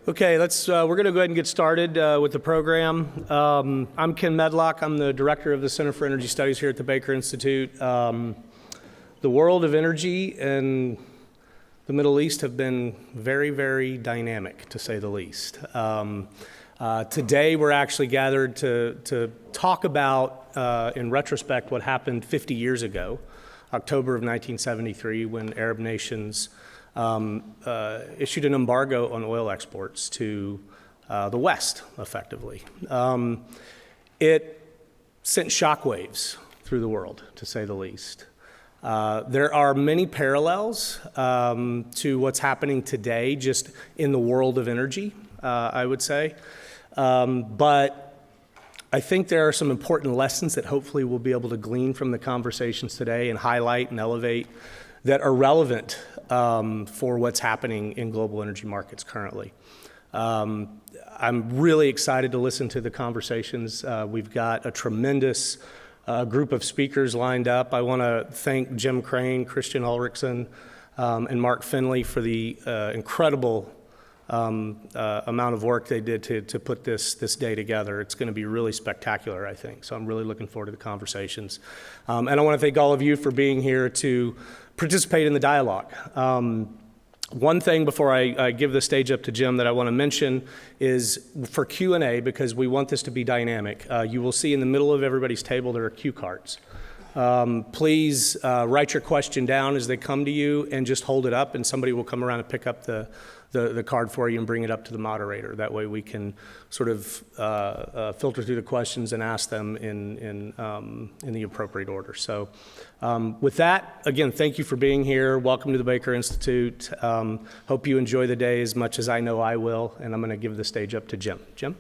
Okay, we're going to go ahead and get started with the program. I'm Ken Medlock. I'm the director of the Center for Energy Studies here at the Baker Institute. The world of energy and the Middle East have been very, very dynamic, to say the least. Today, we're actually gathered to talk about, in retrospect, what happened 50 years ago, October of 1973, when Arab nations issued an embargo on oil exports to the West, effectively. It sent shockwaves through the world, to say the least. There are many parallels to what's happening today, just in the world of energy, I would say. But I think there are some important lessons that hopefully we'll be able to glean from the conversations today and highlight and elevate that are relevant for what's happening in global energy markets currently. I'm really excited to listen to the conversations. We've got a tremendous group of speakers lined up. I want to thank Jim Crane, Christian Ulrichsen, and Mark Finley for the incredible amount of work they did to put this day together. It's going to be really spectacular, I think. So I'm really looking forward to the conversations. And I want to thank all of you for being here to participate in the dialogue. One thing before I give the stage up to Jim that I want to mention is for Q&A, because we want this to be dynamic. You will see in the middle of everybody's table there are cue cards. Please write your question down as they come to you and just hold it up, and somebody will come around and pick up the card for you and bring it up to the moderator. That way we can sort of filter through the questions and ask them in the appropriate order. So with that, again, thank you for being here. Welcome to the Baker Institute. Hope you enjoy the day as much as I know I will, and I'm going to give the stage up to Jim. Jim?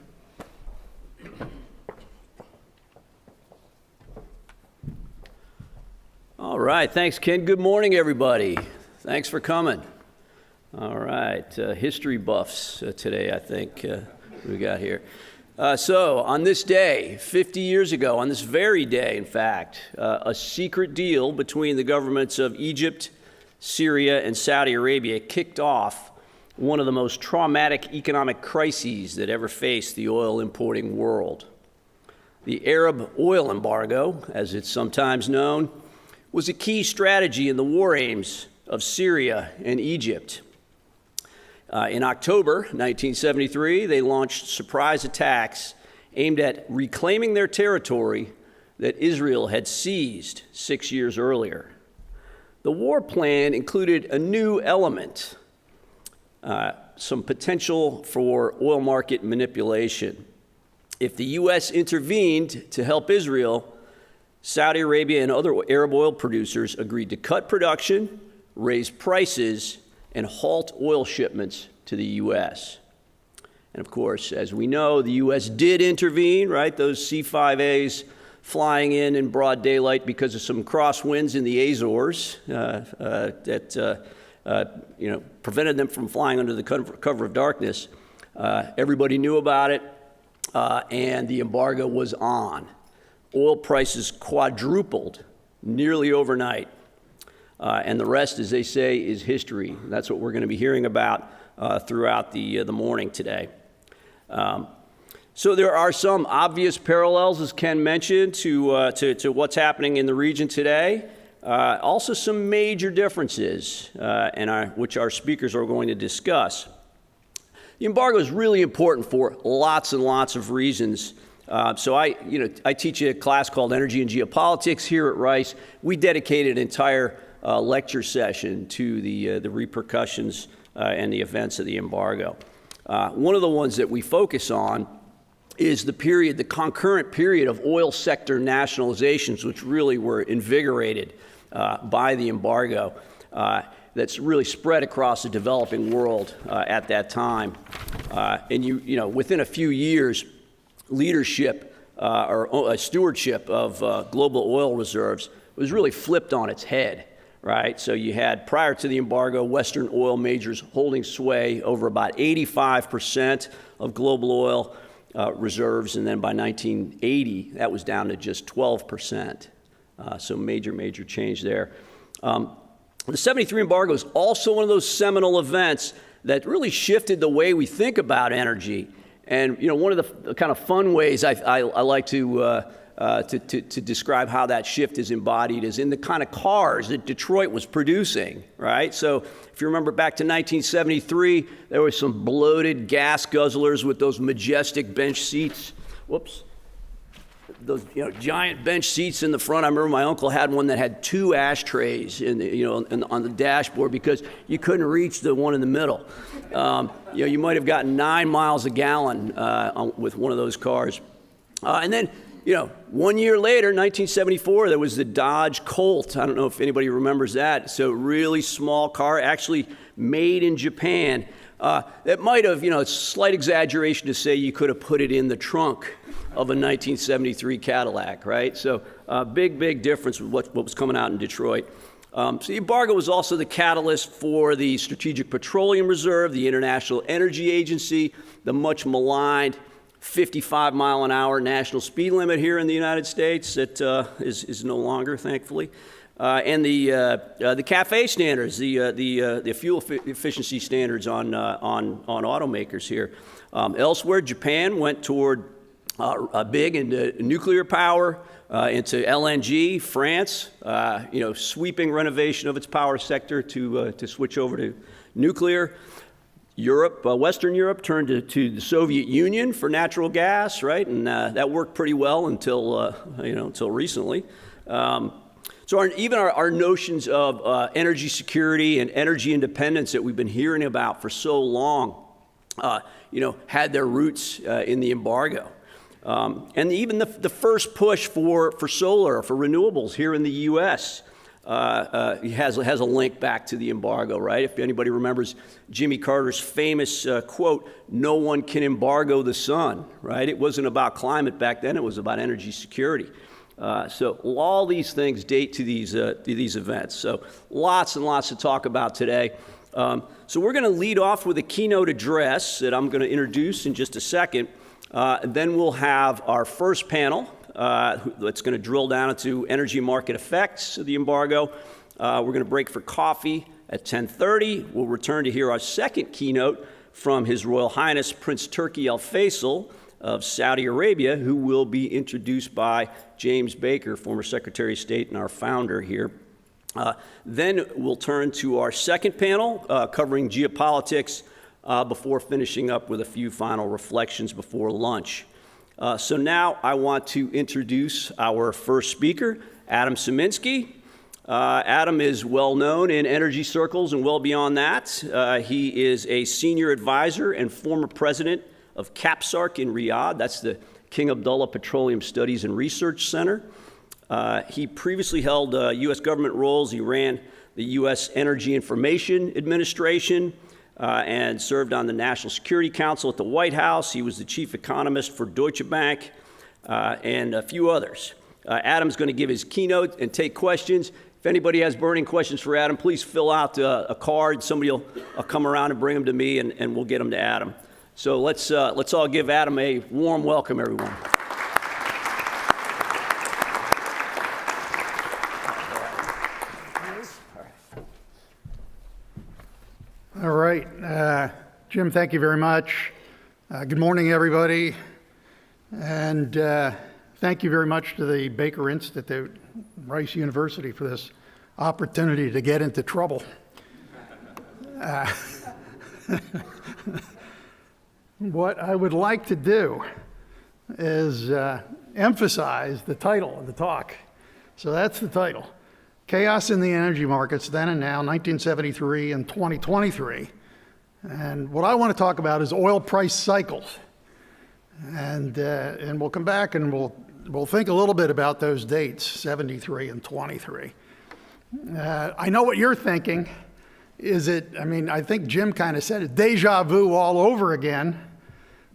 All right, thanks, Ken. Good morning, everybody. Thanks for coming. All right, history buffs today, I think we got here. So on this day, 50 years ago, on this very day, in fact, a secret deal between the governments of Egypt, Syria, and Saudi Arabia kicked off one of the most traumatic economic crises that ever faced the oil importing world. The Arab oil embargo, as it's sometimes known, was a key strategy in the war aims of Syria and Egypt. In October 1973, they launched surprise attacks aimed at reclaiming their territory that Israel had seized 6 years earlier. The war plan included a new element, some potential for oil market manipulation. If the U.S. intervened to help Israel, Saudi Arabia and other Arab oil producers agreed to cut production, raise prices, and halt oil shipments to the U.S. And of course, as we know, the U.S. did intervene, right? Those C-5As flying in broad daylight because of some crosswinds in the Azores that prevented them from flying under the cover of darkness. Everybody knew about it, and the embargo was on. Oil prices quadrupled nearly overnight. And the rest, as they say, is history. That's what we're going to be hearing about throughout the morning today. So there are some obvious parallels, as Ken mentioned, to what's happening in the region today. Also some major differences, which our speakers are going to discuss. The embargo is really important for lots and lots of reasons. So I teach a class called Energy and Geopolitics here at Rice. We dedicate an entire lecture session to the repercussions and the events of the embargo. One of the ones that we focus on is the concurrent period of oil sector nationalizations, which really were invigorated by the embargo. That's really spread across the developing world at that time. And within a few years, leadership or stewardship of global oil reserves was really flipped on its head. Right, so you had, prior to the embargo, Western oil majors holding sway over about 85% of global oil reserves, and then by 1980, that was down to just 12%. So major change there. The 73 embargo is also one of those seminal events that really shifted the way we think about energy. And one of the kind of fun ways I like to describe how that shift is embodied is in the kind of cars that Detroit was producing, right? So if you remember back to 1973, there were some bloated gas guzzlers with those majestic bench seats. Whoops. Those giant bench seats in the front. I remember my uncle had one that had 2 ashtrays on the dashboard because you couldn't reach the one in the middle. You might have gotten 9 miles a gallon with one of those cars. And then 1 year later, 1974, there was the Dodge Colt. I don't know if anybody remembers that. So really small car, actually made in Japan. That might have, it's a slight exaggeration to say you could have put it in the trunk of a 1973 Cadillac, right? So big difference with what was coming out in Detroit. So the embargo was also the catalyst for the Strategic Petroleum Reserve, the International Energy Agency, the much maligned 55-mile-an-hour national speed limit here in the United States that is no longer, thankfully. And the CAFE standards, the fuel efficiency standards on automakers here. Elsewhere, Japan went toward big into nuclear power, into LNG. France, sweeping renovation of its power sector to switch over to nuclear. Europe, Western Europe turned to the Soviet Union for natural gas, right? And that worked pretty well until recently. So even our notions of energy security and energy independence that we've been hearing about for so long, had their roots in the embargo. And even the first push for solar, for renewables here in the U.S., has a link back to the embargo, right? If anybody remembers Jimmy Carter's famous quote, "No one can embargo the sun," right? It wasn't about climate back then, it was about energy security. So all these things date to these events. So lots and lots to talk about today. So we're going to lead off with a keynote address that I'm going to introduce in just a second. Then we'll have our first panel that's going to drill down into energy market effects of the embargo. We're going to break for coffee at 10:30. We'll return to hear our second keynote from His Royal Highness Prince Turki Al Faisal of Saudi Arabia, who will be introduced by James Baker, former Secretary of State and our founder here. Then we'll turn to our second panel covering geopolitics before finishing up with a few final reflections before lunch. So now I want to introduce our first speaker, Adam Szyminski. Adam is well known in energy circles and well beyond that. He is a senior advisor and former president of CAPSARC in Riyadh. That's the King Abdullah Petroleum Studies and Research Center. He previously held U.S. government roles. He ran the U.S. Energy Information Administration and served on the National Security Council at the White House. He was the chief economist for Deutsche Bank and a few others. Adam's going to give his keynote and take questions. If anybody has burning questions for Adam, please fill out a card. Somebody will come around and bring them to me, and we'll get them to Adam. So let's all give Adam a warm welcome, everyone. All right. Jim, thank you very much. Good morning, everybody. And thank you very much to the Baker Institute, Rice University, for this opportunity to get into trouble. What I would like to do is emphasize the title of the talk. So that's the title. Chaos in the Energy Markets, Then and Now, 1973 and 2023. And what I want to talk about is oil price cycles. And we'll come back and we'll think a little bit about those dates, 73 and 23. I know what you're thinking. I think Jim kind of said it, deja vu all over again.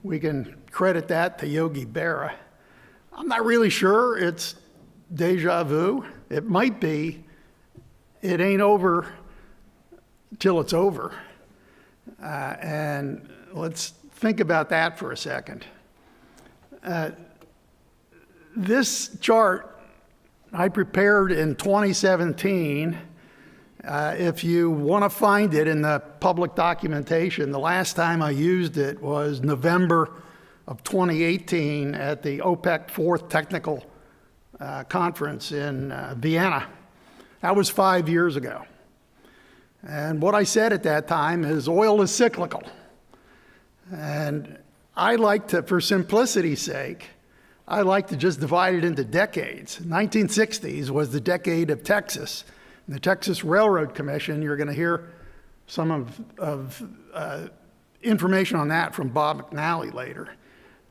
We can credit that to Yogi Berra. I'm not really sure it's deja vu. It might be. It ain't over till it's over. And let's think about that for a second. This chart I prepared in 2017 If you want to find it in the public documentation, the last time I used it was November of 2018 at the OPEC 4th Technical Conference in Vienna. That was 5 years ago. And what I said at that time is oil is cyclical. And I like to, for simplicity's sake, I like to just divide it into decades. 1960s was the decade of Texas. And the Texas Railroad Commission, you're going to hear some of information on that from Bob McNally later.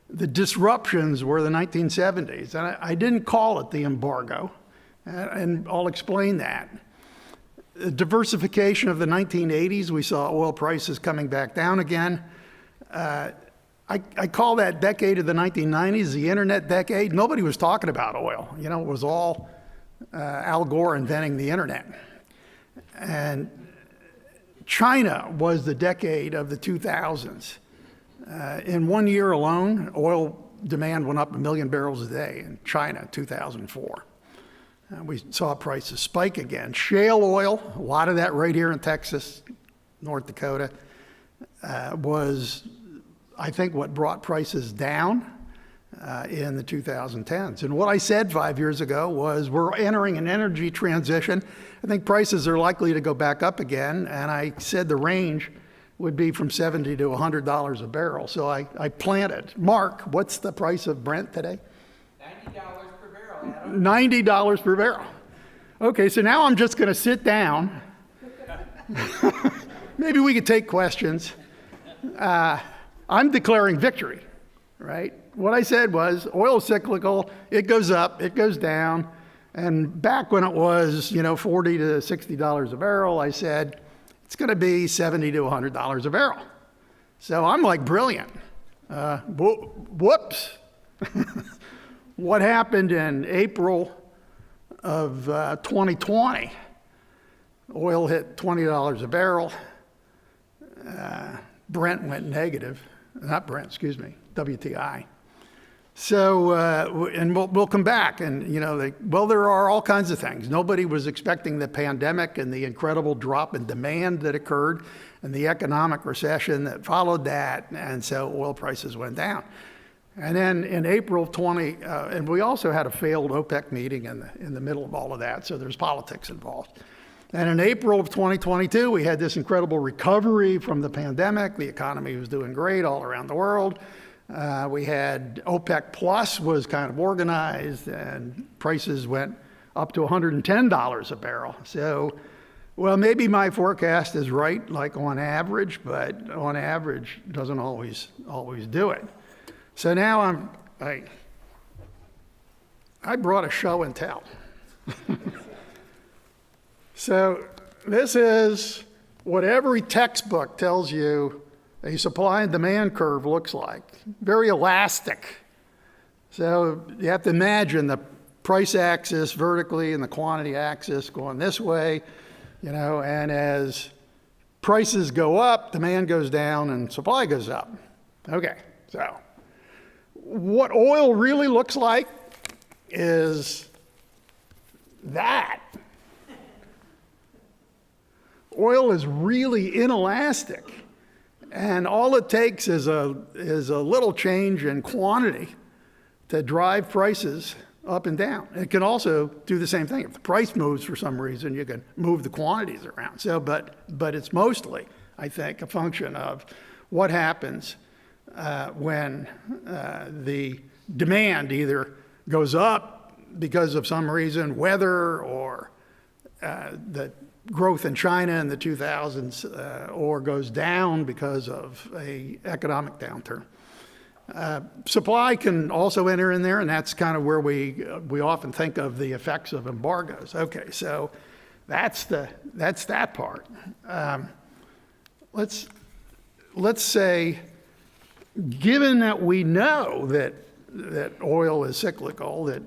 The disruptions were the 1970s. And I didn't call it the embargo, and I'll explain that. The diversification of the 1980s, we saw oil prices coming back down again. I call that decade of the 1990s the internet decade. Nobody was talking about oil. You know, it was all Al Gore inventing the internet. And China was the decade of the 2000s. In 1 year alone, oil demand went up 1 million barrels a day in China in 2004. We saw prices spike again. Shale oil, a lot of that right here in Texas, North Dakota, was, I think, what brought prices down in the 2010s. And what I said 5 years ago was we're entering an energy transition. I think prices are likely to go back up again. And I said the range would be from $70 to $100 a barrel. So I planted. Mark, what's the price of Brent today? $90 per barrel, Adam. $90 per barrel. Okay, so now I'm just going to sit down. Maybe we could take questions. I'm declaring victory, right? What I said was oil is cyclical. It goes up, it goes down. And back when it was, $40 to $60 a barrel, I said it's going to be $70 to $100 a barrel. So I'm like brilliant. Whoops. What happened in April of 2020? Oil hit $20 a barrel. Brent went negative. Not Brent, excuse me, WTI. So, and we'll come back. And, there are all kinds of things. Nobody was expecting the pandemic and the incredible drop in demand that occurred and the economic recession that followed that. And so oil prices went down. And then in April of and we also had a failed OPEC meeting in the middle of all of that. So there's politics involved. And in April of 2022, we had this incredible recovery from the pandemic. The economy was doing great all around the world. We had OPEC Plus was kind of organized, and prices went up to $110 a barrel. So, well, maybe my forecast is right, like on average, but on average doesn't always do it. So now I brought a show and tell. So this is what every textbook tells you a supply and demand curve looks like. Very elastic. So you have to imagine the price axis vertically and the quantity axis going this way, and as prices go up, demand goes down and supply goes up. Okay, so what oil really looks like is that. Oil is really inelastic, and all it takes is a little change in quantity to drive prices up and down. It can also do the same thing. If the price moves for some reason, you can move the quantities around. So, but it's mostly, I think, a function of what happens when the demand either goes up because of some reason, weather, or the growth in China in the 2000s, or goes down because of an economic downturn. Supply can also enter in there, and that's kind of where we often think of the effects of embargoes. Okay, so that's that part. Let's say, given that we know that oil is cyclical, that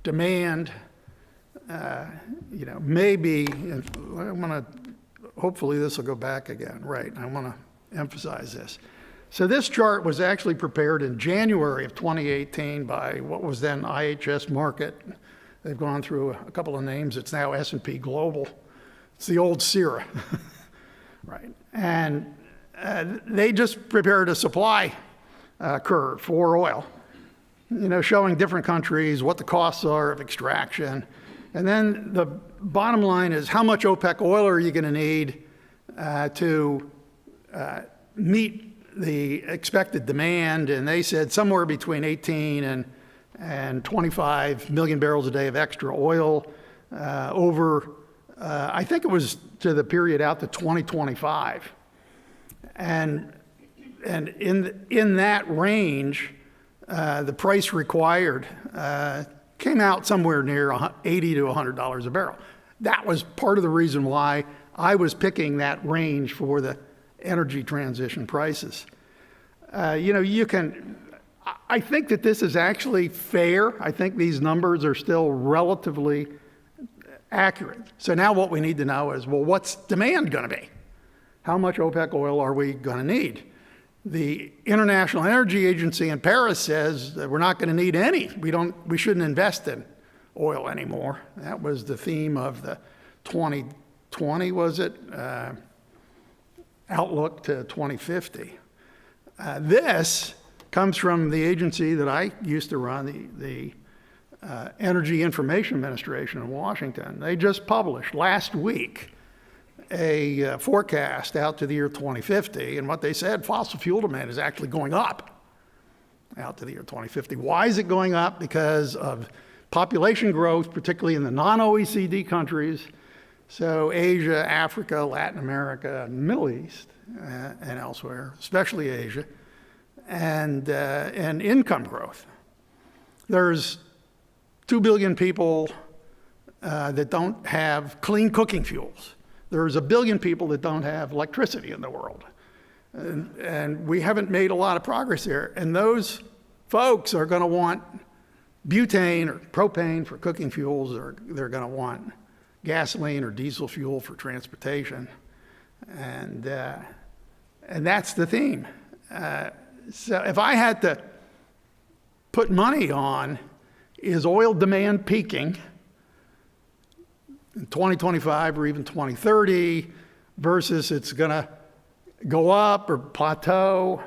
demand maybe, hopefully this will go back again, right? I want to emphasize this. So this chart was actually prepared in January of 2018 by what was then IHS Markit. They've gone through a couple of names. It's now S&P Global. It's the old SIRA, right? And they just prepared a supply curve for oil, showing different countries what the costs are of extraction. And then the bottom line is how much OPEC oil are you going to need to meet the expected demand? And they said somewhere between 18 and 25 million barrels a day of extra oil over, I think it was to the period out to 2025. And in that range, the price required came out somewhere near $80 to $100 a barrel. That was part of the reason why I was picking that range for the energy transition prices. I think that this is actually fair. I think these numbers are still relatively accurate. So now what we need to know is, well, what's demand going to be? How much OPEC oil are we going to need? The International Energy Agency in Paris says that we're not going to need any. We shouldn't invest in oil anymore. That was the theme of the 2020, was it? Outlook to 2050. This comes from the agency that I used to run, the Energy Information Administration in Washington. They just published last week a forecast out to the year 2050, and what they said, fossil fuel demand is actually going up out to the year 2050. Why is it going up? Because of population growth, particularly in the non-OECD countries, so Asia, Africa, Latin America, Middle East, and elsewhere, especially Asia, and income growth. There's 2 billion people that don't have clean cooking fuels. There's 1 billion people that don't have electricity in the world. And we haven't made a lot of progress there. And those folks are going to want butane or propane for cooking fuels, or they're going to want gasoline or diesel fuel for transportation. And that's the theme. So if I had to put money on, is oil demand peaking in 2025 or even 2030 versus it's going to go up or plateau,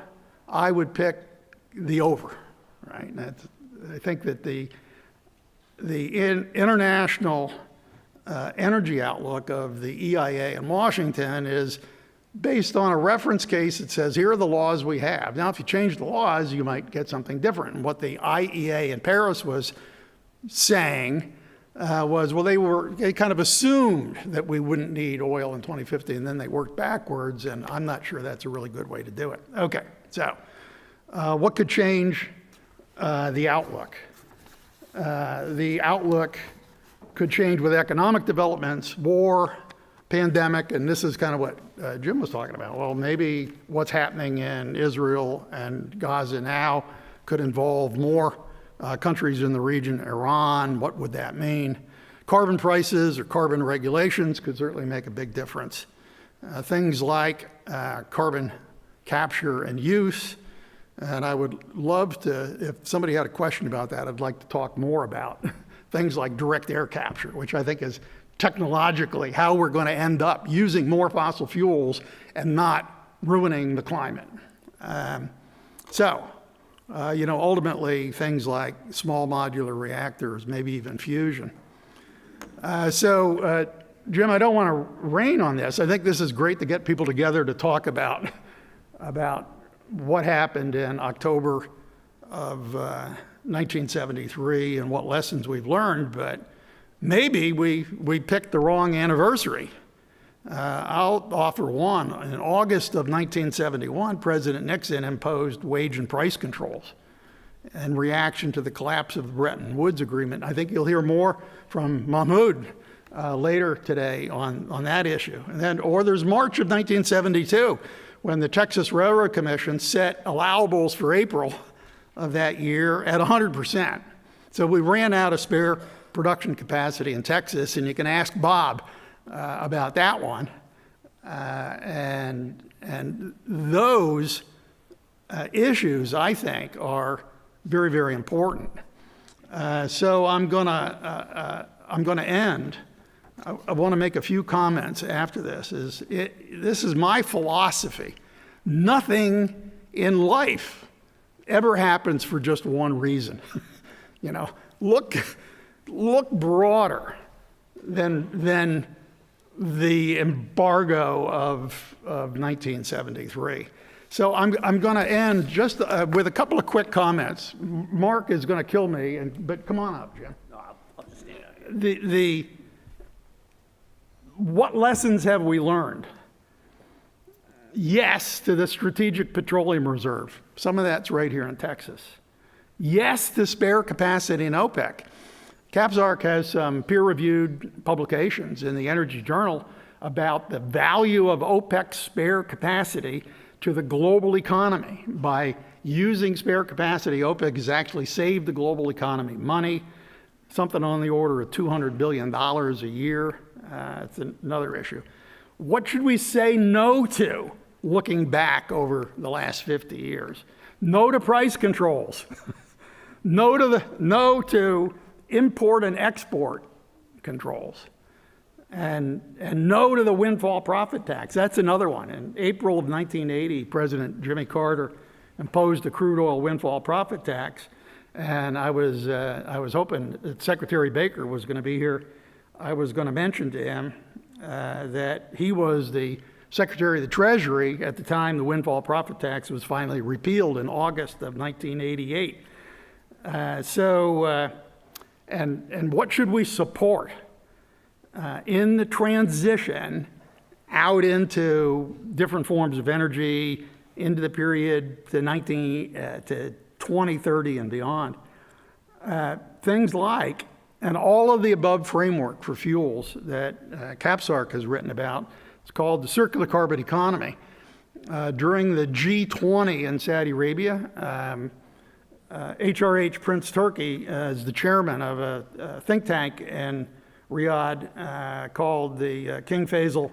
I would pick the over, right? I think that the international energy outlook of the EIA in Washington is based on a reference case that says, here are the laws we have. Now, if you change the laws, you might get something different. And what the IEA in Paris was saying was, well, they kind of assumed that we wouldn't need oil in 2050, and then they worked backwards, and I'm not sure that's a really good way to do it. Okay, so what could change the outlook? The outlook could change with economic developments, war, pandemic, and this is kind of what Jim was talking about. Well, maybe what's happening in Israel and Gaza now could involve more countries in the region, Iran. What would that mean? Carbon prices or carbon regulations could certainly make a big difference. Things like carbon capture and use. And I would love to, if somebody had a question about that, I'd like to talk more about things like direct air capture, which I think is technologically how we're going to end up using more fossil fuels and not ruining the climate. Ultimately, things like small modular reactors, maybe even fusion. Jim, I don't want to rain on this. I think this is great to get people together to talk about what happened in October of 1973 and what lessons we've learned, but maybe we picked the wrong anniversary. I'll offer one. In August of 1971, President Nixon imposed wage and price controls in reaction to the collapse of the Bretton Woods Agreement. I think you'll hear more from Mahmoud later today on that issue. Or there's March of 1972, when the Texas Railroad Commission set allowables for April of that year at 100%. So we ran out of spare production capacity in Texas, and you can ask Bob about that one. And those issues, I think, are very, very important. So I'm going to end I want to make a few comments after this. This is my philosophy. Nothing in life ever happens for just one reason. You know, look broader than the embargo of 1973. So I'm going to end just with a couple of quick comments. Mark is going to kill me, but come on up, Jim. No, I'll just stand. What lessons have we learned? Yes to the Strategic Petroleum Reserve. Some of that's right here in Texas. Yes to spare capacity in OPEC. CAPSARC has some peer-reviewed publications in the Energy Journal about the value of OPEC's spare capacity to the global economy. By using spare capacity, OPEC has actually saved the global economy money, something on the order of $200 billion a year. It's another issue. What should we say no to, looking back over the last 50 years? No to price controls. No to import and export controls. And no to the windfall profit tax. That's another one. In April of 1980, President Jimmy Carter imposed a crude oil windfall profit tax. And I was hoping that Secretary Baker was going to be here. I was going to mention to him that he was the Secretary of the Treasury at the time the windfall profit tax was finally repealed in August of 1988. And what should we support in the transition out into different forms of energy into the period to 2030 and beyond? Things like, and all of the above framework for fuels that CAPSARC has written about, it's called the circular carbon economy. During the G20 in Saudi Arabia, HRH Prince Turki is the chairman of a think tank in Riyadh called the King Faisal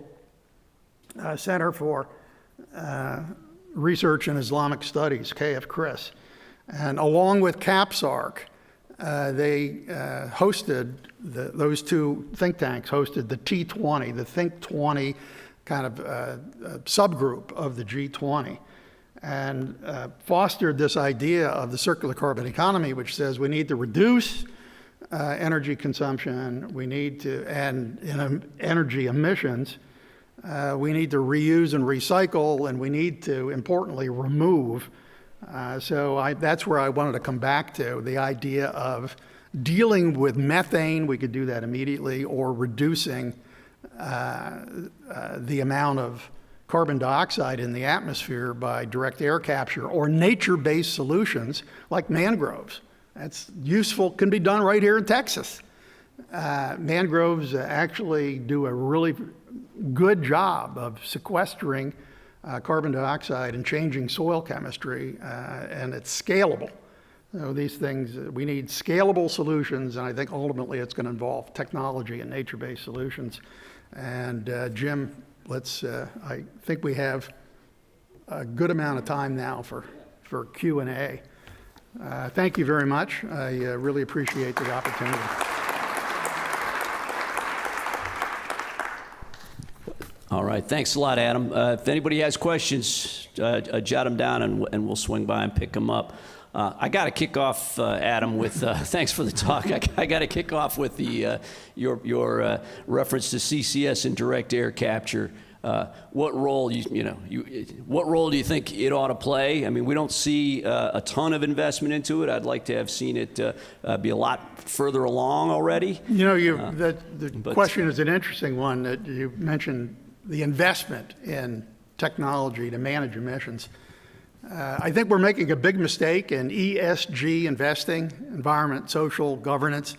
Center for Research in Islamic Studies, KF-CRIS. And along with CAPSARC, they hosted, those two think tanks hosted the T20, the Think 20 kind of subgroup of the G20, and fostered this idea of the circular carbon economy, which says we need to reduce energy consumption, we need to, and energy emissions, we need to reuse and recycle, and we need to, importantly, remove. That's where I wanted to come back to, the idea of dealing with methane, we could do that immediately, or reducing the amount of carbon dioxide in the atmosphere by direct air capture, or nature-based solutions like mangroves. That's useful, can be done right here in Texas. Mangroves actually do a really good job of sequestering carbon dioxide and changing soil chemistry, and it's scalable. So these things, we need scalable solutions, and I think ultimately it's going to involve technology and nature-based solutions. And Jim, I think we have a good amount of time now for Q&A. Thank you very much. I really appreciate the opportunity. All right, thanks a lot, Adam. If anybody has questions, jot them down and we'll swing by and pick them up. I got to kick off, Adam, with thanks for the talk. I got to kick off with your reference to CCS and direct air capture. What role what role do you think it ought to play? I mean, we don't see a ton of investment into it. I'd like to have seen it be a lot further along already. You know, the question is an interesting one that you mentioned, the investment in technology to manage emissions. I think we're making a big mistake in ESG investing, environment, social, governance.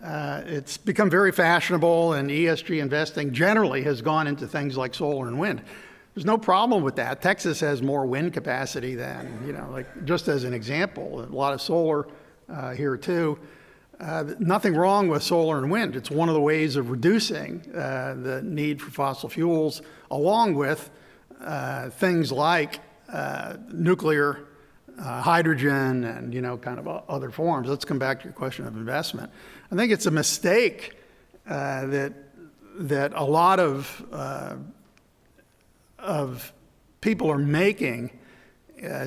It's become very fashionable, and ESG investing generally has gone into things like solar and wind. There's no problem with that. Texas has more wind capacity than, like just as an example, a lot of solar here too. Nothing wrong with solar and wind. It's one of the ways of reducing the need for fossil fuels, along with things like nuclear, hydrogen, and kind of other forms. Let's come back to your question of investment. I think it's a mistake that that a lot of people are making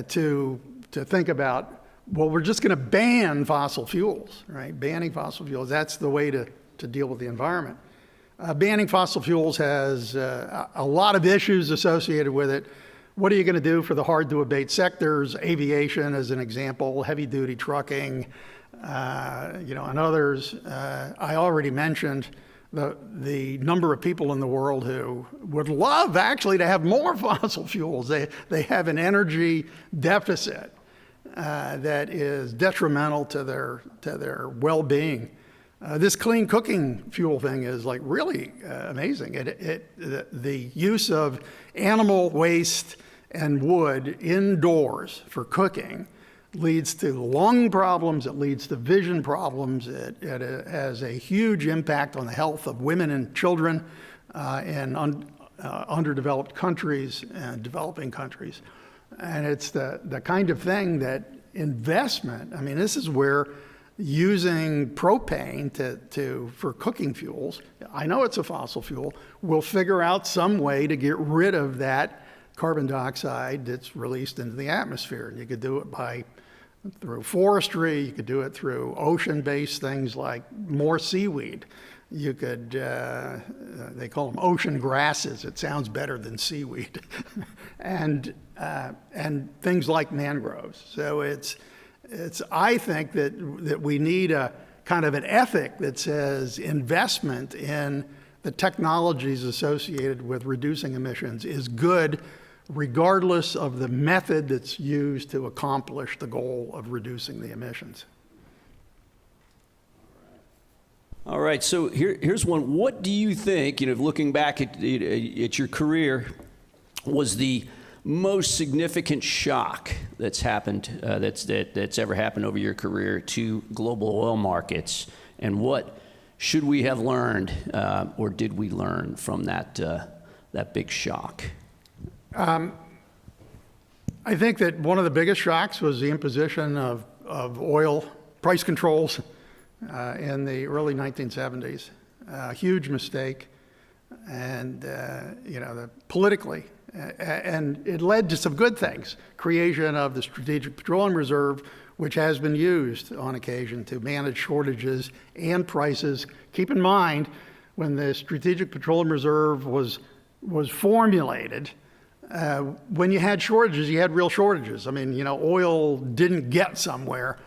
to think about, well, we're just going to ban fossil fuels, right? Banning fossil fuels, that's the way to deal with the environment. Banning fossil fuels has a lot of issues associated with it. What are you going to do for the hard-to-abate sectors? Aviation, as an example, heavy-duty trucking, and others. I already mentioned the number of people in the world who would love actually to have more fossil fuels. They have an energy deficit that is detrimental to their well-being. This clean cooking fuel thing is like really amazing. The use of animal waste and wood indoors for cooking leads to lung problems, it leads to vision problems, it has a huge impact on the health of women and children in underdeveloped countries and developing countries. And it's the kind of thing that investment, I mean, this is where using propane for cooking fuels, I know it's a fossil fuel, we'll figure out some way to get rid of that carbon dioxide that's released into the atmosphere. You could do it through forestry, you could do it through ocean-based things like more seaweed. You could, they call them ocean grasses, it sounds better than seaweed, and things like mangroves. So I think that we need a kind of an ethic that says investment in the technologies associated with reducing emissions is good regardless of the method that's used to accomplish the goal of reducing the emissions. All right, so here's one. What do you think, looking back at your career, was the most significant shock that's happened, that's ever happened over your career to global oil markets, and what should we have learned, or did we learn from that big shock? I think that one of the biggest shocks was the imposition of oil price controls in the early 1970s. A huge mistake, and politically. And it led to some good things. Creation of the Strategic Petroleum Reserve, which has been used on occasion to manage shortages and prices. Keep in mind, when the Strategic Petroleum Reserve was formulated, when you had shortages, you had real shortages. I mean, oil didn't get somewhere.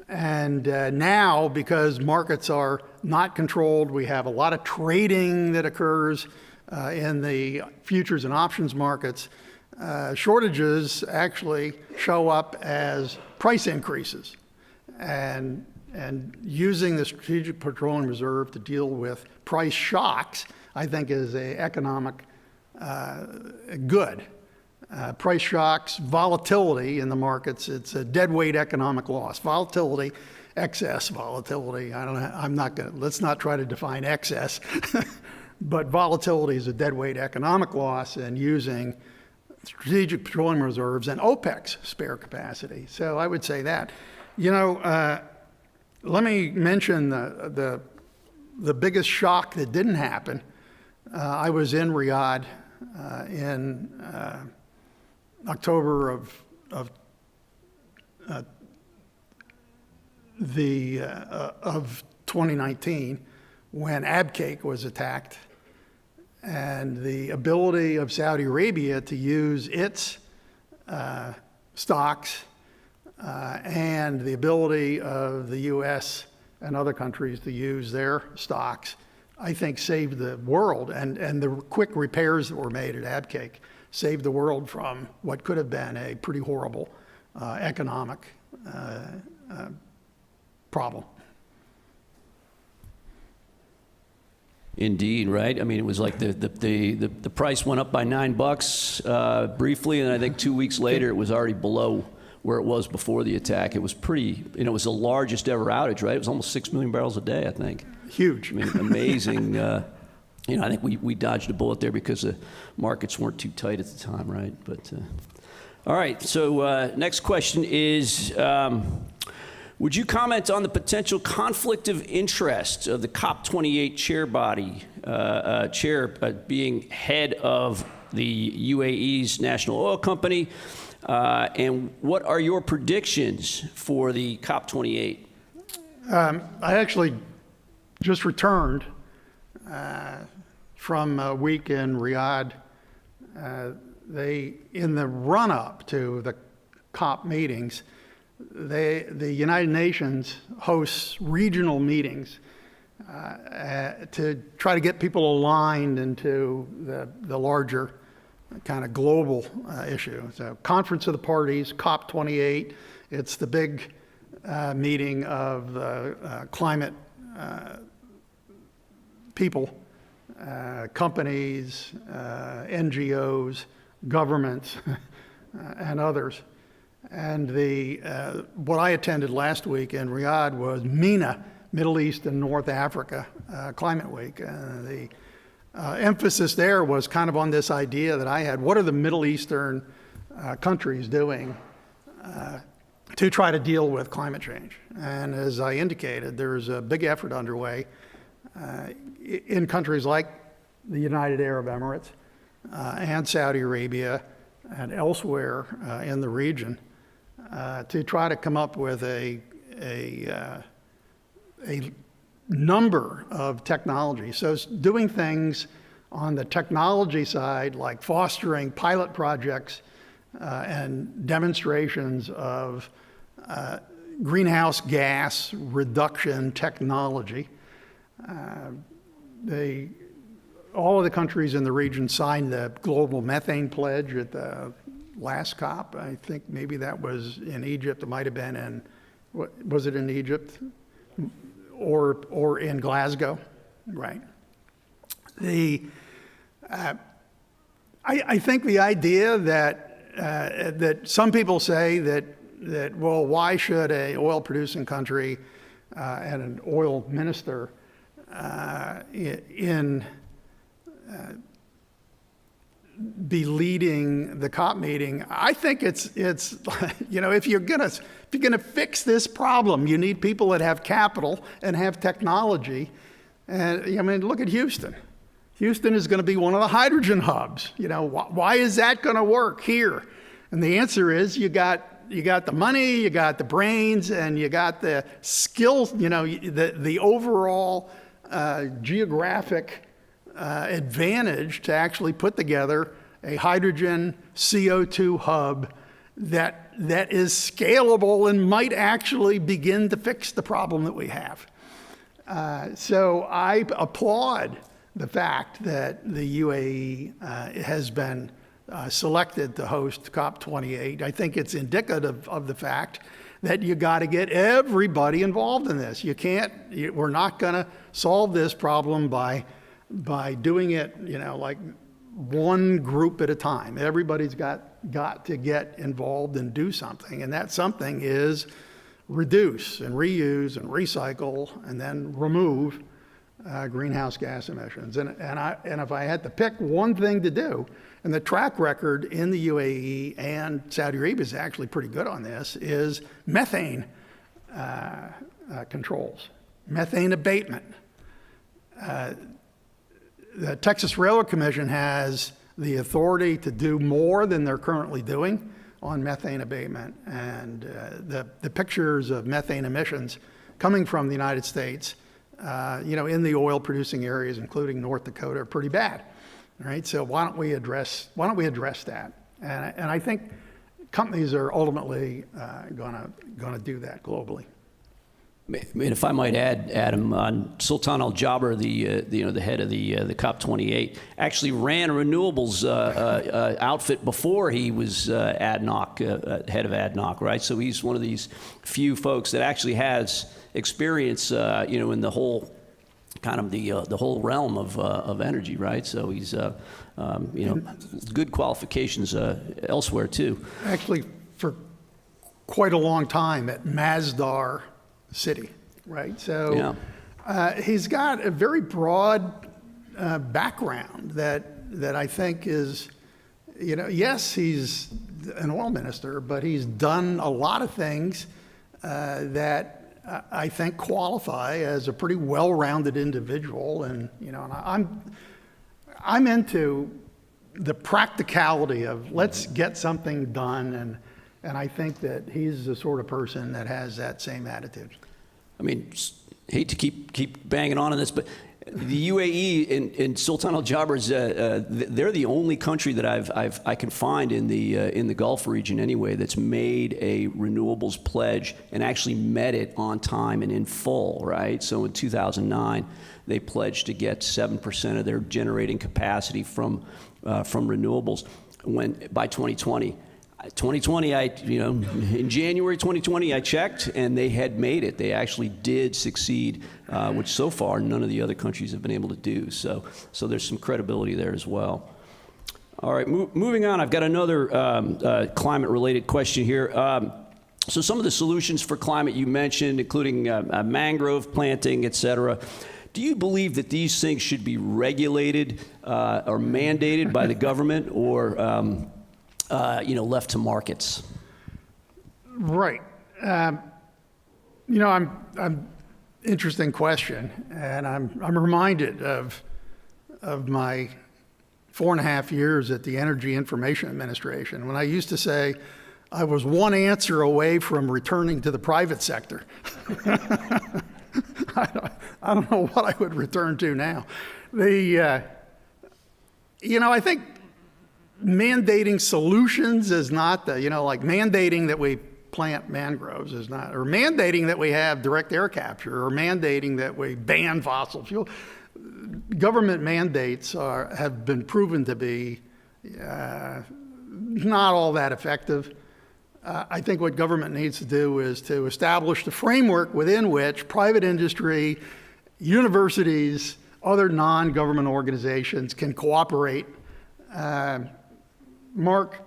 And now, because markets are not controlled, we have a lot of trading that occurs in the futures and options markets. Shortages actually show up as price increases. And using the Strategic Petroleum Reserve to deal with price shocks, I think, is an economic good. Price shocks, volatility in the markets, it's a deadweight economic loss. Volatility, excess volatility, let's not try to define excess, but volatility is a deadweight economic loss, and using strategic petroleum reserves and OPEC's spare capacity. So I would say that. Let me mention the biggest shock that didn't happen. I was in Riyadh in October of 2019 when Abqaiq was attacked, and the ability of Saudi Arabia to use its stocks and the ability of the U.S. and other countries to use their stocks, I think saved the world, and the quick repairs that were made at Abqaiq saved the world from what could have been a pretty horrible economic problem. Indeed, right? I mean, it was like the price went up by $9 briefly, and I think 2 weeks later it was already below where it was before the attack. It was pretty, it was the largest ever outage, right? It was almost 6 million barrels a day, I think. Huge. I mean, amazing. I think we dodged a bullet there because the markets weren't too tight at the time, right? But all right. So next question is, would you comment on the potential conflict of interest of the COP28 chair body chair, being head of the UAE's national oil company. And what are your predictions for the COP28? I actually just returned from a week in Riyadh. In the run-up to the COP meetings, the United Nations hosts regional meetings to try to get people aligned into the larger kind of global issue. So Conference of the Parties, COP28, it's the big meeting of the climate people, companies, NGOs, governments, and others. And what I attended last week in Riyadh was MENA, Middle East and North Africa Climate Week. The emphasis there was kind of on this idea that I had: what are the Middle Eastern countries doing to try to deal with climate change? And as I indicated, there's a big effort underway in countries like the United Arab Emirates and Saudi Arabia and elsewhere in the region to try to come up with a number of technologies. So doing things on the technology side, like fostering pilot projects and demonstrations of greenhouse gas reduction technology. All of the countries in the region signed the global methane pledge at the last COP. I think maybe that was in Egypt. It might have been in, was it in Egypt? Or in Glasgow, right? I think the idea that some people say that well, why should a oil-producing country and an oil minister be leading the COP meeting? I think it's if you're gonna fix this problem, you need people that have capital and have technology. And I mean, look at Houston. Houston is going to be one of the hydrogen hubs. Why is that going to work here? And the answer is you got the money, you got the brains, and you got the skills. The overall geographic advantage to actually put together a hydrogen CO2 hub that is scalable and might actually begin to fix the problem that we have. So I applaud the fact that the UAE has been selected to host COP28. I think it's indicative of the fact that you got to get everybody involved in this. We're not going to solve this problem by doing it, like one group at a time. Everybody's got to get involved and do something, and that something is reduce and reuse and recycle and then remove greenhouse gas emissions. And if I had to pick one thing to do, and the track record in the UAE and Saudi Arabia is actually pretty good on this, is methane controls, methane abatement. The Texas Railroad Commission has the authority to do more than they're currently doing on methane abatement. And the pictures of methane emissions coming from the United States, in the oil-producing areas, including North Dakota, are pretty bad. Right? So why don't we address that? And I think companies are ultimately going to do that globally. I mean, if I might add, Adam, Sultan Al Jaber, the head of the COP28, actually ran a renewables outfit before he was ADNOC, head of ADNOC, right? So he's one of these few folks that actually has experience, in the whole kind of the whole realm of energy, right? So he's good qualifications elsewhere too. Actually, for quite a long time at Masdar City, right? So he's got a very broad background that I think is, yes, he's an oil minister, but he's done a lot of things that I think qualify as a pretty well-rounded individual, and I'm into the practicality of let's get something done, and I think that he's the sort of person that has that same attitude. I mean, hate to keep banging on this, but the UAE and Sultan Al Jaber's, they're the only country that I can find in the Gulf region anyway that's made a renewables pledge and actually met it on time and in full, right? So in 2009, they pledged to get 7% of their generating capacity from renewables by 2020. 2020, in January 2020, I checked, and they had made it. They actually did succeed, which so far none of the other countries have been able to do. So there's some credibility there as well. All right, moving on. I've got another climate-related question here. So some of the solutions for climate you mentioned, including mangrove planting, et cetera. Do you believe that these things should be regulated or mandated by the government, or left to markets? Right. I'm interesting question, and I'm reminded of my 4.5 years at the Energy Information Administration, when I used to say I was one answer away from returning to the private sector. I don't know what I would return to now. I think mandating solutions is not like mandating that we plant mangroves is not, or mandating that we have direct air capture, or mandating that we ban fossil fuel. Government mandates have been proven to be not all that effective. I think what government needs to do is to establish the framework within which private industry, universities, other non-government organizations can cooperate. Mark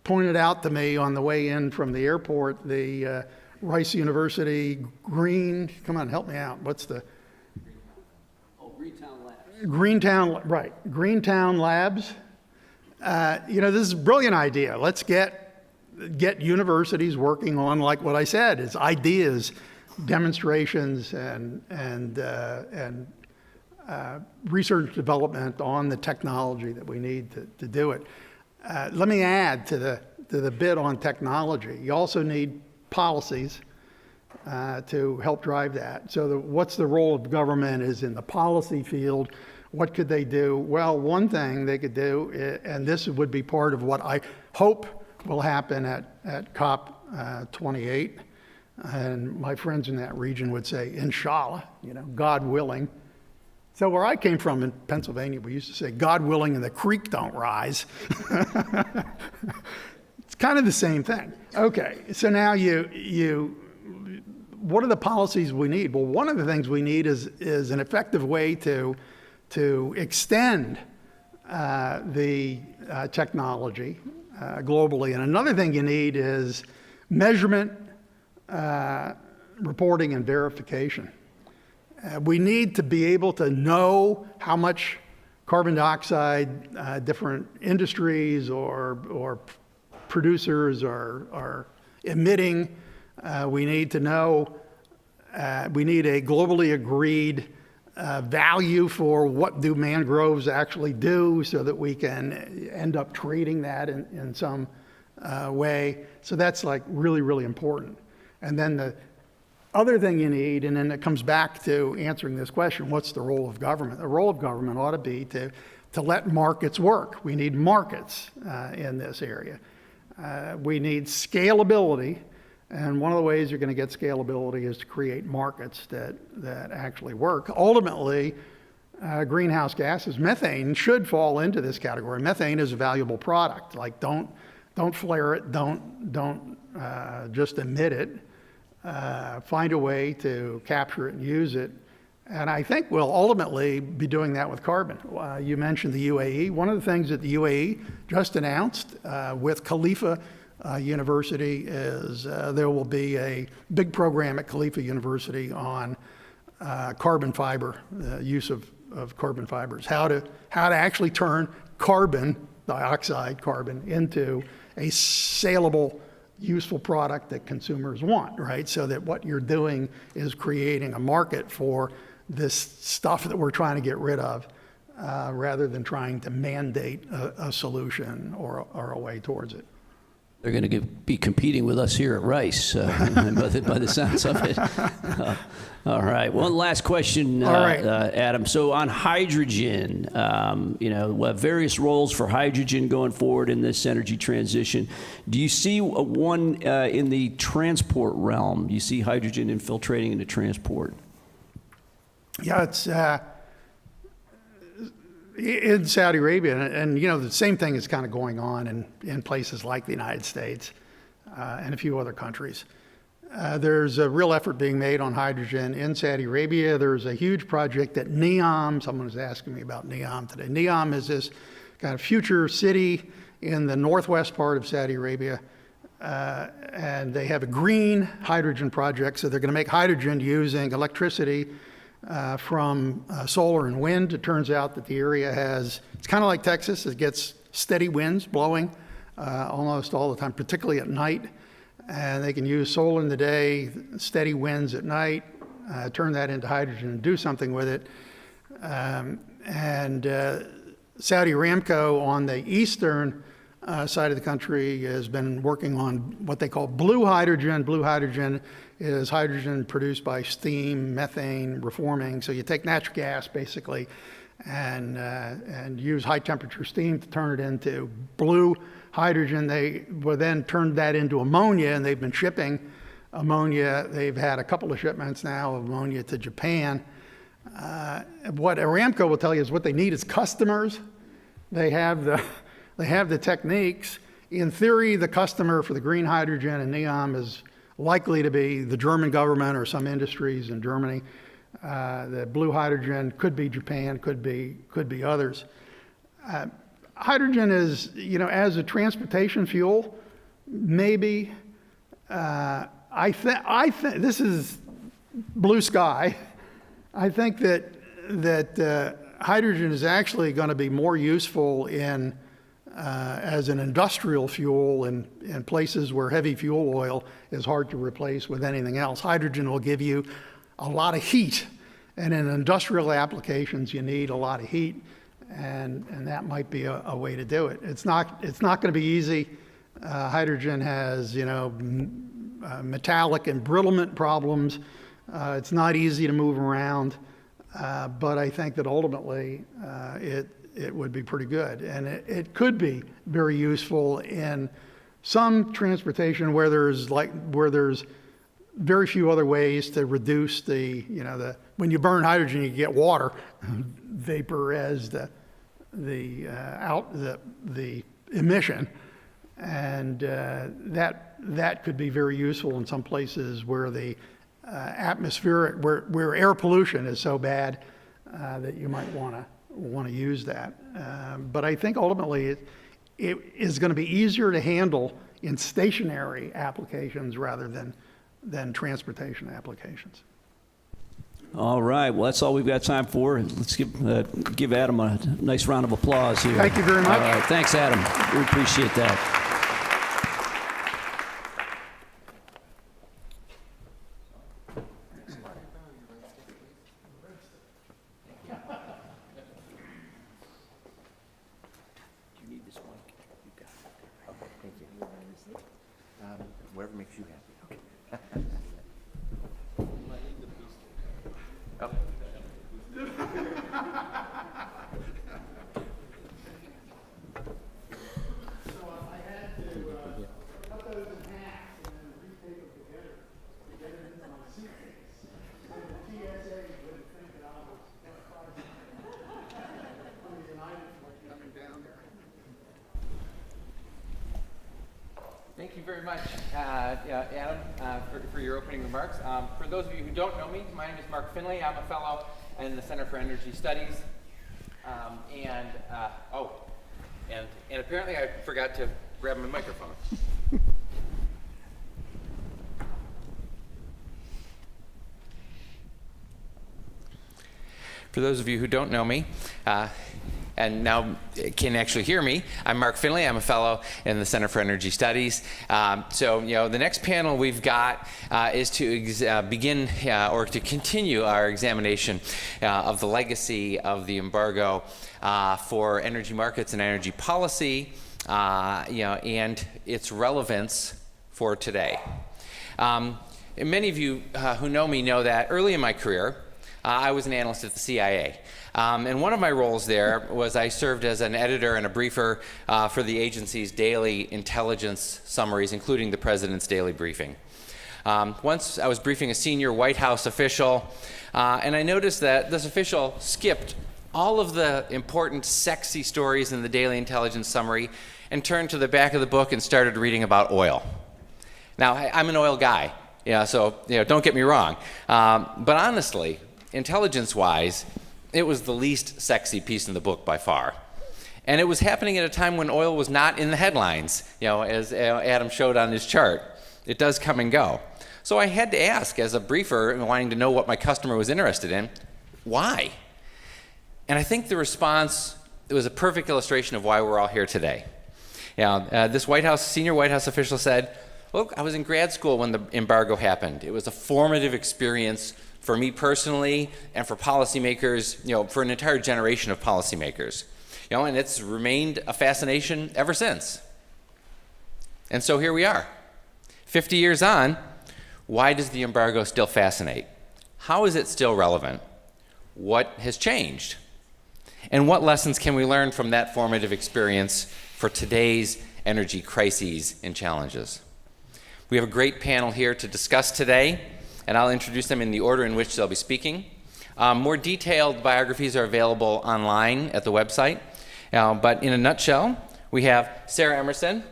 pointed out to me on the way in from the airport, the Rice University come on, help me out. What's the? Greentown Labs. Greentown Labs. This is a brilliant idea. Let's get universities working on, like what I said, is ideas, demonstrations, and research development on the technology that we need to do it. Let me add to the bit on technology. You also need policies to help drive that. So what's the role of government is in the policy field. What could they do? Well, one thing they could do, and this would be part of what I hope will happen at COP 28, and my friends in that region would say, inshallah, God willing. So where I came from in Pennsylvania, we used to say, God willing and the creek don't rise. It's kind of the same thing. Okay, so now what are the policies we need? Well, one of the things we need is an effective way to extend the technology globally. And another thing you need is measurement, reporting, and verification. We need to be able to know how much carbon dioxide different industries or producers are emitting. We need to know, we need a globally agreed value for what do mangroves actually do, so that we can end up trading that in some way. So that's like really, really important. And then the other thing you need, and then it comes back to answering this question, what's the role of government? The role of government ought to be to let markets work. We need markets in this area. We need scalability, and one of the ways you're going to get scalability is to create markets that actually work. Ultimately, greenhouse gases, methane should fall into this category. Methane is a valuable product. Like don't flare it, don't just emit it. Find a way to capture it and use it. And I think we'll ultimately be doing that with carbon. You mentioned the UAE. One of the things that the UAE just announced with Khalifa University is there will be a big program at Khalifa University on carbon fiber, use of carbon fibers, how to actually turn carbon dioxide, carbon, into a saleable, useful product that consumers want, right? So that what you're doing is creating a market for this stuff that we're trying to get rid of, rather than trying to mandate a solution or a way towards it. They're going to be competing with us here at Rice, by the sounds of it. All right. One last question, All right. Adam. So on hydrogen, we'll have various roles for hydrogen going forward in this energy transition. Do you see one in the transport realm? Do you see hydrogen infiltrating into transport? Yeah, it's in Saudi Arabia, and the same thing is kind of going on in places like the United States and a few other countries. There's a real effort being made on hydrogen in Saudi Arabia. There's a huge project at NEOM. Someone was asking me about NEOM today. NEOM is this kind of future city in the northwest part of Saudi Arabia, and they have a green hydrogen project. So they're going to make hydrogen using electricity from solar and wind. It turns out that the area it's kind of like Texas. It gets steady winds blowing almost all the time, particularly at night. And they can use solar in the day, steady winds at night, turn that into hydrogen and do something with it. Saudi Aramco on the eastern side of the country has been working on what they call blue hydrogen. Blue hydrogen is hydrogen produced by steam, methane, reforming. So you take natural gas basically and use high temperature steam to turn it into blue hydrogen. They will then turn that into ammonia, and they've been shipping ammonia. They've had a couple of shipments now of ammonia to Japan. What Aramco will tell you is what they need is customers. They have the techniques. In theory, the customer for the green hydrogen and NEOM is likely to be the German government or some industries in Germany. The blue hydrogen could be Japan, could be others. Hydrogen is, as a transportation fuel, maybe. I think this is blue sky. I think that hydrogen is actually going to be more useful as an industrial fuel in places where heavy fuel oil is hard to replace with anything else. Hydrogen will give you a lot of heat, and in industrial applications you need a lot of heat, and that might be a way to do it. It's not going to be easy. Hydrogen has metallic embrittlement problems. It's not easy to move around, but I think that ultimately it would be pretty good, and it could be very useful in some transportation where there's very few other ways to reduce when you burn hydrogen you get water vapor as the emission, and that could be very useful in some places where the atmospheric where air pollution is so bad that you might want to use that. But I think ultimately it is going to be easier to handle in stationary applications rather than transportation applications. All right. Well, that's all we've got time for. Let's give Adam a nice round of applause here. Thank you very much. All right. Thanks, Adam. We appreciate that. Whatever makes you happy. Thank you very much, Adam, for your opening remarks. For those of you who don't know me, my name is Mark Finley. I'm a fellow in the Center for Energy Studies. And apparently I forgot to grab my microphone. For those of you who don't know me, and now can actually hear me. I'm Mark Finley. I'm a fellow in the Center for Energy Studies. So, the next panel we've got is to begin or to continue our examination of the legacy of the embargo for energy markets and energy policy, and its relevance for today. Many of you who know me know that early in my career, I was an analyst at the CIA. And one of my roles there was I served as an editor and a briefer for the agency's daily intelligence summaries, including the President's daily briefing. Once I was briefing a senior White House official, and I noticed that this official skipped all of the important, sexy stories in the daily intelligence summary and turned to the back of the book and started reading about oil. Now, I'm an oil guy, so don't get me wrong. But honestly, intelligence-wise, it was the least sexy piece in the book by far. And it was happening at a time when oil was not in the headlines, as Adam showed on his chart. It does come and go. So I had to ask, as a briefer, wanting to know what my customer was interested in, why? And I think the response, it was a perfect illustration of why we're all here today. This senior White House official said, look, I was in grad school when the embargo happened. It was a formative experience for me personally and for policymakers, for an entire generation of policymakers. And it's remained a fascination ever since. And so here we are. 50 years on, why does the embargo still fascinate? How is it still relevant? What has changed? And what lessons can we learn from that formative experience for today's energy crises and challenges? We have a great panel here to discuss today, and I'll introduce them in the order in which they'll be speaking. More detailed biographies are available online at the website. But in a nutshell, we have Sarah Emerson,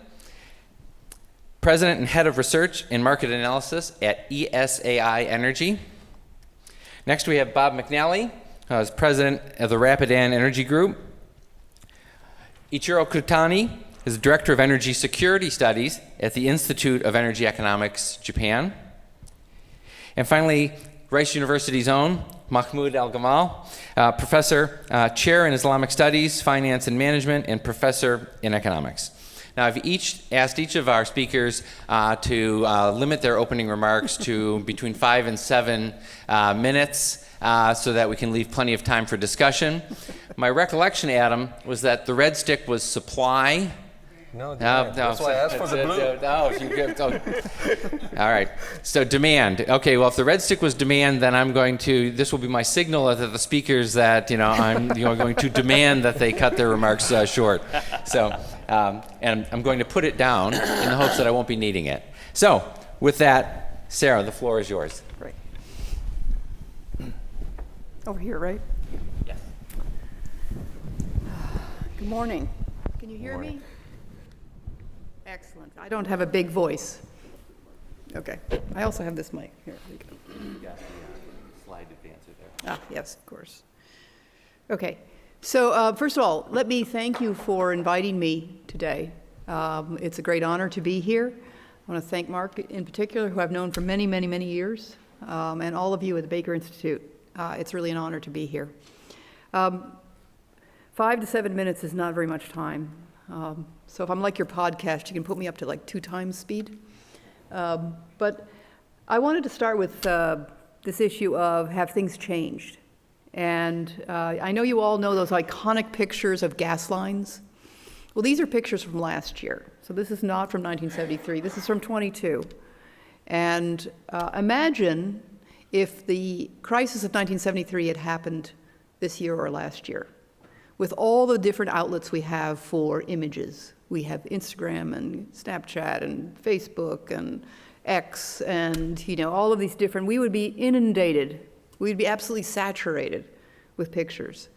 President and Head of Research and Market Analysis at ESAI Energy. Next, we have Bob McNally, who's President of the Rapidan Energy Group. Ichiro Kutani is Director of Energy Security Studies at the Institute of Energy Economics, Japan. And finally, Rice University's own Mahmoud Al-Gamal, Professor, Chair in Islamic Studies, Finance and Management, and Professor in Economics. Now, I've asked each of our speakers to limit their opening remarks to between 5 and 7 minutes so that we can leave plenty of time for discussion. My recollection, Adam, was that the red stick was supply. No, that's why I asked for the blue. All right. So demand. Okay. Well, if the red stick was demand, then this will be my signal that the speakers that I'm going to demand that they cut their remarks short. So, and I'm going to put it down in the hopes that I won't be needing it. So, with that, Sarah, the floor is yours. Right. Over here, right? Yes. Good morning. Can you hear me? Excellent. I don't have a big voice. Okay. I also have this mic. Here we go. You got the slide advancer there. Ah, yes, of course. Okay. So first of all, let me thank you for inviting me today. It's a great honor to be here. I want to thank Mark in particular, who I've known for many, many, many years, and all of you at the Baker Institute. It's really an honor to be here. 5 to 7 minutes is not very much time. So if I'm like your podcast, you can put me up to like 2 times speed. But I wanted to start with this issue of have things changed? And I know you all know those iconic pictures of gas lines. Well, these are pictures from last year. So this is not from 1973. This is from 22. And imagine if the crisis of 1973 had happened this year or last year, with all the different outlets we have for images. We have Instagram and Snapchat and Facebook and X and all of these different, we would be inundated. We'd be absolutely saturated with pictures.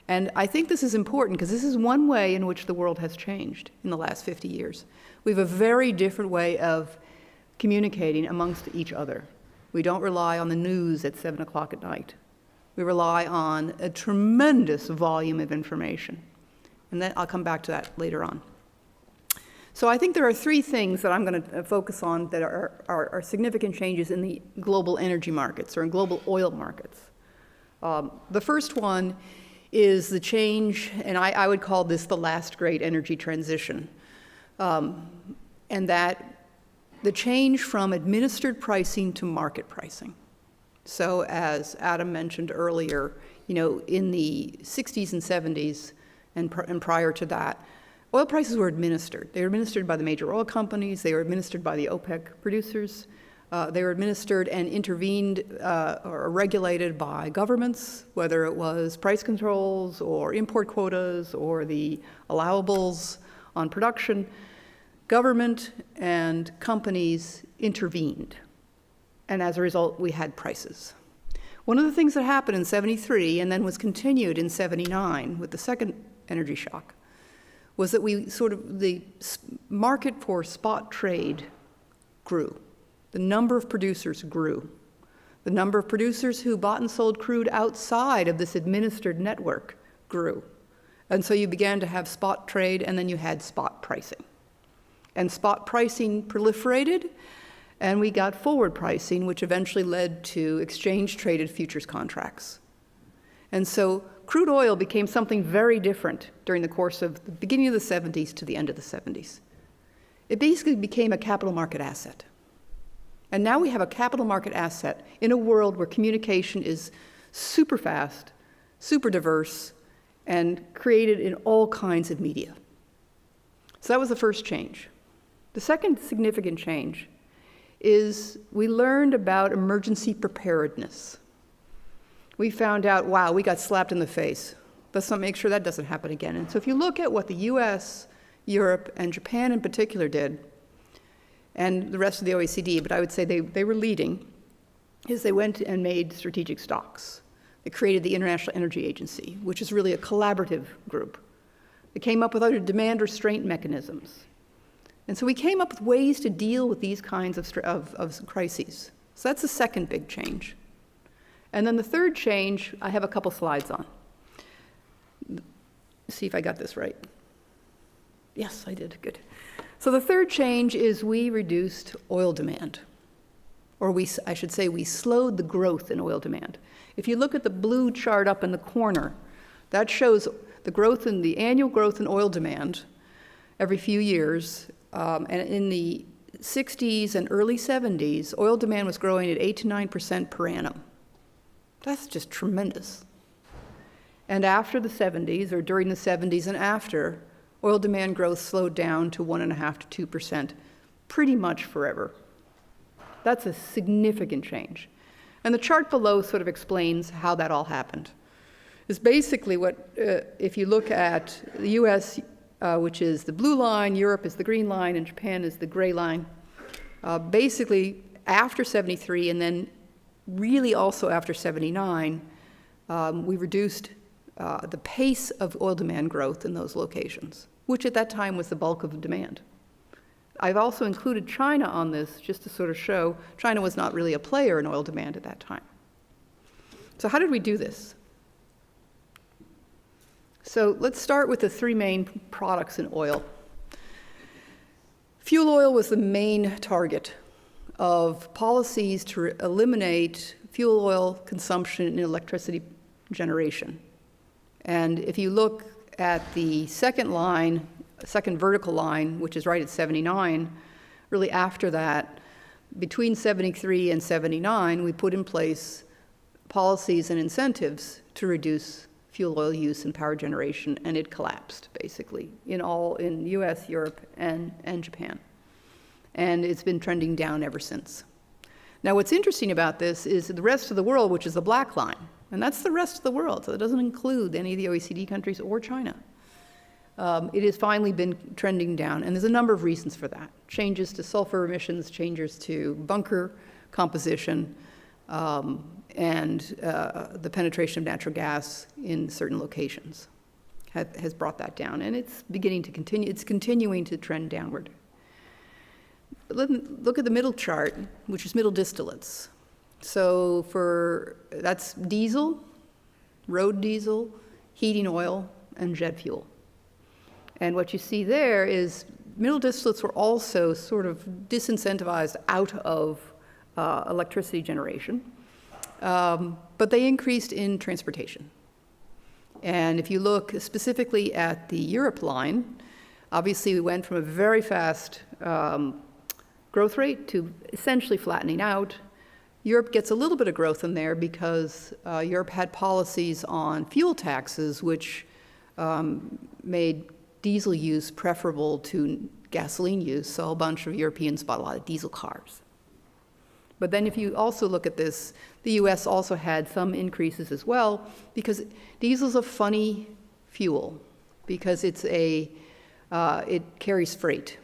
And I think this is important because this is one way in which the world has changed in the last 50 years. We have a very different way of communicating amongst each other. We don't rely on the news at 7 o'clock at night. We rely on a tremendous volume of information. And then I'll come back to that later on. So I think there are 3 things that I'm going to focus on that are significant changes in the global energy markets or in global oil markets. The first one is the change, and I would call this the last great energy transition, and that the change from administered pricing to market pricing. So as Adam mentioned earlier, in the 60s and 70s and prior to that, oil prices were administered. They were administered by the major oil companies. They were administered by the OPEC producers. They were administered and intervened or regulated by governments, whether it was price controls or import quotas or the allowables on production. Government and companies intervened, and as a result, we had prices. One of the things that happened in 73 and then was continued in 79 with the second energy shock was that the market for spot trade grew. The number of producers grew. The number of producers who bought and sold crude outside of this administered network grew. And so you began to have spot trade, and then you had spot pricing. And spot pricing proliferated, and we got forward pricing, which eventually led to exchange-traded futures contracts. And so crude oil became something very different during the course of the beginning of the 70s to the end of the 70s. It basically became a capital market asset. And now we have a capital market asset in a world where communication is super fast, super diverse, and created in all kinds of media. So that was the first change. The second significant change is we learned about emergency preparedness. We found out, wow, we got slapped in the face. Let's not make sure that doesn't happen again. And so if you look at what the US, Europe, and Japan in particular did, and the rest of the OECD, but I would say they were leading, is they went and made strategic stocks. They created the International Energy Agency, which is really a collaborative group. They came up with other demand restraint mechanisms. And so we came up with ways to deal with these kinds of crises. So that's the second big change. And then the third change, I have a couple slides on. See if I got this right. Yes, I did, good. So the third change is we reduced oil demand, or I should say we slowed the growth in oil demand. If you look at the blue chart up in the corner, that shows the annual growth in oil demand every few years. And in the 60s and early 70s, oil demand was growing at 8 to 9% per annum. That's just tremendous. And after the 70s, or during the 70s and after, oil demand growth slowed down to 1.5 to 2%, pretty much forever. That's a significant change. And the chart below sort of explains how that all happened. It's basically if you look at the US, which is the blue line, Europe is the green line, and Japan is the gray line. Basically, after 73, and then really also after 79, we reduced the pace of oil demand growth in those locations, which at that time was the bulk of the demand. I've also included China on this just to sort of show China was not really a player in oil demand at that time. So how did we do this? So let's start with the three main products in oil. Fuel oil was the main target of policies to eliminate fuel oil consumption in electricity generation. And if you look at the second vertical line, which is right at 79, really after that, between 73 and 79, we put in place policies and incentives to reduce fuel oil use in power generation, and it collapsed, basically, in US, Europe, and Japan. And it's been trending down ever since. Now, what's interesting about this is the rest of the world, which is the black line, and that's the rest of the world, so it doesn't include any of the OECD countries or China. It has finally been trending down, and there's a number of reasons for that. Changes to sulfur emissions, changes to bunker composition, and the penetration of natural gas in certain locations has brought that down, and it's continuing to trend downward. Look at the middle chart, which is middle distillates. So that's diesel, road diesel, heating oil, and jet fuel. And what you see there is middle distillates were also sort of disincentivized out of electricity generation, but they increased in transportation. And if you look specifically at the Europe line, obviously we went from a very fast growth rate to essentially flattening out. Europe gets a little bit of growth in there because Europe had policies on fuel taxes which made diesel use preferable to gasoline use, so a bunch of Europeans bought a lot of diesel cars. But then if you also look at this, the US also had some increases as well, because diesel's a funny fuel, because it carries freight.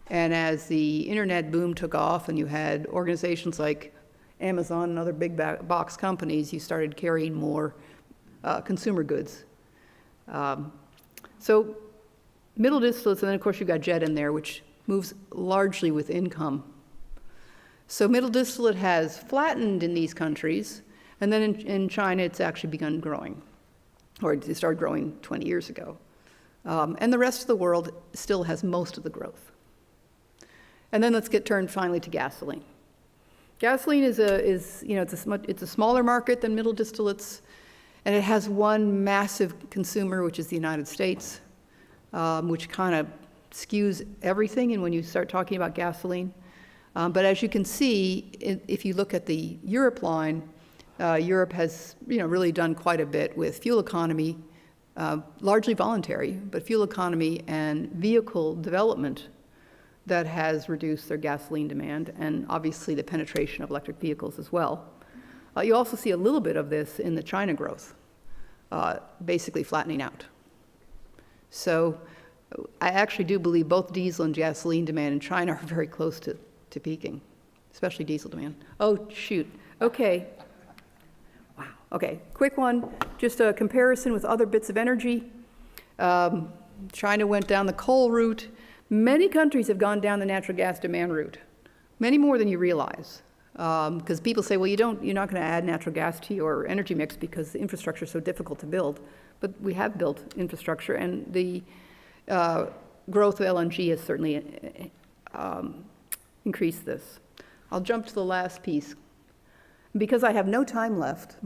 And as the internet boom took off and you had organizations like Amazon and other big box companies, you started carrying more consumer goods. So middle distillates, and then of course you've got jet in there, which moves largely with income. So middle distillate has flattened in these countries, and then in China it's actually begun growing, or it started growing 20 years ago. And the rest of the world still has most of the growth. And then let's get turned finally to gasoline. Gasoline it's a smaller market than middle distillates, and it has one massive consumer, which is the United States, which kind of skews everything and when you start talking about gasoline. But as you can see, if you look at the Europe line, Europe has really done quite a bit with fuel economy, largely voluntary, but fuel economy and vehicle development that has reduced their gasoline demand, and obviously the penetration of electric vehicles as well. You also see a little bit of this in the China growth, basically flattening out. So I actually do believe both diesel and gasoline demand in China are very close to peaking, especially diesel demand. Oh, shoot. Okay. Wow. Okay, quick one. Just a comparison with other bits of energy. China went down the coal route. Many countries have gone down the natural gas demand route, many more than you realize. Because people say, well, you're not going to add natural gas to your energy mix because the infrastructure is so difficult to build. But we have built infrastructure, and the growth of LNG has certainly increase this. I'll jump to the last piece. Because I have no time left,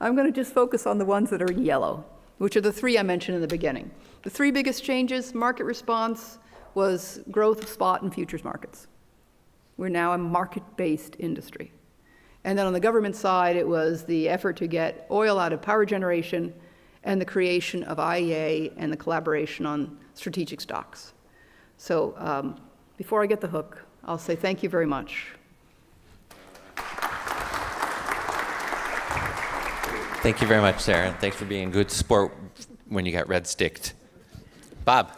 I'm going to just focus on the ones that are in yellow, which are the three I mentioned in the beginning. The three biggest changes: market response was growth of spot and futures markets. We're now a market-based industry. And then on the government side, it was the effort to get oil out of power generation and the creation of IEA and the collaboration on strategic stocks. So before I get the hook, I'll say thank you very much. Thank you very much, Sarah, and thanks for being a good sport when you got red sticked. Bob,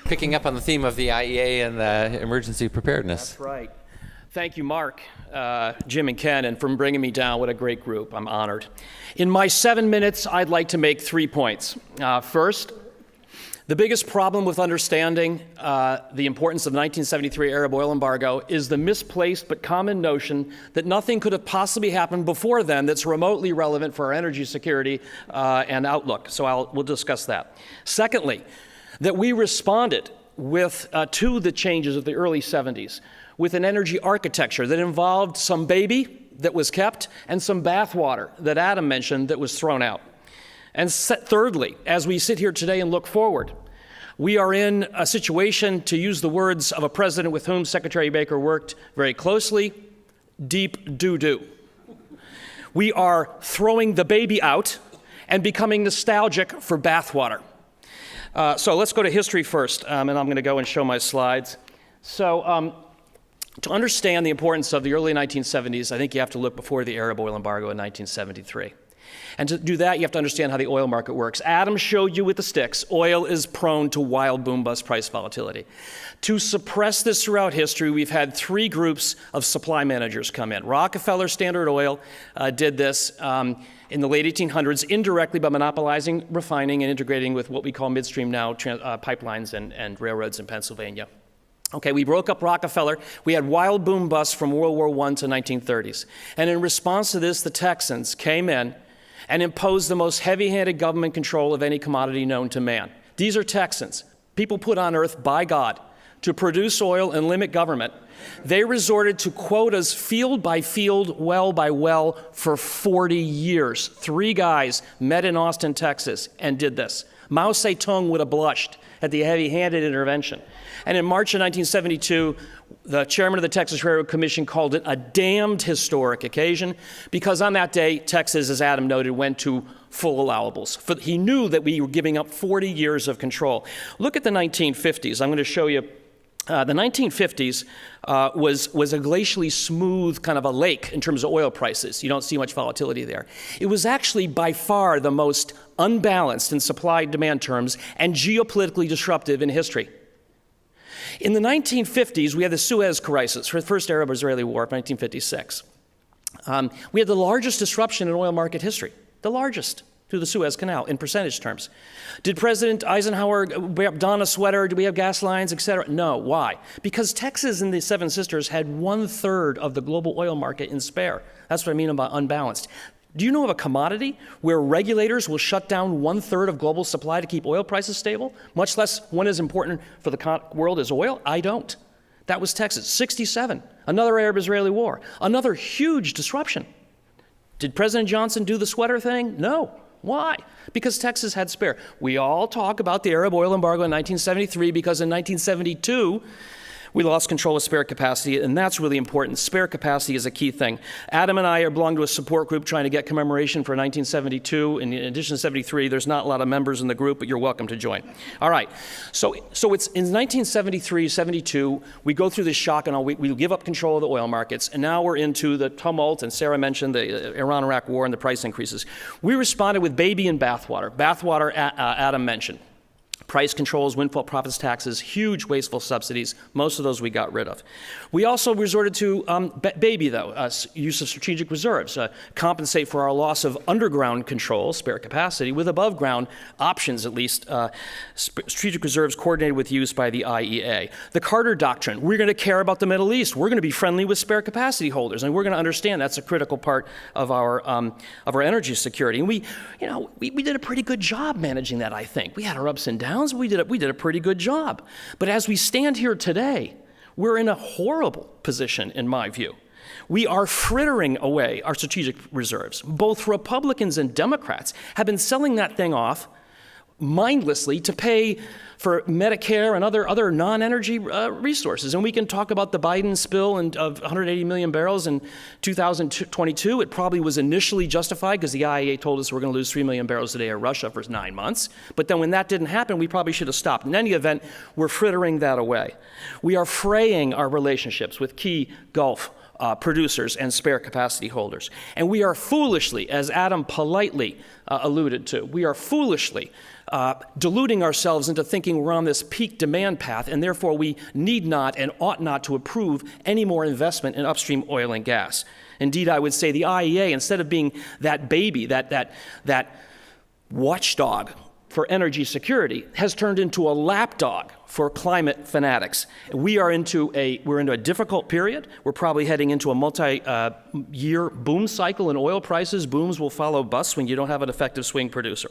picking up on the theme of the IEA and the emergency preparedness. That's right. Thank you, Mark, Jim, and Ken, and for bringing me down. What a great group. I'm honored. In my 7 minutes, I'd like to make 3 points. First, the biggest problem with understanding the importance of the 1973 Arab oil embargo is the misplaced but common notion that nothing could have possibly happened before then that's remotely relevant for our energy security and outlook. So we'll discuss that. Secondly, that we responded to the changes of the early 70s with an energy architecture that involved some baby that was kept and some bathwater that Adam mentioned that was thrown out. And thirdly, as we sit here today and look forward, we are in a situation, to use the words of a president with whom Secretary Baker worked very closely, deep doo-doo. We are throwing the baby out and becoming nostalgic for bathwater. So let's go to history first, and I'm going to go and show my slides. So to understand the importance of the early 1970s, I think you have to look before the Arab oil embargo in 1973. And to do that, you have to understand how the oil market works. Adam showed you with the sticks, oil is prone to wild boom-bust price volatility. To suppress this throughout history, we've had 3 groups of supply managers come in. Rockefeller Standard Oil did this in the late 1800s indirectly by monopolizing refining and integrating with what we call midstream now pipelines and railroads in Pennsylvania. Okay, we broke up Rockefeller. We had wild boom busts from World War I to 1930s. And in response to this, the Texans came in and imposed the most heavy-handed government control of any commodity known to man. These are Texans, people put on earth by God to produce oil and limit government They resorted to quotas field by field, well by well for 40 years. 3 guys met in Austin, Texas, and did this. Mao Zedong would have blushed at the heavy-handed intervention. And in March of 1972, the chairman of the Texas Railroad Commission called it a damned historic occasion because on that day, Texas, as Adam noted, went to full allowables. He knew that we were giving up 40 years of control. Look at the 1950s. I'm going to show you. The 1950s was a glacially smooth kind of a lake in terms of oil prices. You don't see much volatility there. It was actually by far the most unbalanced in supply-demand terms and geopolitically disruptive in history. In the 1950s, we had the Suez Crisis, the first Arab-Israeli War of 1956. We had the largest disruption in oil market history, the largest, through the Suez Canal in percentage terms. Did President Eisenhower don a sweater? Did we have gas lines, et cetera? No. Why? Because Texas and the Seven Sisters had 1/3 of the global oil market in spare. That's what I mean about unbalanced. Do you know of a commodity where regulators will shut down 1/3 of global supply to keep oil prices stable, much less one as important for the world as oil? I don't. That was Texas. 67, another Arab-Israeli war, another huge disruption. Did President Johnson do the sweater thing? No. Why? Because Texas had spare. We all talk about the Arab oil embargo in 1973 because in 1972, we lost control of spare capacity, and that's really important. Spare capacity is a key thing. Adam and I belong to a support group trying to get commemoration for 1972. In addition to 73, there's not a lot of members in the group, but you're welcome to join. All right. So it's in 1973, 72, we go through this shock and we give up control of the oil markets, and now we're into the tumult, and Sarah mentioned the Iran-Iraq war and the price increases. We responded with baby and bathwater. Bathwater, Adam mentioned. Price controls, windfall profits taxes, huge wasteful subsidies. Most of those we got rid of. We also resorted to use of strategic reserves, compensate for our loss of underground control, spare capacity, with above ground options at least, strategic reserves coordinated with use by the IEA. The Carter Doctrine, we're going to care about the Middle East. We're going to be friendly with spare capacity holders, and we're going to understand that's a critical part of our energy security. And we did a pretty good job managing that, I think. We had our ups and downs. We did a pretty good job. But as we stand here today, we're in a horrible position, in my view. We are frittering away our strategic reserves. Both Republicans and Democrats have been selling that thing off mindlessly to pay for Medicare and other non-energy resources. And we can talk about the Biden spill of 180 million barrels in 2022. It probably was initially justified because the IEA told us we're going to lose 3 million barrels a day of Russia for 9 months. But then when that didn't happen, we probably should have stopped. In any event, we're frittering that away. We are fraying our relationships with key Gulf producers and spare capacity holders. And we are foolishly, as Adam politely alluded to, we are foolishly deluding ourselves into thinking we're on this peak demand path, and therefore we need not and ought not to approve any more investment in upstream oil and gas. Indeed, I would say the IEA, instead of being that baby, that watchdog for energy security, has turned into a lapdog for climate fanatics. We're into a difficult period. We're probably heading into a multi-year boom cycle in oil prices. Booms will follow busts when you don't have an effective swing producer.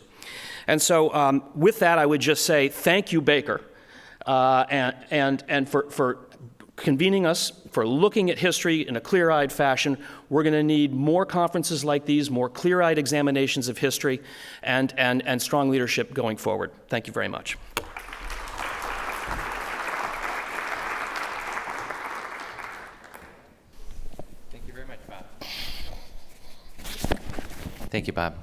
And so with that, I would just say thank you, Baker, and for convening us, for looking at history in a clear-eyed fashion. We're going to need more conferences like these, more clear-eyed examinations of history, and strong leadership going forward. Thank you very much. Thank you very much, Bob. Thank you, Bob.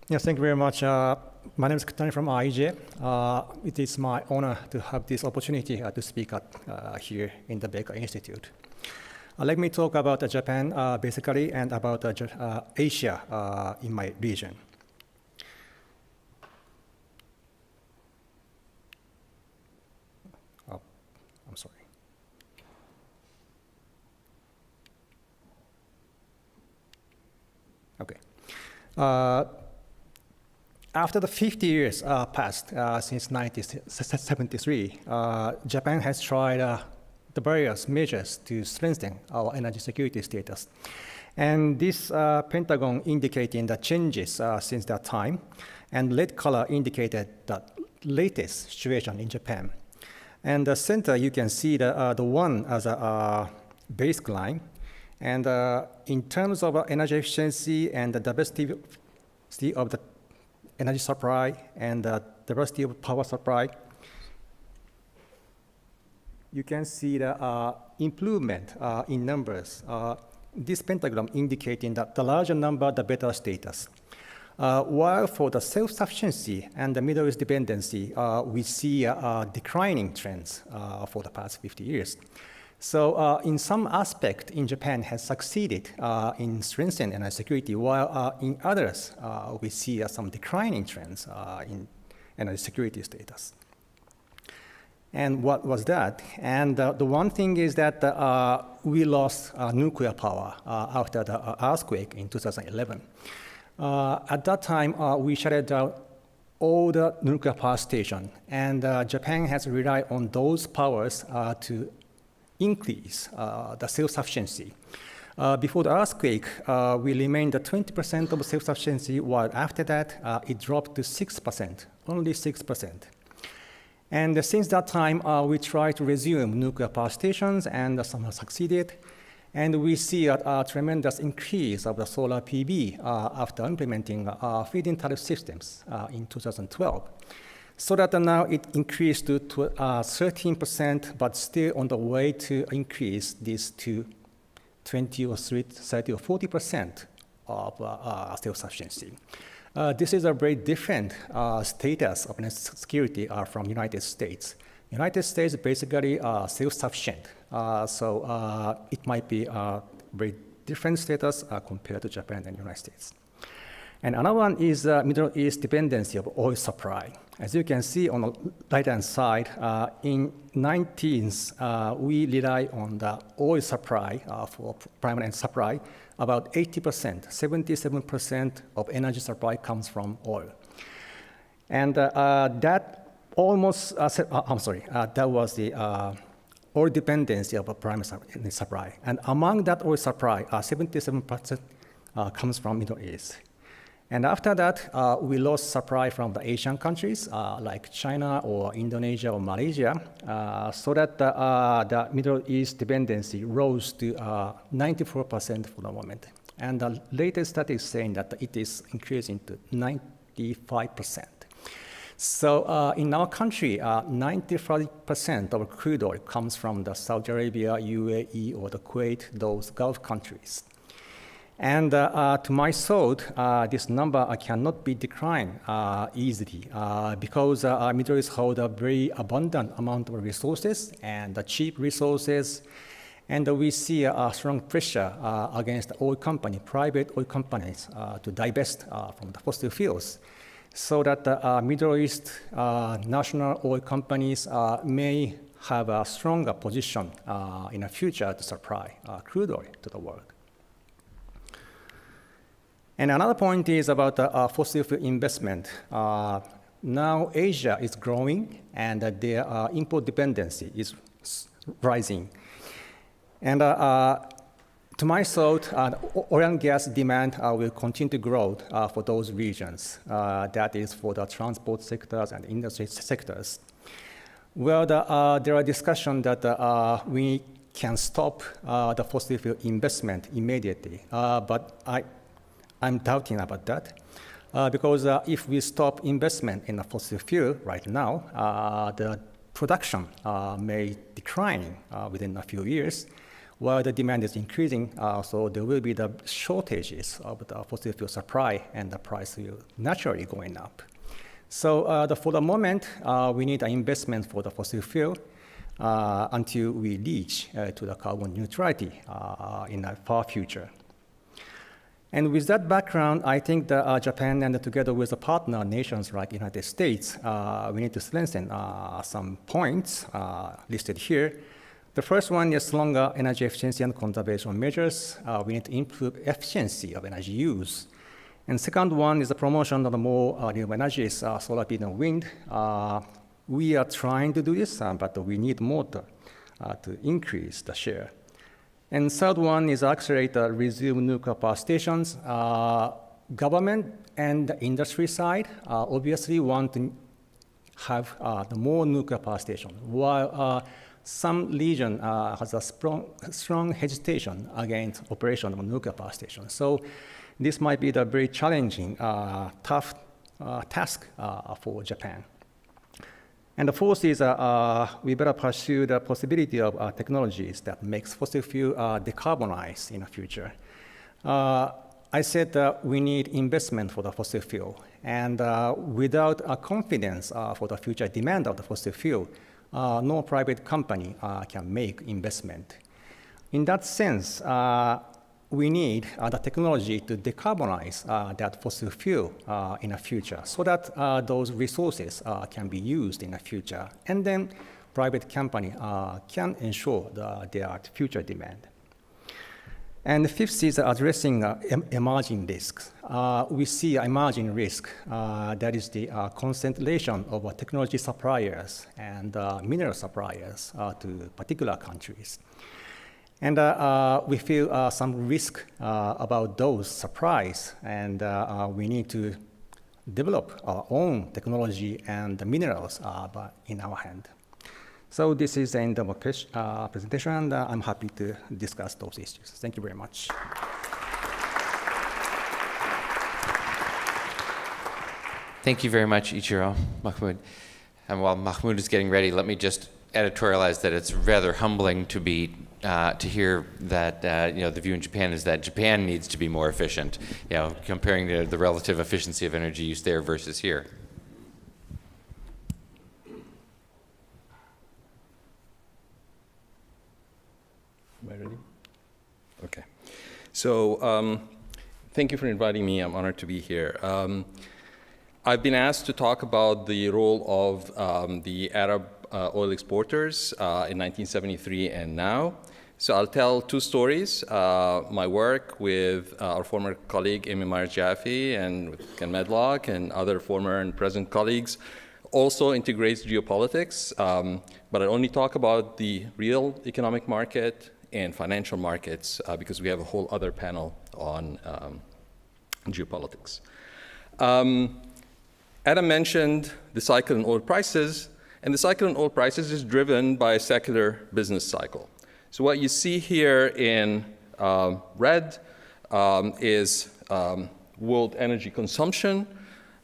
Yes, thank you very much. My name is Katani from IEJ. It is my honor to have this opportunity to speak here in the Baker Institute. Let me talk about Japan basically and about Asia in my region. Oh, I'm sorry. Okay. After the 50 years passed since 1973, Japan has tried the various measures to strengthen our energy security status. And this pentagon indicating the changes since that time, and red color indicated the latest situation in Japan. And the center, you can see the one as a baseline. And in terms of energy efficiency and the diversity of the energy supply and the diversity of power supply, you can see the improvement in numbers. This pentagon indicating that the larger number, the better status. While for the self-sufficiency and the Middle East dependency, we see declining trends for the past 50 years. So in some aspect, in Japan has succeeded in strengthening energy security, while in others, we see some declining trends in energy security status. And what was that? And the one thing is that we lost nuclear power after the earthquake in 2011. At that time, we shut down all the nuclear power stations, and Japan has relied on those powers to increase the self-sufficiency. Before the earthquake, we remained at 20% of self-sufficiency, while after that, it dropped to 6%, only 6%. And since that time, we tried to resume nuclear power stations, and somehow succeeded. And we see a tremendous increase of the solar PV after implementing feed-in tariff systems in 2012. So that now it increased to 13%, but still on the way to increase this to 20 or 30 or 40% of self-sufficiency. This is a very different status of energy security from United States. United States basically self-sufficient, so it might be a very different status compared to Japan and United States. And another one is Middle East dependency of oil supply. As you can see on the right-hand side, in 19th, we rely on the oil supply for primary supply. About 80%, 77% of energy supply comes from oil. And that almost, that was the oil dependency of a primary supply. And among that oil supply, 77% comes from Middle East. And after that, we lost supply from the Asian countries like China or Indonesia or Malaysia, so that the Middle East dependency rose to 94% for the moment. And the latest study is saying that it is increasing to 95%. So in our country, 95% of crude oil comes from the Saudi Arabia, UAE, or the Kuwait, those Gulf countries. And to my thought, this number cannot be declined easily because Middle East hold a very abundant amount of resources and cheap resources. And we see a strong pressure against oil companies, private oil companies, to divest from the fossil fuels, so that the Middle East national oil companies may have a stronger position in the future to supply crude oil to the world. And another point is about fossil fuel investment. Now Asia is growing, and their import dependency is rising. And to my thought, oil and gas demand will continue to grow for those regions. That is for the transport sectors and industry sectors. Well, there are discussions that we can stop the fossil fuel investment immediately, but I'm doubting about that. Because if we stop investment in the fossil fuel right now, the production may decline within a few years, while the demand is increasing, so there will be the shortages of the fossil fuel supply, and the price will naturally going up. So for the moment, we need an investment for the fossil fuel until we reach to the carbon neutrality in the far future. And with that background, I think that Japan, and together with the partner nations like United States, we need to strengthen some points listed here. The first one is stronger energy efficiency and conservation measures. We need to improve efficiency of energy use. And second one is the promotion of the more renewable energies, solar, PV, and wind. We are trying to do this, but we need more to increase the share. And third one is accelerate the resume nuclear power stations. Government and the industry side obviously want to have the more nuclear power stations, while some region has a strong hesitation against operation of nuclear power stations. So this might be the very challenging, tough task for Japan. And the fourth is we better pursue the possibility of technologies that makes fossil fuel decarbonize in the future. I said that we need investment for the fossil fuel, and without a confidence for the future demand of the fossil fuel, no private company can make investment. In that sense, we need the technology to decarbonize that fossil fuel in the future so that those resources can be used in the future. And then private company can ensure their future demand. And the fifth is addressing emerging risks. We see emerging risk, that is the concentration of technology suppliers and mineral suppliers to particular countries. And we feel some risk about those supplies, and we need to develop our own technology and minerals in our hand. So this is the end of my presentation, and I'm happy to discuss those issues. Thank you very much. Thank you very much, Ichiro, Mahmoud. And while Mahmoud is getting ready, let me just editorialize that it's rather humbling to be to hear that the view in Japan is that Japan needs to be more efficient. Comparing the relative efficiency of energy use there versus here. Am I ready? Okay. So thank you for inviting me. I'm honored to be here. I've been asked to talk about the role of the Arab oil exporters in 1973 and now. So I'll tell two stories. My work with our former colleague Amy Myers-Jaffe and with Ken Medlock and other former and present colleagues also integrates geopolitics, but I only talk about the real economic market and financial markets because we have a whole other panel on geopolitics. Adam mentioned the cycle in oil prices, and the cycle in oil prices is driven by a secular business cycle. So what you see here in red is world energy consumption,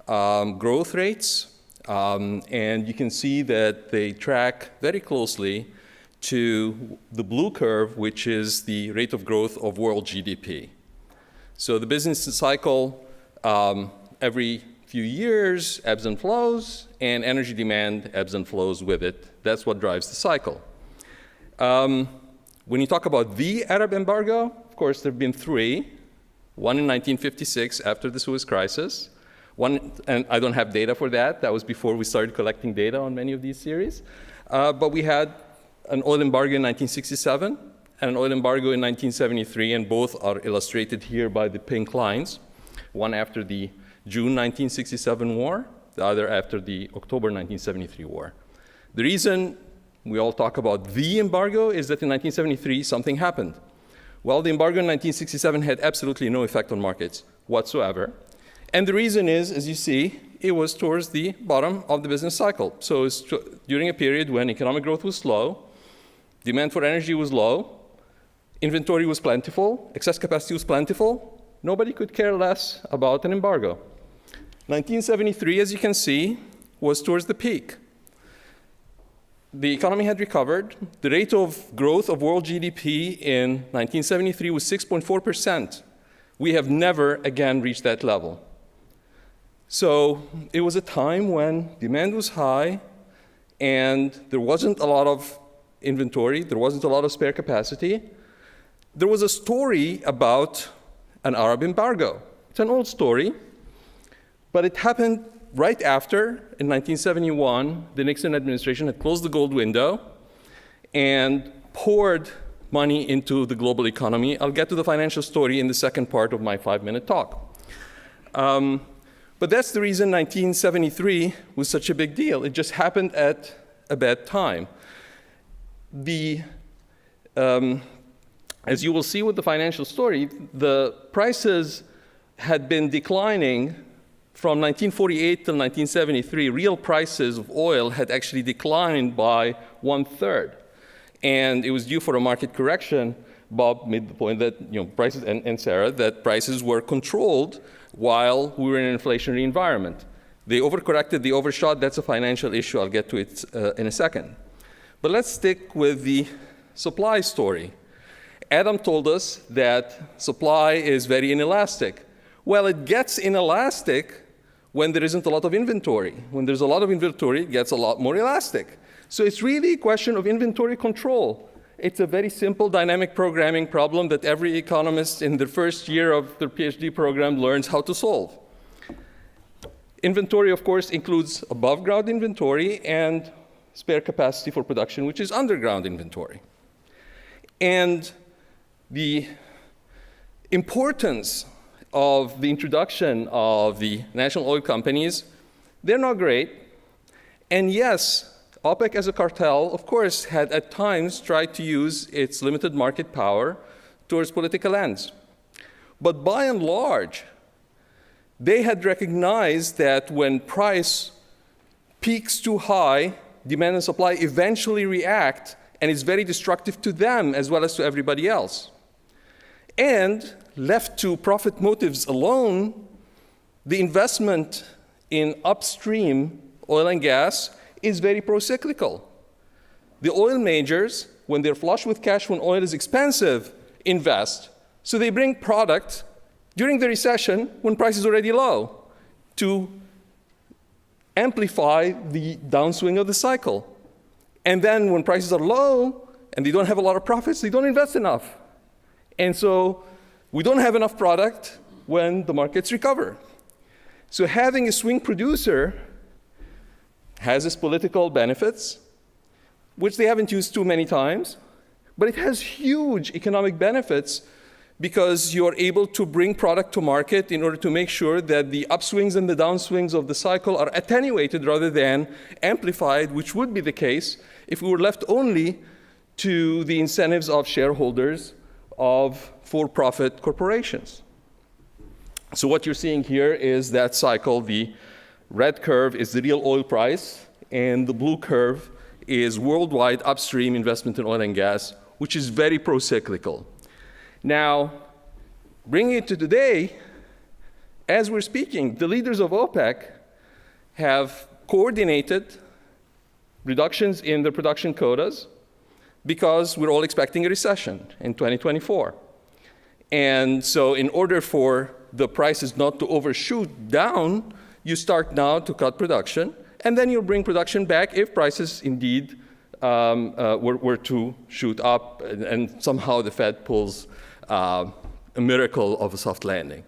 growth rates, and you can see that they track very closely to the blue curve, which is the rate of growth of world GDP. So the business cycle every few years ebbs and flows, and energy demand ebbs and flows with it. That's what drives the cycle. When you talk about the Arab embargo, of course, there have been three. One in 1956 after the Suez Crisis. One, and I don't have data for that. That was before we started collecting data on many of these series. But we had an oil embargo in 1967 and an oil embargo in 1973, and both are illustrated here by the pink lines. One after the June 1967 war, the other after the October 1973 war. The reason we all talk about the embargo is that in 1973 something happened. Well, the embargo in 1967 had absolutely no effect on markets whatsoever. And the reason is, as you see, it was towards the bottom of the business cycle. So it's during a period when economic growth was slow, demand for energy was low, inventory was plentiful, excess capacity was plentiful, nobody could care less about an embargo. 1973, as you can see, was towards the peak. The economy had recovered. The rate of growth of world GDP in 1973 was 6.4%. We have never again reached that level. So it was a time when demand was high and there wasn't a lot of inventory, there wasn't a lot of spare capacity. There was a story about an Arab embargo. It's an old story, but it happened right after, in 1971, the Nixon administration had closed the gold window and poured money into the global economy. I'll get to the financial story in the second part of my 5-minute talk. But that's the reason 1973 was such a big deal. It just happened at a bad time. As you will see with the financial story, the prices had been declining from 1948 till 1973, real prices of oil had actually declined by 1/3. And it was due for a market correction. Bob made the point that, prices, and Sarah, that prices were controlled while we were in an inflationary environment. They overcorrected, they overshot. That's a financial issue. I'll get to it in a second. But let's stick with the supply story. Adam told us that supply is very inelastic. Well, it gets inelastic when there isn't a lot of inventory. When there's a lot of inventory, it gets a lot more elastic. So it's really a question of inventory control. It's a very simple dynamic programming problem that every economist in the first year of their PhD program learns how to solve. Inventory, of course, includes above-ground inventory and spare capacity for production, which is underground inventory. And the importance of the introduction of the national oil companies, they're not great. And yes, OPEC as a cartel, of course, had at times tried to use its limited market power towards political ends. But by and large, they had recognized that when price peaks too high, demand and supply eventually react, and it's very destructive to them as well as to everybody else. And left to profit motives alone, the investment in upstream oil and gas is very pro-cyclical. The oil majors, when they're flush with cash when oil is expensive, invest. So they bring product during the recession when price is already low to amplify the downswing of the cycle. And then when prices are low and they don't have a lot of profits, they don't invest enough. And so we don't have enough product when the markets recover. So having a swing producer has its political benefits, which they haven't used too many times, but it has huge economic benefits because you're able to bring product to market in order to make sure that the upswings and the downswings of the cycle are attenuated rather than amplified, which would be the case if we were left only to the incentives of shareholders of for-profit corporations. So what you're seeing here is that cycle. The red curve is the real oil price, and the blue curve is worldwide upstream investment in oil and gas, which is very pro-cyclical. Now, bringing it to today, as we're speaking, the leaders of OPEC have coordinated reductions in their production quotas because we're all expecting a recession in 2024. And so in order for the prices not to overshoot down, you start now to cut production, and then you'll bring production back if prices indeed were to shoot up, and somehow the Fed pulls a miracle of a soft landing.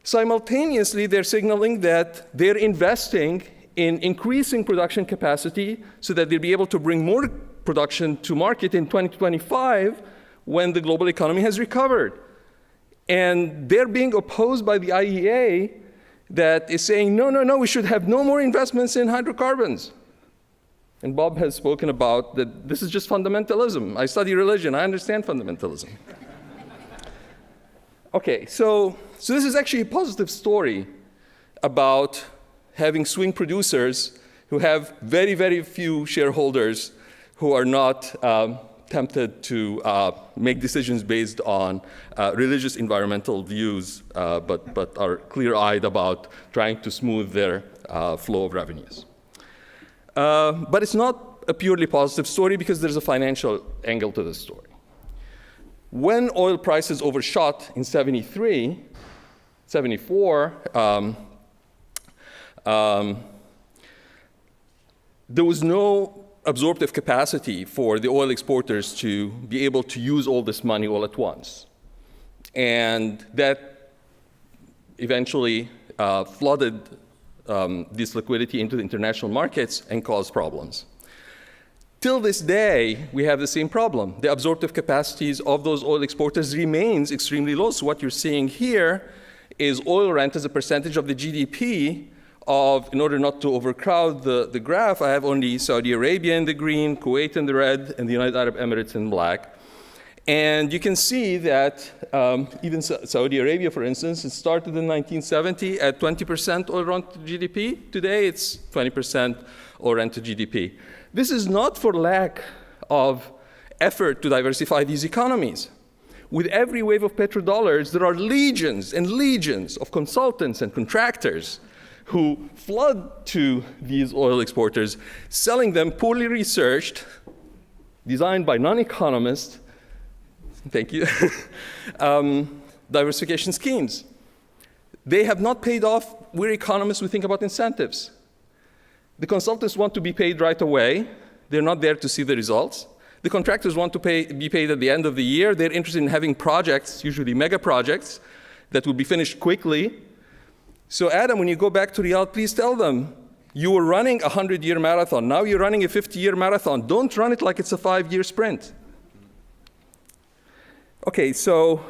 Simultaneously, they're signaling that they're investing in increasing production capacity so that they'll be able to bring more production to market in 2025 when the global economy has recovered. And they're being opposed by the IEA that is saying, no, we should have no more investments in hydrocarbons. And Bob has spoken about that this is just fundamentalism. I study religion, I understand fundamentalism. Okay, so this is actually a positive story about having swing producers who have very, very few shareholders who are not tempted to make decisions based on religious environmental views, but are clear-eyed about trying to smooth their flow of revenues. But it's not a purely positive story because there's a financial angle to this story. When oil prices overshot in 73, 74, there was no absorptive capacity for the oil exporters to be able to use all this money all at once. And that eventually flooded this liquidity into the international markets and caused problems. Till this day, we have the same problem. The absorptive capacities of those oil exporters remains extremely low. So what you're seeing here is oil rent as a percentage of the GDP of, in order not to overcrowd the graph, I have only Saudi Arabia in the green, Kuwait in the red, and the United Arab Emirates in black. And you can see that even Saudi Arabia, for instance, it started in 1970 at 20% oil run to GDP. Today, it's 20% oil run to GDP. This is not for lack of effort to diversify these economies. With every wave of petrodollars, there are legions and legions of consultants and contractors who flood to these oil exporters, selling them poorly researched, designed by non-economists, thank you, diversification schemes. They have not paid off. We're economists, we think about incentives. The consultants want to be paid right away. They're not there to see the results. The contractors want to be paid at the end of the year. They're interested in having projects, usually mega projects, that will be finished quickly. So Adam, when you go back to Riyadh, please tell them, you were running a 100-year marathon. Now you're running a 50-year marathon. Don't run it like it's a 5-year sprint. Okay, so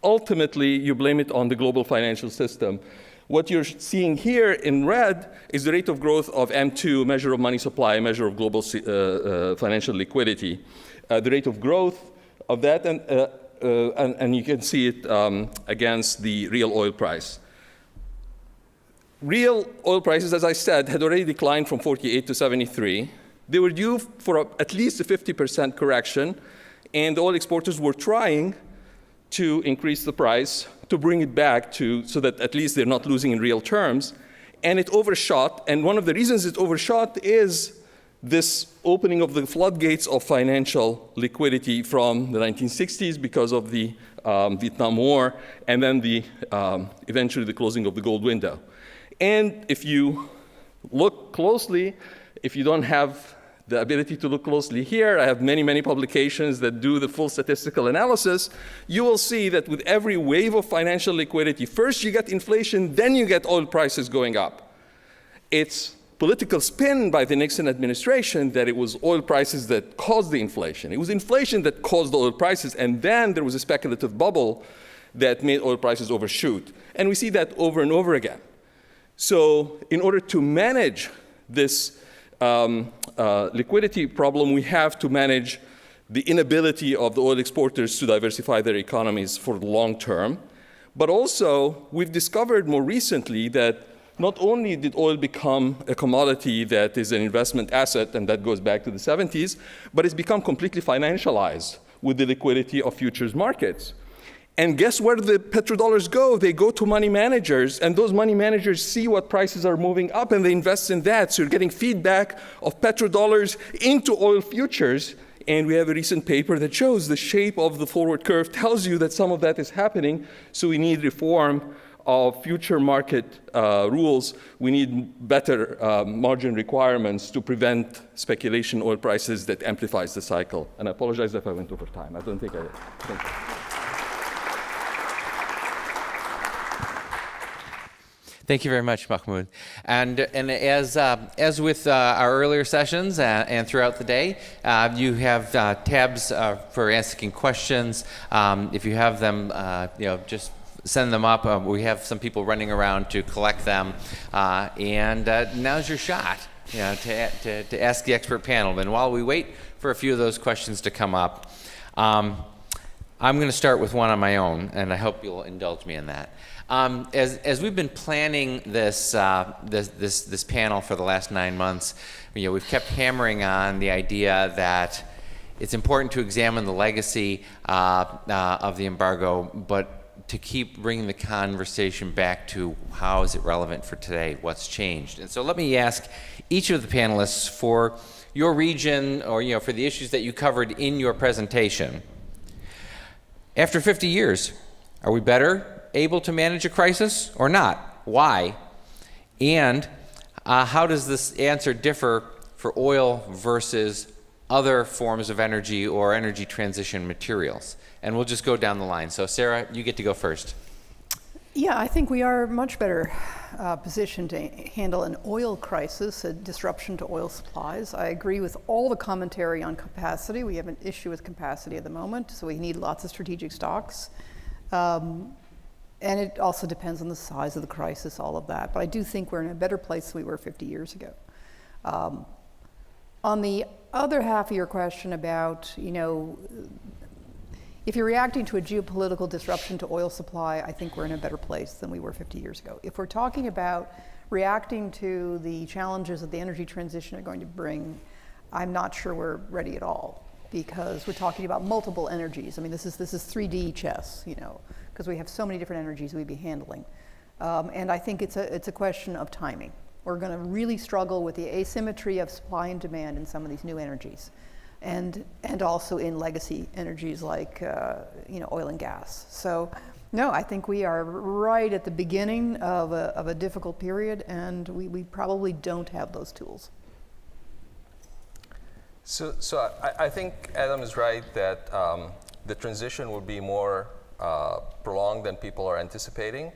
ultimately, you blame it on the global financial system. What you're seeing here in red is the rate of growth of M2, measure of money supply, measure of global financial liquidity. The rate of growth of that, and you can see it against the real oil price. Real oil prices, as I said, had already declined from 48 to 73. They were due for at least a 50% correction, and the oil exporters were trying to increase the price to bring it back to, so that at least they're not losing in real terms. And it overshot, and one of the reasons it overshot is this opening of the floodgates of financial liquidity from the 1960s because of the Vietnam War, and then eventually the closing of the gold window. And if you look closely, if you don't have the ability to look closely here, I have many, many publications that do the full statistical analysis, you will see that with every wave of financial liquidity, first you get inflation, then you get oil prices going up. It's political spin by the Nixon administration that it was oil prices that caused the inflation. It was inflation that caused the oil prices, and then there was a speculative bubble that made oil prices overshoot. And we see that over and over again. So in order to manage this liquidity problem, we have to manage the inability of the oil exporters to diversify their economies for the long term. But also, we've discovered more recently that not only did oil become a commodity that is an investment asset, and that goes back to the 70s, but it's become completely financialized with the liquidity of futures markets. And guess where the petrodollars go? They go to money managers, and those money managers see what prices are moving up, and they invest in that. So you're getting feedback of petrodollars into oil futures, and we have a recent paper that shows the shape of the forward curve tells you that some of that is happening, so we need reform of future market rules. We need better margin requirements to prevent speculation oil prices that amplifies the cycle. And I apologize if I went over time. I don't think I did. Thank you. Thank you very much, Mahmoud. And as with our earlier sessions and throughout the day, you have tabs for asking questions. If you have them, just send them up. We have some people running around to collect them. And now's your shot, to ask the expert panel. And while we wait for a few of those questions to come up, I'm going to start with one on my own, and I hope you'll indulge me in that. As we've been planning this panel for the last 9 months, we've kept hammering on the idea that it's important to examine the legacy of the embargo, but to keep bringing the conversation back to how is it relevant for today, what's changed. And so let me ask each of the panelists for your region, or for the issues that you covered in your presentation. After 50 years, are we better able to manage a crisis or not? Why? And how does this answer differ for oil versus other forms of energy or energy transition materials? And we'll just go down the line. So Sarah, you get to go first. Yeah, I think we are much better positioned to handle an oil crisis, a disruption to oil supplies. I agree with all the commentary on capacity. We have an issue with capacity at the moment, so we need lots of strategic stocks. And it also depends on the size of the crisis, all of that. But I do think we're in a better place than we were 50 years ago. On the other half of your question about, if you're reacting to a geopolitical disruption to oil supply, I think we're in a better place than we were 50 years ago. If we're talking about reacting to the challenges that the energy transition are going to bring, I'm not sure we're ready at all, because we're talking about multiple energies. I mean, this is 3D chess, you know, because we have so many different energies we'd be handling. And I think it's a question of timing. We're going to really struggle with the asymmetry of supply and demand in some of these new energies, and also in legacy energies like you know, oil and gas. So no, I think we are right at the beginning of a difficult period, and we probably don't have those tools. So I think Adam is right that the transition will be more prolonged than people are anticipating.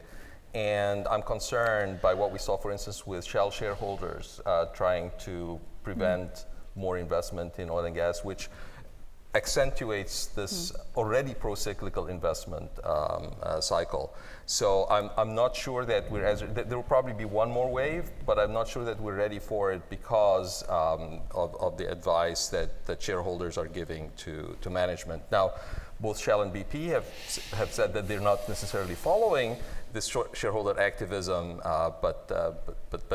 And I'm concerned by what we saw, for instance, with Shell shareholders trying to prevent more investment in oil and gas, which accentuates this already pro-cyclical investment cycle. So I'm not sure that there will probably be one more wave, but I'm not sure that we're ready for it because of the advice that shareholders are giving to management. Now, both Shell and BP have said that they're not necessarily following this shareholder activism, but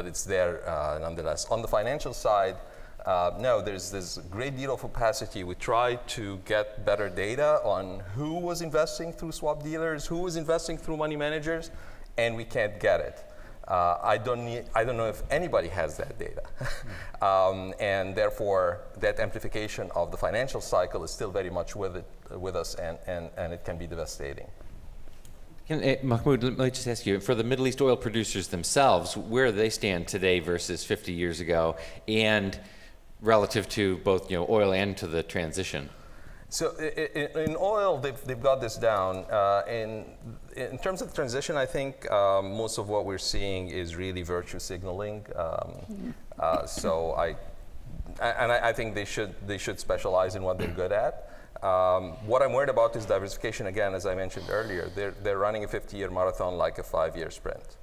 it's there nonetheless. On the financial side, no, there's this great deal of opacity. We tried to get better data on who was investing through swap dealers, who was investing through money managers, and we can't get it. I don't know if anybody has that data. And therefore, that amplification of the financial cycle is still very much with us, and it can be devastating. Mahmoud, let me just ask you, for the Middle East oil producers themselves, where do they stand today versus 50 years ago, and relative to both, you know, oil and to the transition? So in oil, they've got this down. In terms of the transition, I think most of what we're seeing is really virtue signaling. So I think they should specialize in what they're good at. What I'm worried about is diversification. Again, as I mentioned earlier, they're running a 50-year marathon like a 5-year sprint.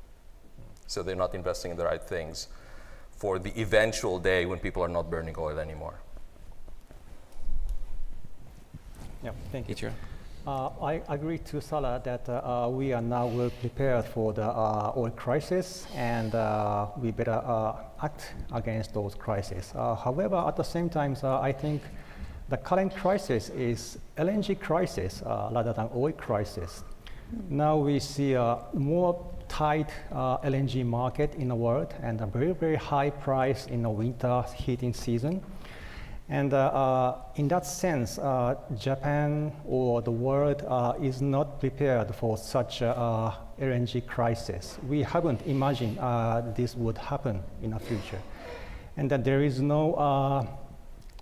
So they're not investing in the right things for the eventual day when people are not burning oil anymore. Yeah, thank you. Ichiro? I agree to Salah that we are now well prepared for the oil crisis, and we better act against those crises. However, at the same time, I think the current crisis is LNG crisis rather than oil crisis. Now we see a more tight LNG market in the world, and a very, very high price in the winter heating season. And in that sense, Japan or the world is not prepared for such a LNG crisis. We haven't imagined this would happen in the future. And that there is no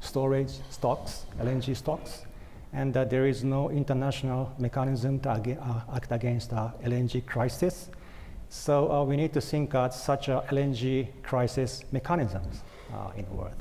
storage stocks, LNG stocks, and that there is no international mechanism to act against the LNG crisis. So we need to think at such a LNG crisis mechanisms in the world.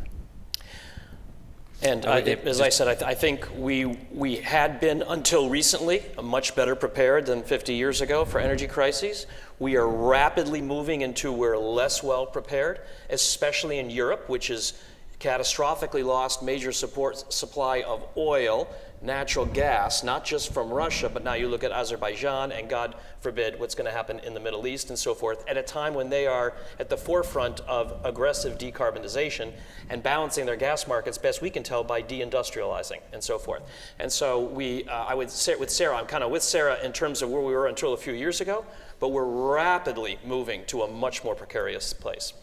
And as I said, I think we had been, until recently, much better prepared than 50 years ago for energy crises. We are rapidly moving into we're less well prepared, especially in Europe, which has catastrophically lost major supply of oil, natural gas, not just from Russia, but now you look at Azerbaijan, and God forbid what's going to happen in the Middle East and so forth, at a time when they are at the forefront of aggressive decarbonization and balancing their gas markets, best we can tell, by deindustrializing and so forth. And so I would say with Sarah, I'm kind of with Sarah in terms of where we were until a few years ago, but we're rapidly moving to a much more precarious place.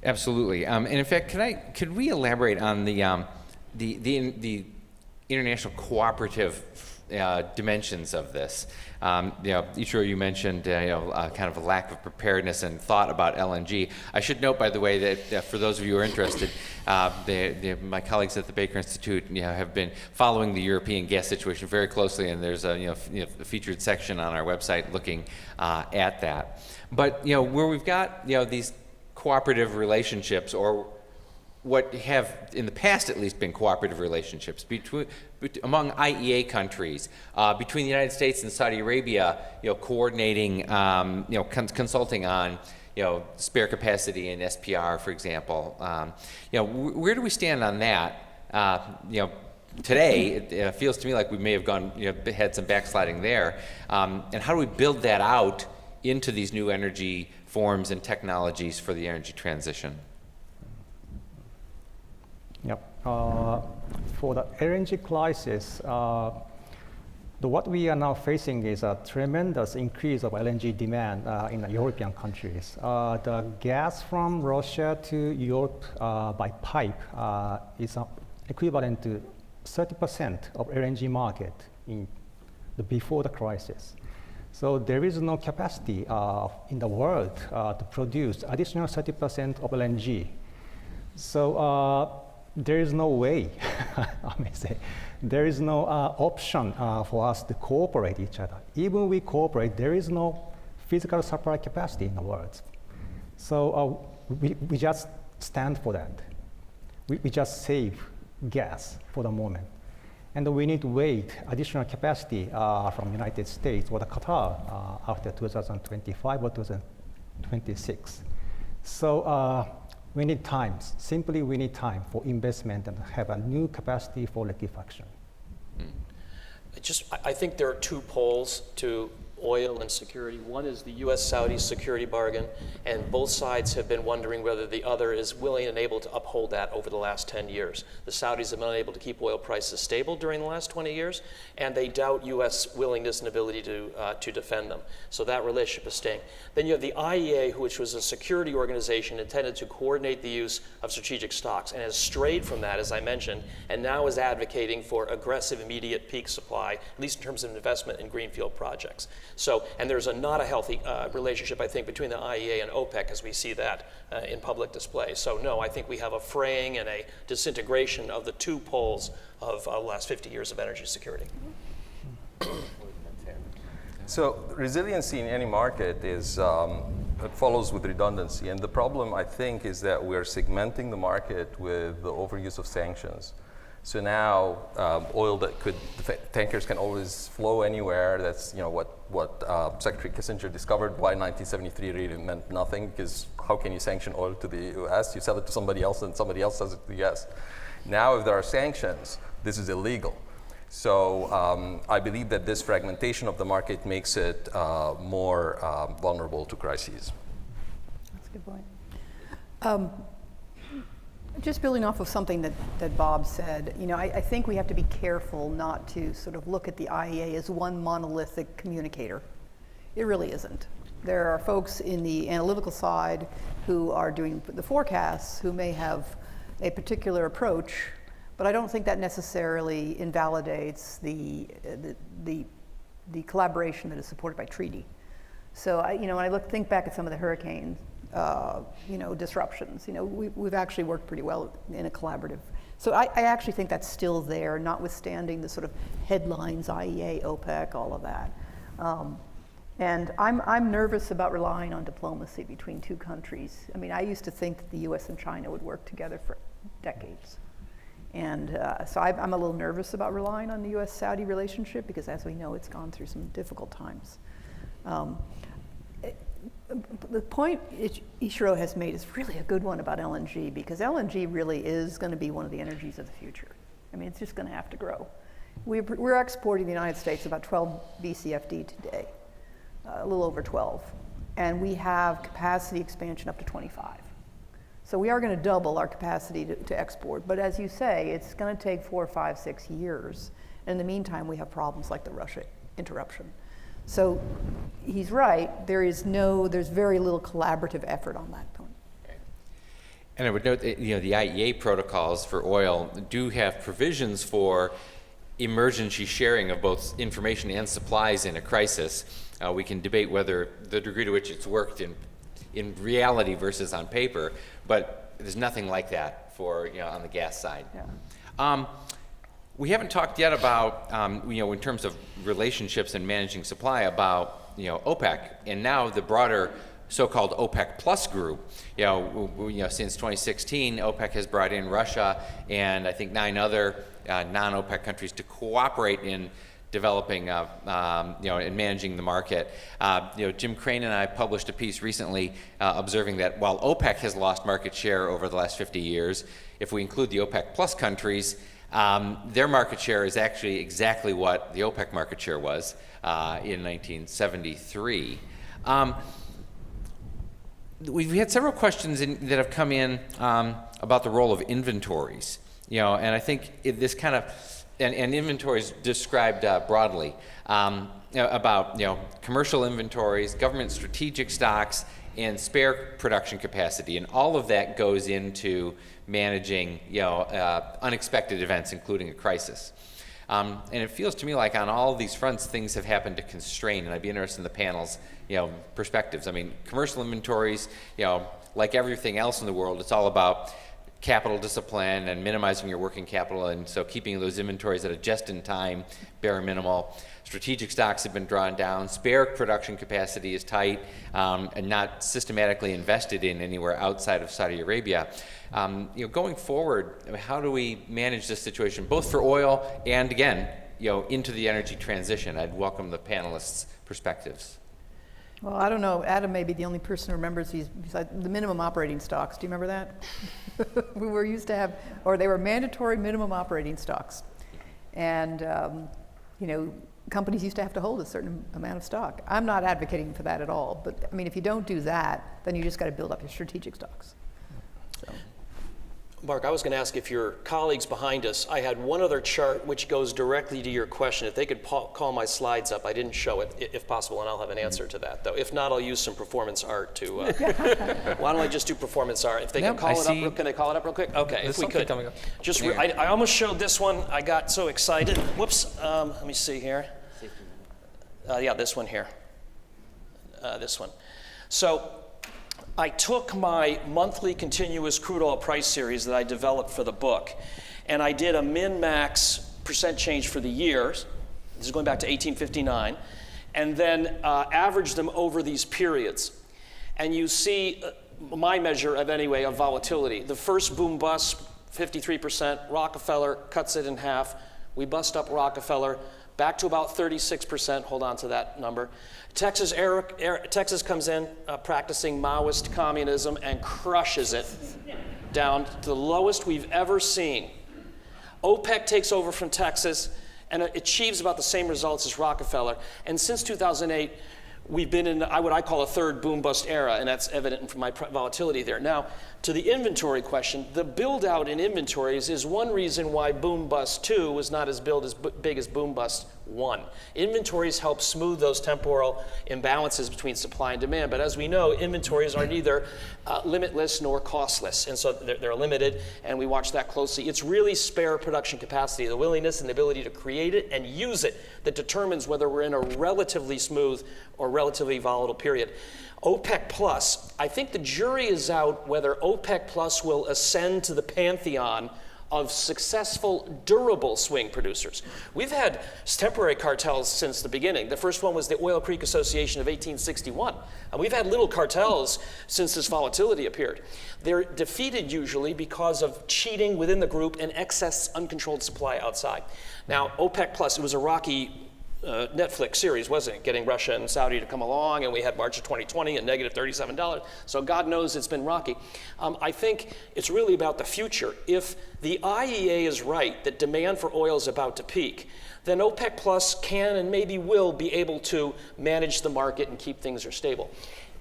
Absolutely, and in fact, could we elaborate on the international cooperative dimensions of this? Ichiro, you mentioned kind of a lack of preparedness and thought about LNG. I should note, by the way, that for those of you who are interested, my colleagues at the Baker Institute have been following the European gas situation very closely, and there's a featured section on our website looking at that. But where we've got these cooperative relationships, or what have in the past at least been cooperative relationships among IEA countries, between the United States and Saudi Arabia, coordinating, consulting on, spare capacity in SPR, for example. Where do we stand on that? Today, it feels to me like we may have gone, had some backsliding there. And how do we build that out into these new energy forms and technologies for the energy transition? Yep. For the LNG crisis, what we are now facing is a tremendous increase of LNG demand in the European countries. The gas from Russia to Europe by pipe is equivalent to 30% of LNG market before the crisis. So there is no capacity in the world to produce additional 30% of LNG. So there is no way, I may say, there is no option for us to cooperate each other. Even we cooperate, there is no physical supply capacity in the world. So we just stand for that. We just save gas for the moment. And we need to wait additional capacity from United States or the Qatar after 2025 or 2026. So we need time. Simply, we need time for investment and have a new capacity for liquefaction. I think there are two poles to oil and security. One is the U.S.-Saudi security bargain, and both sides have been wondering whether the other is willing and able to uphold that over the last 10 years. The Saudis have been unable to keep oil prices stable during the last 20 years, and they doubt U.S. willingness and ability to defend them. So that relationship is staying. Then you have the IEA, which was a security organization intended to coordinate the use of strategic stocks, and has strayed from that, as I mentioned, and now is advocating for aggressive immediate peak supply, at least in terms of investment in greenfield projects. So, and there's not a healthy relationship, I think, between the IEA and OPEC as we see that in public display. So no, I think we have a fraying and a disintegration of the two poles of the last 50 years of energy security. So resiliency in any market is, it follows with redundancy. And the problem, I think, is that we're segmenting the market with the overuse of sanctions. So now, oil that tankers can always flow anywhere. That's what Secretary Kissinger discovered. Why 1973 really meant nothing, because how can you sanction oil to the U.S.? You sell it to somebody else, and somebody else sells it to the U.S. Now, if there are sanctions, this is illegal. So I believe that this fragmentation of the market makes it more vulnerable to crises. That's a good point. Just building off of something that Bob said, I think we have to be careful not to sort of look at the IEA as one monolithic communicator. It really isn't. There are folks in the analytical side who are doing the forecasts who may have a particular approach, but I don't think that necessarily invalidates the collaboration that is supported by treaty. So when I think back at some of the hurricanes, disruptions. We've actually worked pretty well in a collaborative. So I actually think that's still there, notwithstanding the sort of headlines, IEA, OPEC, all of that. And I'm nervous about relying on diplomacy between two countries. I mean, I used to think that the U.S. and China would work together for decades. And so I'm a little nervous about relying on the U.S.-Saudi relationship because, as we know, it's gone through some difficult times. The point Ichiro has made is really a good one about LNG, because LNG really is going to be one of the energies of the future. I mean, it's just going to have to grow. We're exporting the United States about 12 BCFD today, a little over 12. And we have capacity expansion up to 25. So we are going to double our capacity to export. But as you say, it's going to take 4, 5, 6 years. And in the meantime, we have problems like the Russia interruption. So he's right, there's very little collaborative effort on that point. And I would note that, the IEA protocols for oil do have provisions for emergency sharing of both information and supplies in a crisis. We can debate whether the degree to which it's worked in reality versus on paper, but there's nothing like that for, on the gas side. Yeah. We haven't talked yet about, in terms of relationships and managing supply, about, OPEC, and now the broader so-called OPEC Plus group. Since 2016, OPEC has brought in Russia and I think 9 other non-OPEC countries to cooperate in developing, and managing the market. Jim Crane and I published a piece recently observing that while OPEC has lost market share over the last 50 years, if we include the OPEC plus countries, their market share is actually exactly what the OPEC market share was in 1973. We've had several questions that have come in about the role of inventories, and I think this kind of, and inventories described broadly, about commercial inventories, government strategic stocks, and spare production capacity, and all of that goes into managing unexpected events, including a crisis. And it feels to me like on all of these fronts, things have happened to constrain, and I'd be interested in the panel's perspectives. I mean, commercial inventories, like everything else in the world, it's all about capital discipline and minimizing your working capital, and so keeping those inventories at a just-in-time, bare minimal. Strategic stocks have been drawn down. Spare production capacity is tight and not systematically invested in anywhere outside of Saudi Arabia. Going forward, how do we manage this situation, both for oil and, again, into the energy transition? I'd welcome the panelists' perspectives. Well, I don't know. Adam may be the only person who remembers these, besides the minimum operating stocks. Do you remember that? We were used to have, or they were mandatory minimum operating stocks. And, companies used to have to hold a certain amount of stock. I'm not advocating for that at all. But, I mean, if you don't do that, then you just got to build up your strategic stocks. So. Mark, I was going to ask if your colleagues behind us, I had one other chart which goes directly to your question. If they could call my slides up, I didn't show it, if possible, and I'll have an answer to that, though. If not, I'll use some performance art to, why don't I just do performance art? If they can call it up, can they call it up real quick? Okay, if we could. Just, I almost showed this one. I got so excited. Whoops, let me see here. Yeah, this one here. This one. So, I took my monthly continuous crude oil price series that I developed for the book, and I did a min-max percent change for the years. This is going back to 1859, and then averaged them over these periods. And you see my measure of volatility. The first boom bust, 53%. Rockefeller cuts it in half. We bust up Rockefeller back to about 36%. Hold on to that number. Texas comes in practicing Maoist communism and crushes it down to the lowest we've ever seen. OPEC takes over from Texas and achieves about the same results as Rockefeller. And since 2008, we've been in what I call a third boom-bust era, and that's evident from my volatility there. Now, to the inventory question, the build-out in inventories is one reason why boom-bust 2 was not as big as boom-bust 1. Inventories help smooth those temporal imbalances between supply and demand, but as we know, inventories are neither limitless nor costless, and so they're limited, and we watch that closely. It's really spare production capacity, the willingness and the ability to create it and use it, that determines whether we're in a relatively smooth or relatively volatile period. OPEC Plus, I think the jury is out whether OPEC Plus will ascend to the pantheon of successful, durable swing producers. We've had temporary cartels since the beginning. The first one was the Oil Creek Association of 1861. And we've had little cartels since this volatility appeared. They're defeated usually because of cheating within the group and excess uncontrolled supply outside. Now, OPEC Plus, it was a rocky Netflix series, wasn't it? Getting Russia and Saudi to come along, and we had March of 2020 and negative $37. So God knows it's been rocky. I think it's really about the future. If the IEA is right that demand for oil is about to peak, then OPEC Plus can and maybe will be able to manage the market and keep things stable.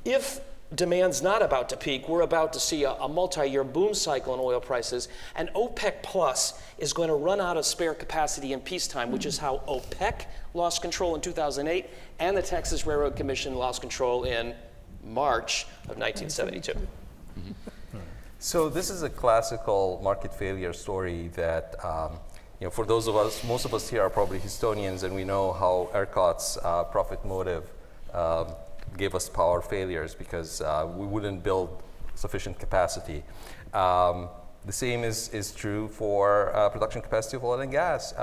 If demand's not about to peak, we're about to see a multi-year boom cycle in oil prices, and OPEC Plus is going to run out of spare capacity in peacetime, which is how OPEC lost control in 2008, and the Texas Railroad Commission lost control in March of 1972. So this is a classical market failure story that, for those of us, most of us here are probably Houstonians, and we know how ERCOT's profit motive gave us power failures because we wouldn't build sufficient capacity. The same is true for production capacity of oil and gas.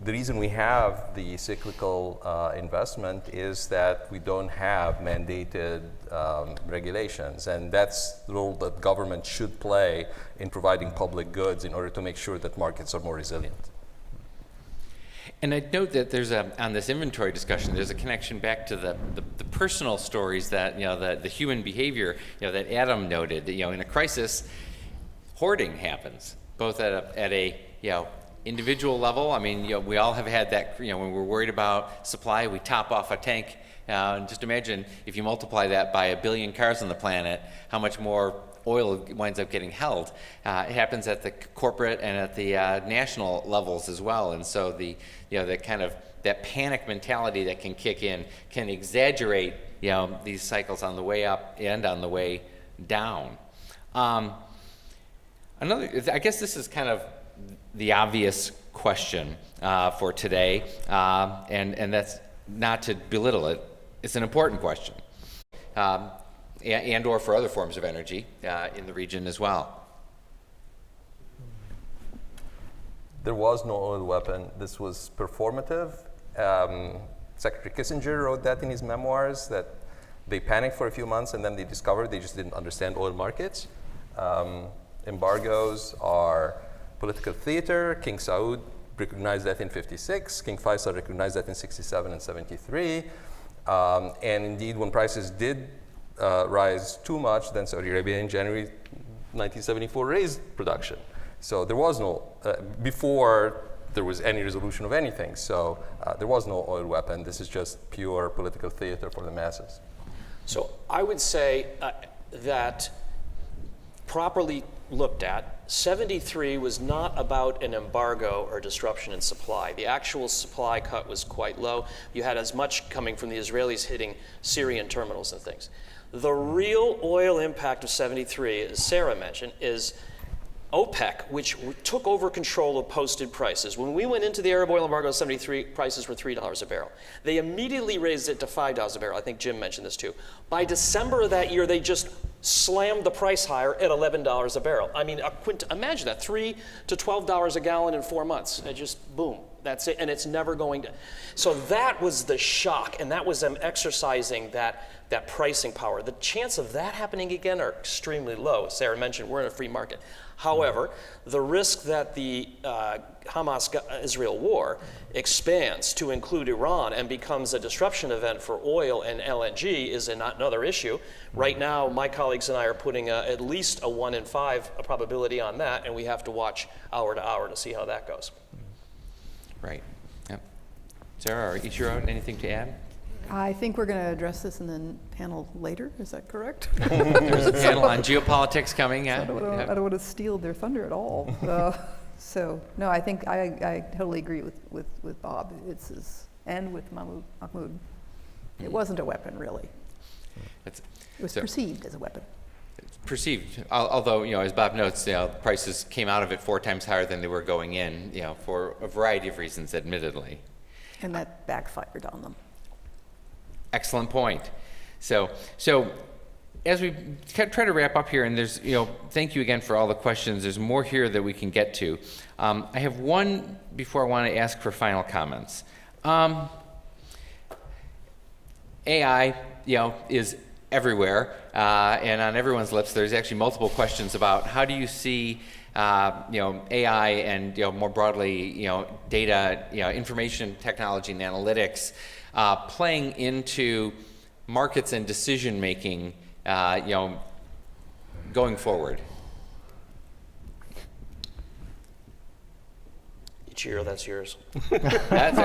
The reason we have the cyclical investment is that we don't have mandated regulations, and that's the role that government should play in providing public goods in order to make sure that markets are more resilient. And I'd note that there's on this inventory discussion, there's a connection back to the personal stories that, the human behavior, that Adam noted. In a crisis, hoarding happens, both at a individual level. I mean, we all have had that, when we're worried about supply, we top off a tank. And just imagine if you multiply that by 1 billion cars on the planet, how much more oil winds up getting held. It happens at the corporate and at the national levels as well. And so that panic mentality that can kick in can exaggerate, these cycles on the way up and on the way down. I guess this is kind of the obvious question for today, and that's not to belittle it. It's an important question. And or for other forms of energy in the region as well. There was no oil weapon. This was performative. Secretary Kissinger wrote that in his memoirs, that they panicked for a few months and then they discovered they just didn't understand oil markets. Embargoes are political theater. King Saud recognized that in 56. King Faisal recognized that in 67 and 73. And indeed, when prices did rise too much, then Saudi Arabia in January 1974 raised production. So there was no, before there was any resolution of anything, so there was no oil weapon. This is just pure political theater for the masses. So I would say that properly looked at, 73 was not about an embargo or disruption in supply. The actual supply cut was quite low. You had as much coming from the Israelis hitting Syrian terminals and things. The real oil impact of 73, as Sarah mentioned, is OPEC, which took over control of posted prices. When we went into the Arab oil embargo in 73, prices were $3 a barrel. They immediately raised it to $5 a barrel. I think Jim mentioned this too. By December of that year, they just slammed the price higher at $11 a barrel. I mean, imagine that, $3 to $12 a gallon in 4 months. It just, boom, that's it, and it's never going to. So that was the shock, and that was them exercising that pricing power. The chance of that happening again are extremely low. As Sarah mentioned, we're in a free market. However, the risk that the Hamas-Israel war expands to include Iran and becomes a disruption event for oil and LNG is another issue. Right now, my colleagues and I are putting at least a 1 in 5 probability on that, and we have to watch hour to hour to see how that goes. Right. Yep. Sarah or Ichiro, anything to add? I think we're going to address this in the panel later. Is that correct? There's a panel on geopolitics coming. I don't want to steal their thunder at all. So no, I think I totally agree with Bob. And with Mahmoud. It wasn't a weapon, really. It was perceived as a weapon. Perceived, although, as Bob notes, prices came out of it 4 times higher than they were going in, for a variety of reasons, admittedly. And that backfired on them. Excellent point. So as we try to wrap up here, and there's, thank you again for all the questions. There's more here that we can get to. I have one before I want to ask for final comments. AI, is everywhere, and on everyone's lips. There's actually multiple questions about how do you see AI and more broadly, data, information technology and analytics playing into markets and decision making, going forward. Ichiro, that's yours. That's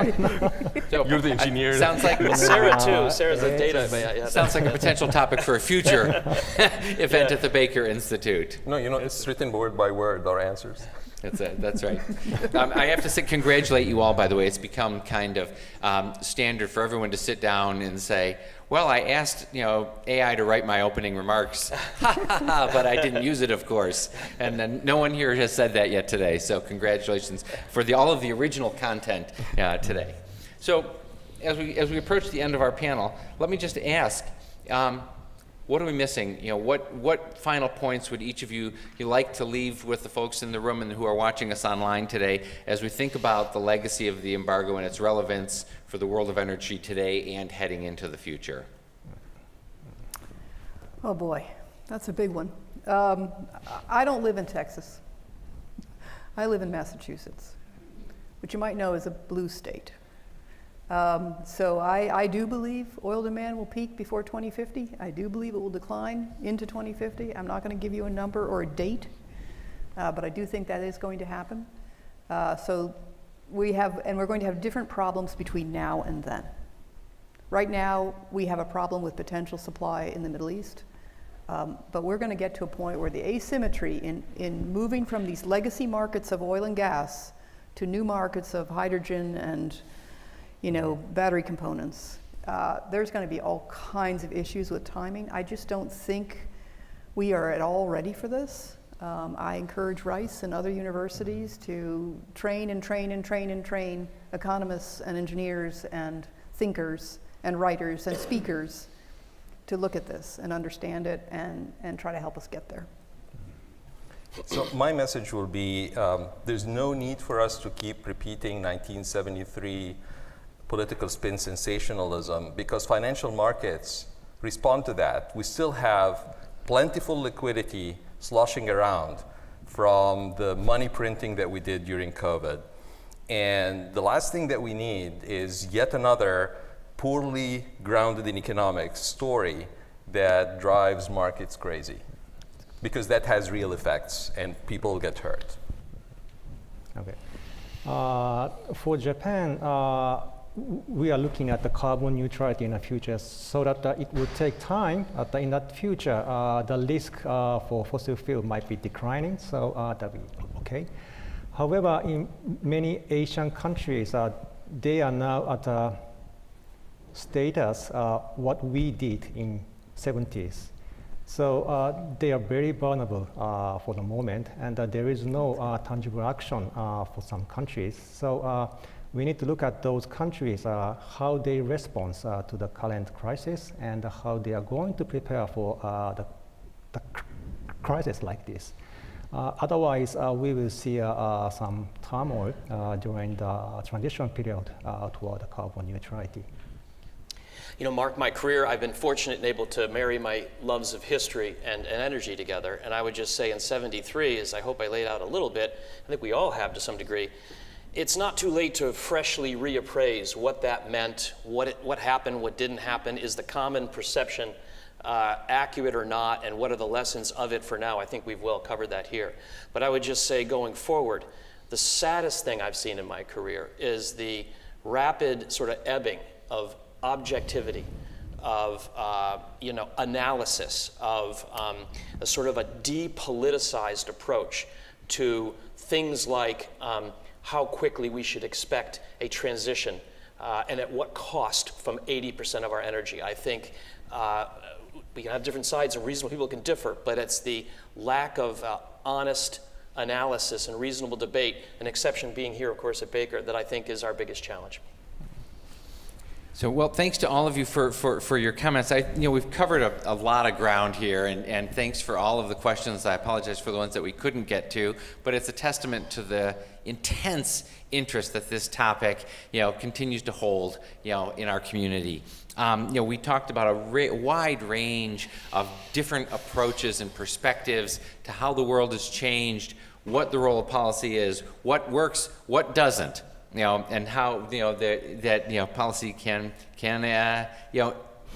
so, You're the engineer. Sounds like Sarah too. Sarah's a data. Sounds like a potential topic for a future event at the Baker Institute. No, it's written word by word, our answers. That's right. I have to congratulate you all, by the way. It's become kind of standard for everyone to sit down and say, well, I asked AI to write my opening remarks, but I didn't use it, of course. And then no one here has said that yet today. So congratulations for all of the original content today. So as we approach the end of our panel, let me just ask, what are we missing? What final points would each of you like to leave with the folks in the room and who are watching us online today as we think about the legacy of the embargo and its relevance for the world of energy today and heading into the future? Oh boy, that's a big one. I don't live in Texas. I live in Massachusetts. which you might know is a blue state. So I do believe oil demand will peak before 2050. I do believe it will decline into 2050. I'm not going to give you a number or a date, but I do think that is going to happen. So we're going to have different problems between now and then. Right now, we have a problem with potential supply in the Middle East, but we're going to get to a point where the asymmetry in moving from these legacy markets of oil and gas to new markets of hydrogen and battery components, there's going to be all kinds of issues with timing. I just don't think we are at all ready for this. I encourage Rice and other universities to train economists and engineers and thinkers and writers and speakers to look at this and understand it and try to help us get there. So my message will be, there's no need for us to keep repeating 1973 political spin sensationalism, because financial markets respond to that. We still have plentiful liquidity sloshing around from the money printing that we did during COVID. And the last thing that we need is yet another poorly grounded in economics story that drives markets crazy, because that has real effects and people get hurt. Okay. For Japan, we are looking at the carbon neutrality in the future, so that it will take time. In that future, the risk for fossil fuel might be declining, so that will be okay. However, in many Asian countries, they are now at a status what we did in 70s. So they are very vulnerable for the moment, and there is no tangible action for some countries. So we need to look at those countries, how they respond to the current crisis, and how they are going to prepare for the crisis like this. Otherwise, we will see some turmoil during the transition period toward carbon neutrality. Mark, my career, I've been fortunate and able to marry my loves of history and energy together. And I would just say in 73, as I hope I laid out a little bit, I think we all have to some degree, it's not too late to freshly reappraise what that meant, what happened, what didn't happen. Is the common perception accurate or not, and what are the lessons of it for now? I think we've well covered that here. But I would just say going forward, the saddest thing I've seen in my career is the rapid sort of ebbing of objectivity, of analysis, of a sort of a depoliticized approach to things like how quickly we should expect a transition and at what cost from 80% of our energy. I think we can have different sides and reasonable people can differ, but it's the lack of honest analysis and reasonable debate, an exception being here, of course, at Baker, that I think is our biggest challenge. So, well, thanks to all of you for your comments. We've covered a lot of ground here, and thanks for all of the questions. I apologize for the ones that we couldn't get to, but it's a testament to the intense interest that this topic, continues to hold, in our community. We talked about a wide range of different approaches and perspectives to how the world has changed, what the role of policy is, what works, what doesn't. And how that policy can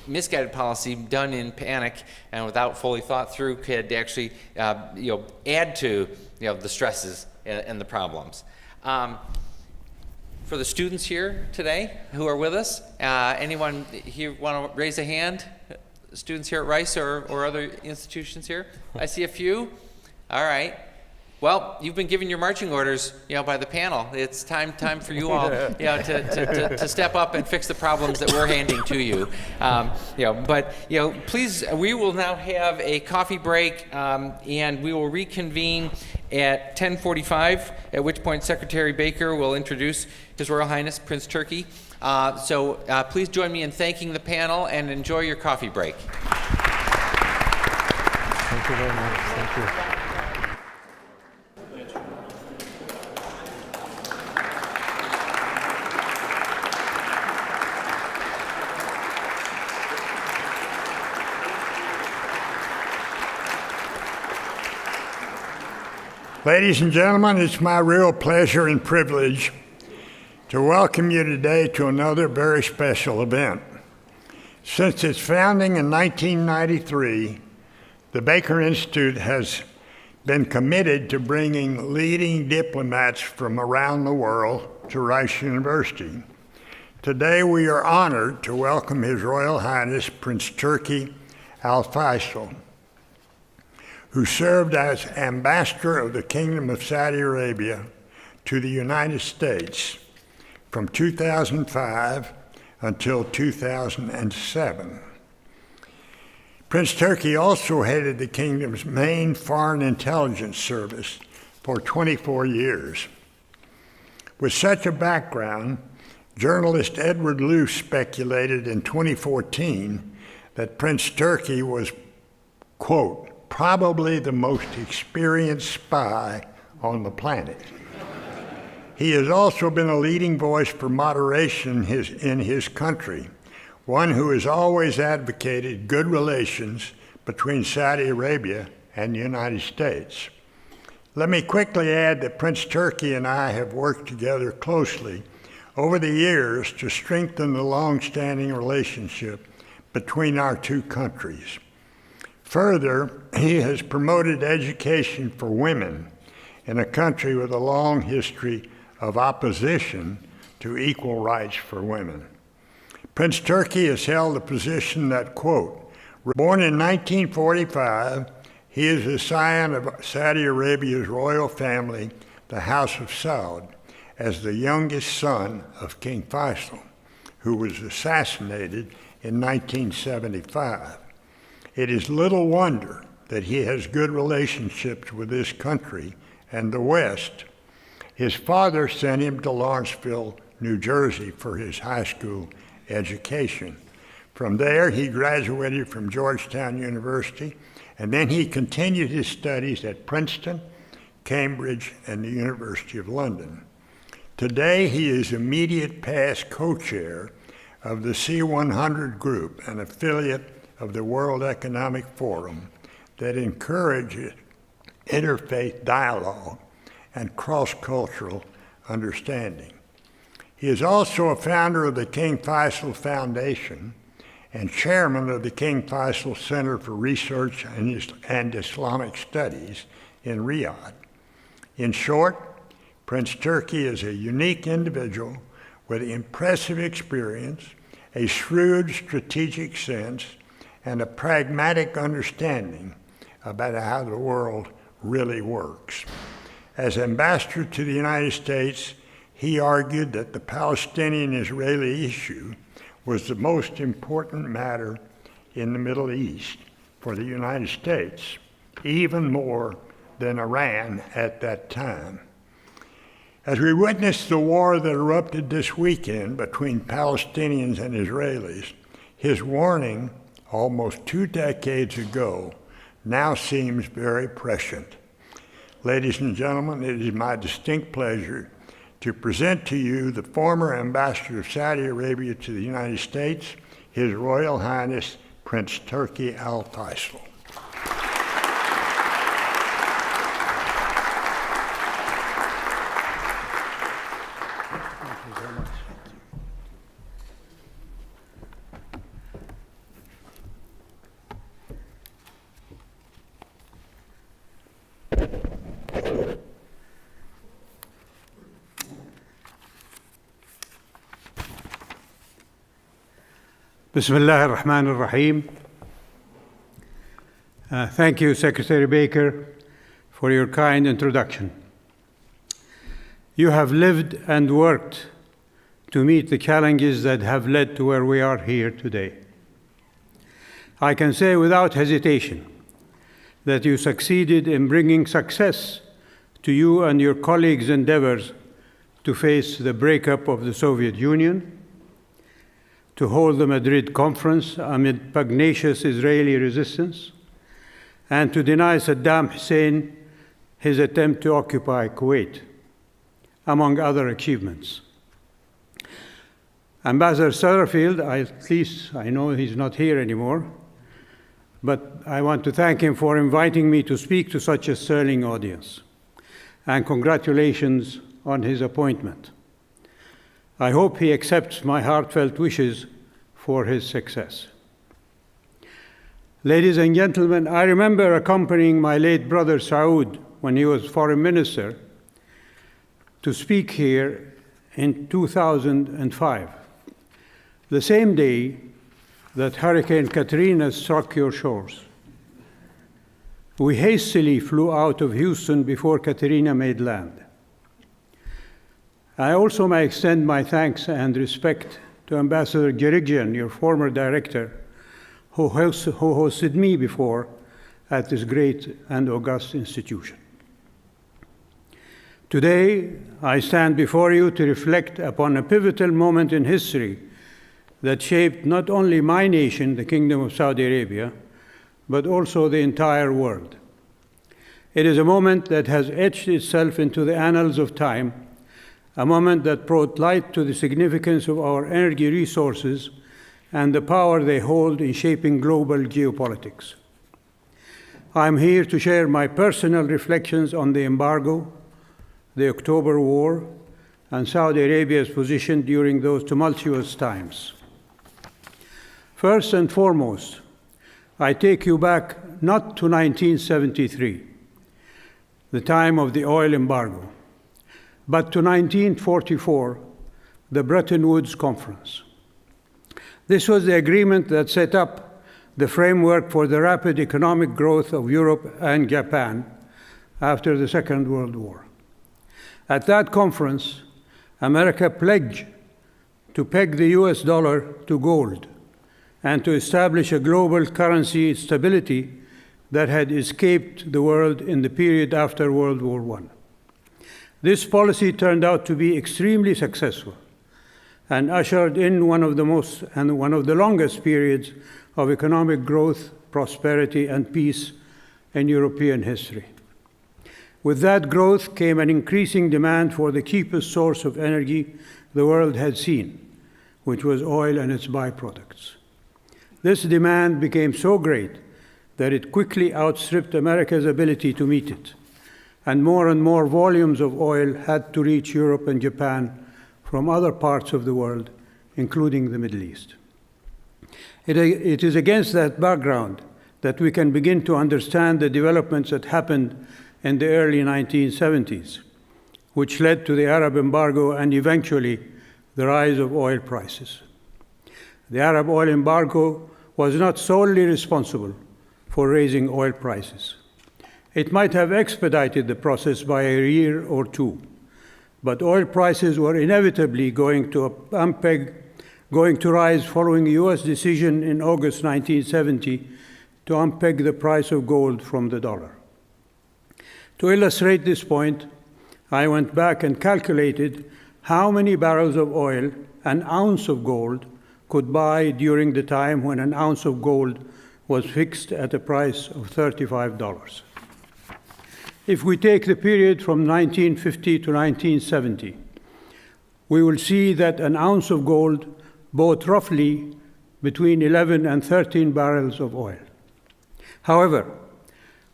misguided policy done in panic and without fully thought through could actually add to the stresses and the problems. For the students here today who are with us, anyone here want to raise a hand? Students here at Rice or other institutions here? I see a few. All right. Well, you've been given your marching orders, by the panel. It's time for you all, to step up and fix the problems that we're handing to you. But please, we will now have a coffee break, and we will reconvene at 10:45. At which point Secretary Baker will introduce His Royal Highness Prince Turki. So please join me in thanking the panel and enjoy your coffee break. Thank you very much. Thank you. Ladies and gentlemen, it's my real pleasure and privilege to welcome you today to another very special event. Since its founding in 1993, the Baker Institute has been committed to bringing leading diplomats from around the world to Rice University. Today we are honored to welcome His Royal Highness Prince Turki Al Faisal, who served as Ambassador of the Kingdom of Saudi Arabia to the United States from 2005 until 2007. Prince Turki also headed the kingdom's main foreign intelligence service for 24 years. With such a background, journalist Edward Luce speculated in 2014 that Prince Turki was, quote, probably the most experienced spy on the planet. He has also been a leading voice for moderation in his country, one who has always advocated good relations between Saudi Arabia and the United States. Let me quickly add that Prince Turki and I have worked together closely over the years to strengthen the long-standing relationship between our two countries. Further, he has promoted education for women in a country with a long history of opposition to equal rights for women. Prince Turki has held the position that, quote, born in 1945, he is the scion of Saudi Arabia's royal family, the House of Saud, as the youngest son of King Faisal, who was assassinated in 1975. It is little wonder that he has good relationships with this country and the West. His father sent him to Lawrenceville, New Jersey for his high school education. From there, he graduated from Georgetown University, and then he continued his studies at Princeton, Cambridge, and the University of London. Today, he is immediate past co-chair of the C100 Group, an affiliate of the World Economic Forum that encourages interfaith dialogue and cross-cultural understanding. He is also a founder of the King Faisal Foundation and chairman of the King Faisal Center for Research and Islamic Studies in Riyadh. In short, Prince Turki is a unique individual with impressive experience, a shrewd strategic sense, and a pragmatic understanding about how the world really works. As ambassador to the United States, he argued that the Palestinian-Israeli issue was the most important matter in the Middle East for the United States, even more than Iran at that time. As we witnessed the war that erupted this weekend between Palestinians and Israelis, his warning almost 2 decades ago now seems very prescient. Ladies and gentlemen, it is my distinct pleasure to present to you the former ambassador of Saudi Arabia to the United States, His Royal Highness Prince Turki Al Faisal. Bismillah ar-Rahman ar-Rahim. Thank you, Secretary Baker, for your kind introduction. You have lived and worked to meet the challenges that have led to where we are here today. I can say without hesitation that you succeeded in bringing success to you and your colleagues' endeavors to face the breakup of the Soviet Union, to hold the Madrid conference amid pugnacious Israeli resistance, and to deny Saddam Hussein his attempt to occupy Kuwait, among other achievements. Ambassador Satterfield, at least I know he's not here anymore, but I want to thank him for inviting me to speak to such a sterling audience, and congratulations on his appointment. I hope he accepts my heartfelt wishes for his success. Ladies and gentlemen, I remember accompanying my late brother Saud when he was foreign minister to speak here in 2005, the same day that Hurricane Katrina struck your shores. We hastily flew out of Houston before Katrina made land. I also may extend my thanks and respect to Ambassador Gerigyan, your former director, who hosted me before at this great and august institution. Today, I stand before you to reflect upon a pivotal moment in history that shaped not only my nation, the Kingdom of Saudi Arabia, but also the entire world. It is a moment that has etched itself into the annals of time, a moment that brought light to the significance of our energy resources and the power they hold in shaping global geopolitics. I am here to share my personal reflections on the embargo, the October War, and Saudi Arabia's position during those tumultuous times. First and foremost, I take you back not to 1973, the time of the oil embargo, but to 1944, the Bretton Woods Conference. This was the agreement that set up the framework for the rapid economic growth of Europe and Japan after the Second World War. At that conference, America pledged to peg the US dollar to gold and to establish a global currency stability that had escaped the world in the period after World War I. This policy turned out to be extremely successful and ushered in one of the longest periods of economic growth, prosperity, and peace in European history. With that growth came an increasing demand for the cheapest source of energy the world had seen, which was oil and its byproducts. This demand became so great that it quickly outstripped America's ability to meet it, and more volumes of oil had to reach Europe and Japan from other parts of the world, including the Middle East. It is against that background that we can begin to understand the developments that happened in the early 1970s, which led to the Arab embargo and eventually the rise of oil prices. The Arab oil embargo was not solely responsible for raising oil prices. It might have expedited the process by a year or two, but oil prices were inevitably going to rise following a US decision in August 1970 to unpeg the price of gold from the dollar. To illustrate this point, I went back and calculated how many barrels of oil an ounce of gold could buy during the time when an ounce of gold was fixed at a price of $35. If we take the period from 1950 to 1970, we will see that an ounce of gold bought roughly between 11 and 13 barrels of oil. However,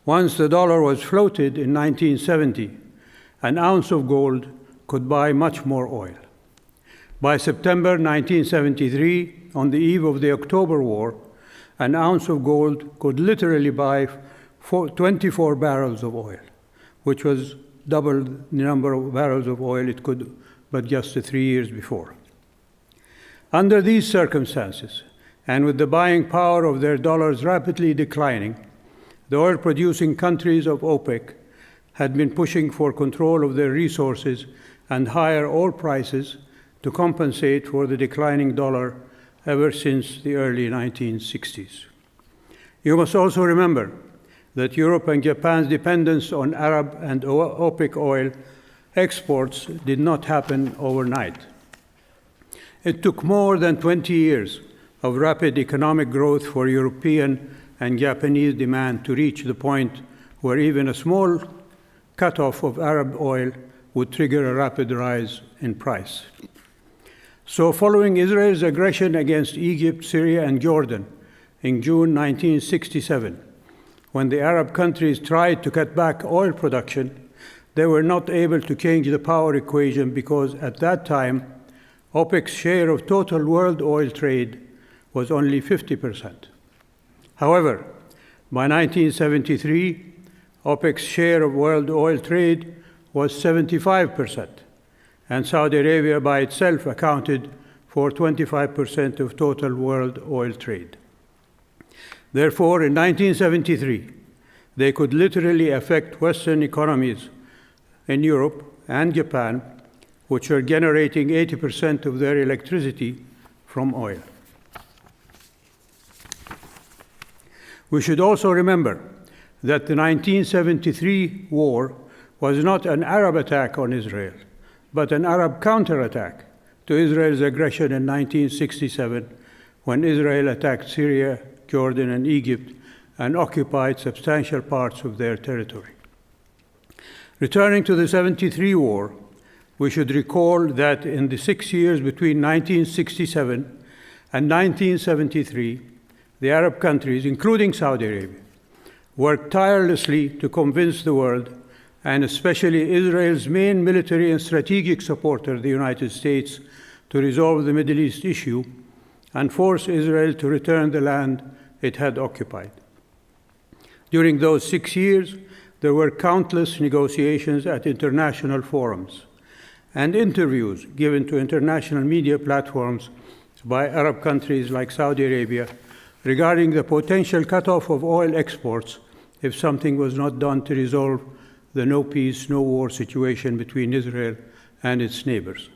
once the dollar was floated in 1970, an ounce of gold could buy much more oil. By September 1973, on the eve of the October War, an ounce of gold could literally buy 24 barrels of oil, which was double the number of barrels of oil it could but just 3 years before. Under these circumstances, and with the buying power of their dollars rapidly declining, the oil-producing countries of OPEC had been pushing for control of their resources and higher oil prices to compensate for the declining dollar ever since the early 1960s. You must also remember that Europe and Japan's dependence on Arab and OPEC oil exports did not happen overnight. It took more than 20 years of rapid economic growth for European and Japanese demand to reach the point where even a small cutoff of Arab oil would trigger a rapid rise in price. So following Israel's aggression against Egypt, Syria, and Jordan in June 1967, when the Arab countries tried to cut back oil production, they were not able to change the power equation because at that time, OPEC's share of total world oil trade was only 50%. However, by 1973, OPEC's share of world oil trade was 75%, and Saudi Arabia by itself accounted for 25% of total world oil trade. Therefore, in 1973, they could literally affect Western economies in Europe and Japan, which are generating 80% of their electricity from oil. We should also remember that the 1973 war was not an Arab attack on Israel, but an Arab counterattack to Israel's aggression in 1967, when Israel attacked Syria, Jordan, and Egypt and occupied substantial parts of their territory. Returning to the 73 war, we should recall that in the 6 years between 1967 and 1973, the Arab countries, including Saudi Arabia, worked tirelessly to convince the world, and especially Israel's main military and strategic supporter, the United States, to resolve the Middle East issue and force Israel to return the land it had occupied. During those 6 years, there were countless negotiations at international forums and interviews given to international media platforms by Arab countries like Saudi Arabia regarding the potential cutoff of oil exports if something was not done to resolve the no peace, no war situation between Israel and its neighbors.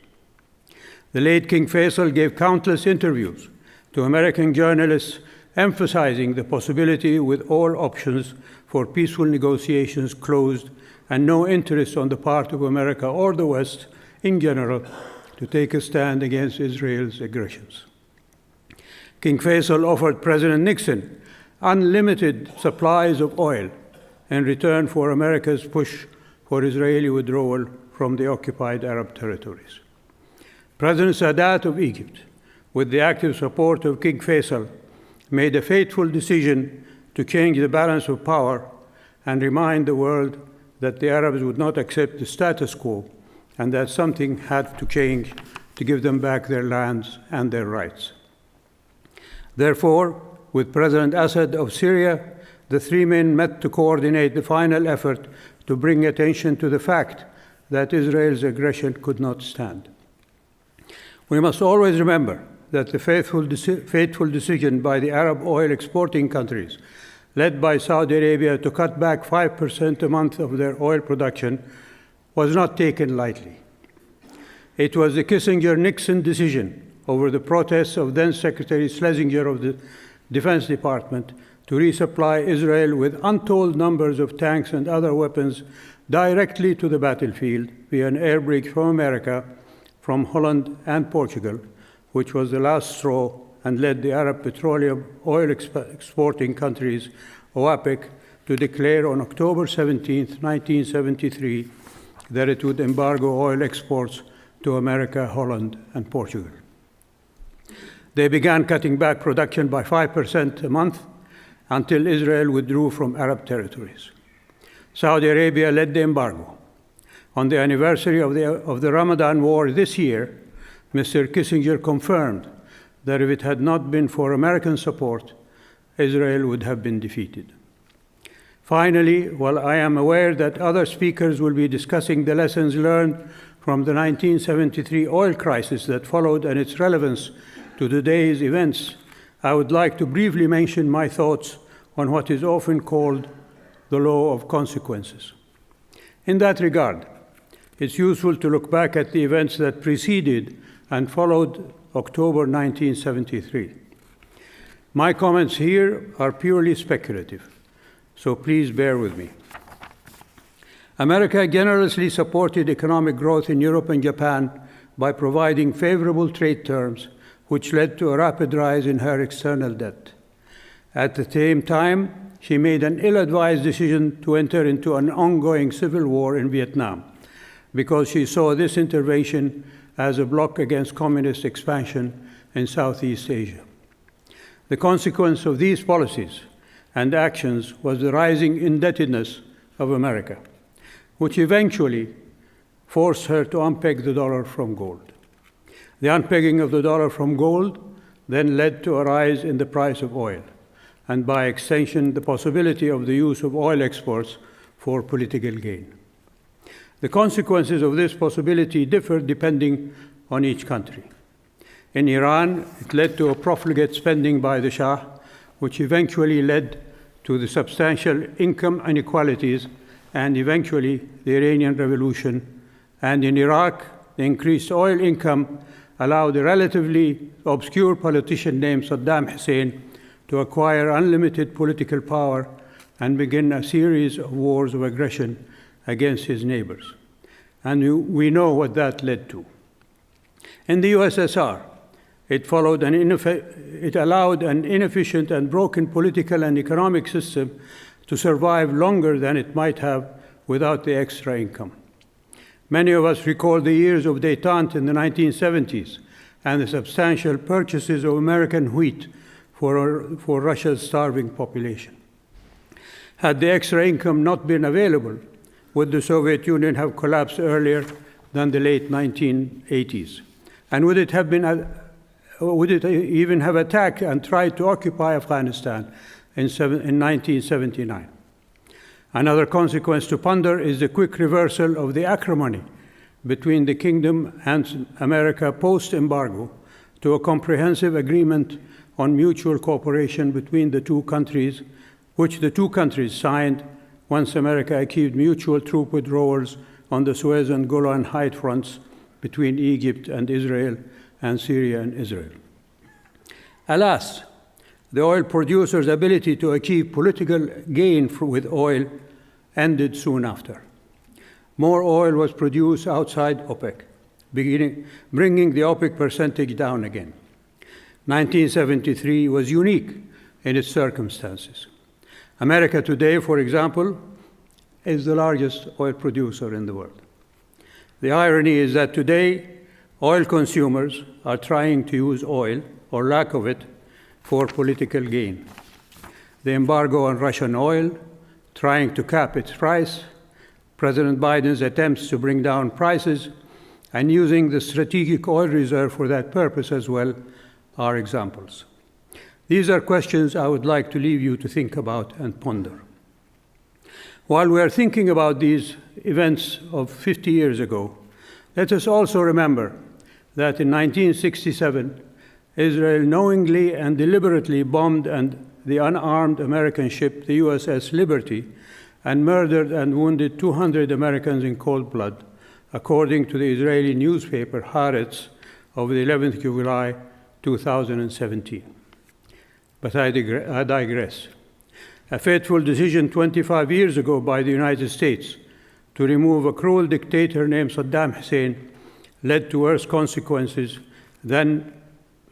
The late King Faisal gave countless interviews to American journalists emphasizing the possibility with all options for peaceful negotiations closed and no interest on the part of America or the West in general to take a stand against Israel's aggressions. King Faisal offered President Nixon unlimited supplies of oil in return for America's push for Israeli withdrawal from the occupied Arab territories. President Sadat of Egypt, with the active support of King Faisal, made a fateful decision to change the balance of power and remind the world that the Arabs would not accept the status quo and that something had to change to give them back their lands and their rights. Therefore, with President Assad of Syria, the three men met to coordinate the final effort to bring attention to the fact that Israel's aggression could not stand. We must always remember that the fateful decision by the Arab oil exporting countries, led by Saudi Arabia, to cut back 5% a month of their oil production was not taken lightly. It was the Kissinger-Nixon decision over the protests of then Secretary Schlesinger of the Defense Department to resupply Israel with untold numbers of tanks and other weapons directly to the battlefield via an air bridge from America, from Holland and Portugal, which was the last straw and led the Arab petroleum oil exporting countries, OPEC, to declare on October 17, 1973, that it would embargo oil exports to America, Holland, and Portugal. They began cutting back production by 5% a month until Israel withdrew from Arab territories. Saudi Arabia led the embargo. On the anniversary of the Ramadan war this year, Mr. Kissinger confirmed that if it had not been for American support, Israel would have been defeated. Finally, while I am aware that other speakers will be discussing the lessons learned from the 1973 oil crisis that followed and its relevance to today's events, I would like to briefly mention my thoughts on what is often called the law of consequences. In that regard, it's useful to look back at the events that preceded and followed October 1973. My comments here are purely speculative, so please bear with me. America generously supported economic growth in Europe and Japan by providing favorable trade terms, which led to a rapid rise in her external debt. At the same time, she made an ill-advised decision to enter into an ongoing civil war in Vietnam, because she saw this intervention as a block against communist expansion in Southeast Asia. The consequence of these policies and actions was the rising indebtedness of America, which eventually forced her to unpeg the dollar from gold. The unpegging of the dollar from gold then led to a rise in the price of oil, and by extension, the possibility of the use of oil exports for political gain. The consequences of this possibility differ depending on each country. In Iran, it led to a profligate spending by the Shah, which eventually led to the substantial income inequalities and eventually the Iranian Revolution. And in Iraq, the increased oil income allowed a relatively obscure politician named Saddam Hussein to acquire unlimited political power and begin a series of wars of aggression against his neighbors. And we know what that led to. In the USSR, it allowed an inefficient and broken political and economic system to survive longer than it might have without the extra income. Many of us recall the years of détente in the 1970s and the substantial purchases of American wheat for Russia's starving population. Had the extra income not been available, would the Soviet Union have collapsed earlier than the late 1980s? And would it even have attacked and tried to occupy Afghanistan in 1979? Another consequence to ponder is the quick reversal of the acrimony between the Kingdom and America post-embargo to a comprehensive agreement on mutual cooperation between the two countries, which the two countries signed once America achieved mutual troop withdrawals on the Suez and Golan Heights fronts between Egypt and Israel and Syria and Israel. Alas, the oil producers' ability to achieve political gain with oil ended soon after. More oil was produced outside OPEC, bringing the OPEC percentage down again. 1973 was unique in its circumstances. America today, for example, is the largest oil producer in the world. The irony is that today, oil consumers are trying to use oil, or lack of it, for political gain. The embargo on Russian oil, trying to cap its price, President Biden's attempts to bring down prices, and using the strategic oil reserve for that purpose as well are examples. These are questions I would like to leave you to think about and ponder. While we are thinking about these events of 50 years ago, let us also remember that in 1967, Israel knowingly and deliberately bombed the unarmed American ship, the USS Liberty, and murdered and wounded 200 Americans in cold blood, according to the Israeli newspaper Haaretz of the 11th of July, 2017. But I digress. A fateful decision 25 years ago by the United States to remove a cruel dictator named Saddam Hussein led to worse consequences than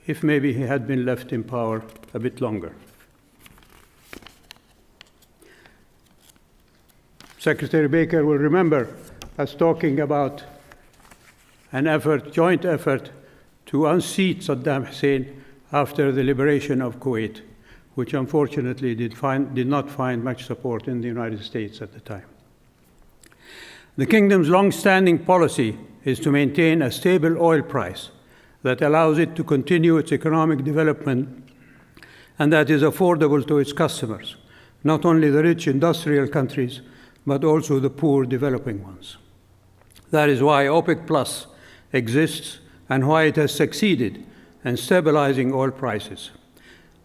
if maybe he had been left in power a bit longer. Secretary Baker will remember us talking about an joint effort to unseat Saddam Hussein after the liberation of Kuwait, which unfortunately did not find much support in the United States at the time. The Kingdom's long-standing policy is to maintain a stable oil price that allows it to continue its economic development and that is affordable to its customers, not only the rich industrial countries, but also the poor developing ones. That is why OPEC Plus exists and why it has succeeded in stabilizing oil prices,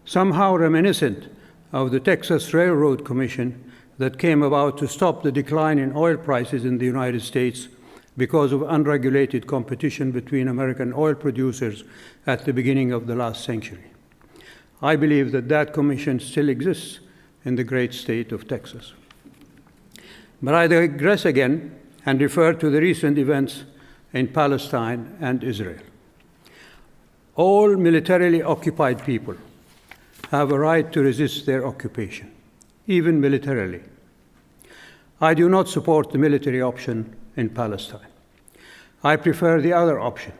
somehow reminiscent of the Texas Railroad Commission that came about to stop the decline in oil prices in the United States because of unregulated competition between American oil producers at the beginning of the last century. I believe that commission still exists in the great state of Texas. But I digress again and refer to the recent events in Palestine and Israel. All militarily occupied people have a right to resist their occupation, even militarily. I do not support the military option in Palestine. I prefer the other option,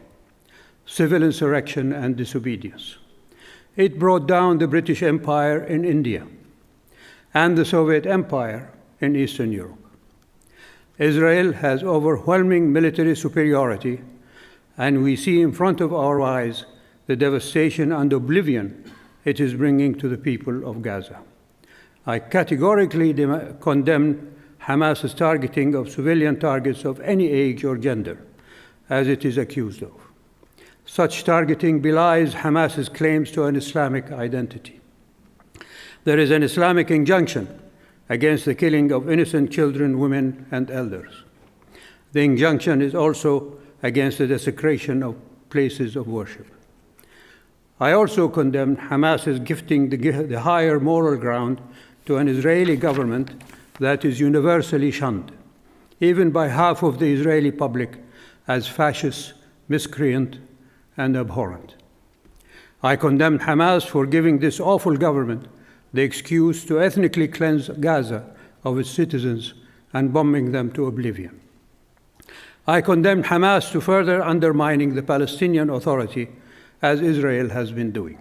civil insurrection and disobedience. It brought down the British Empire in India and the Soviet Empire in Eastern Europe. Israel has overwhelming military superiority and we see in front of our eyes the devastation and oblivion it is bringing to the people of Gaza. I categorically condemn Hamas's targeting of civilian targets of any age or gender, as it is accused of. Such targeting belies Hamas's claims to an Islamic identity. There is an Islamic injunction against the killing of innocent children, women, and elders. The injunction is also against the desecration of places of worship. I also condemn Hamas's gifting the higher moral ground to an Israeli government that is universally shunned, even by half of the Israeli public, as fascist, miscreant, and abhorrent. I condemn Hamas for giving this awful government the excuse to ethnically cleanse Gaza of its citizens and bombing them to oblivion. I condemn Hamas to further undermining the Palestinian Authority, as Israel has been doing.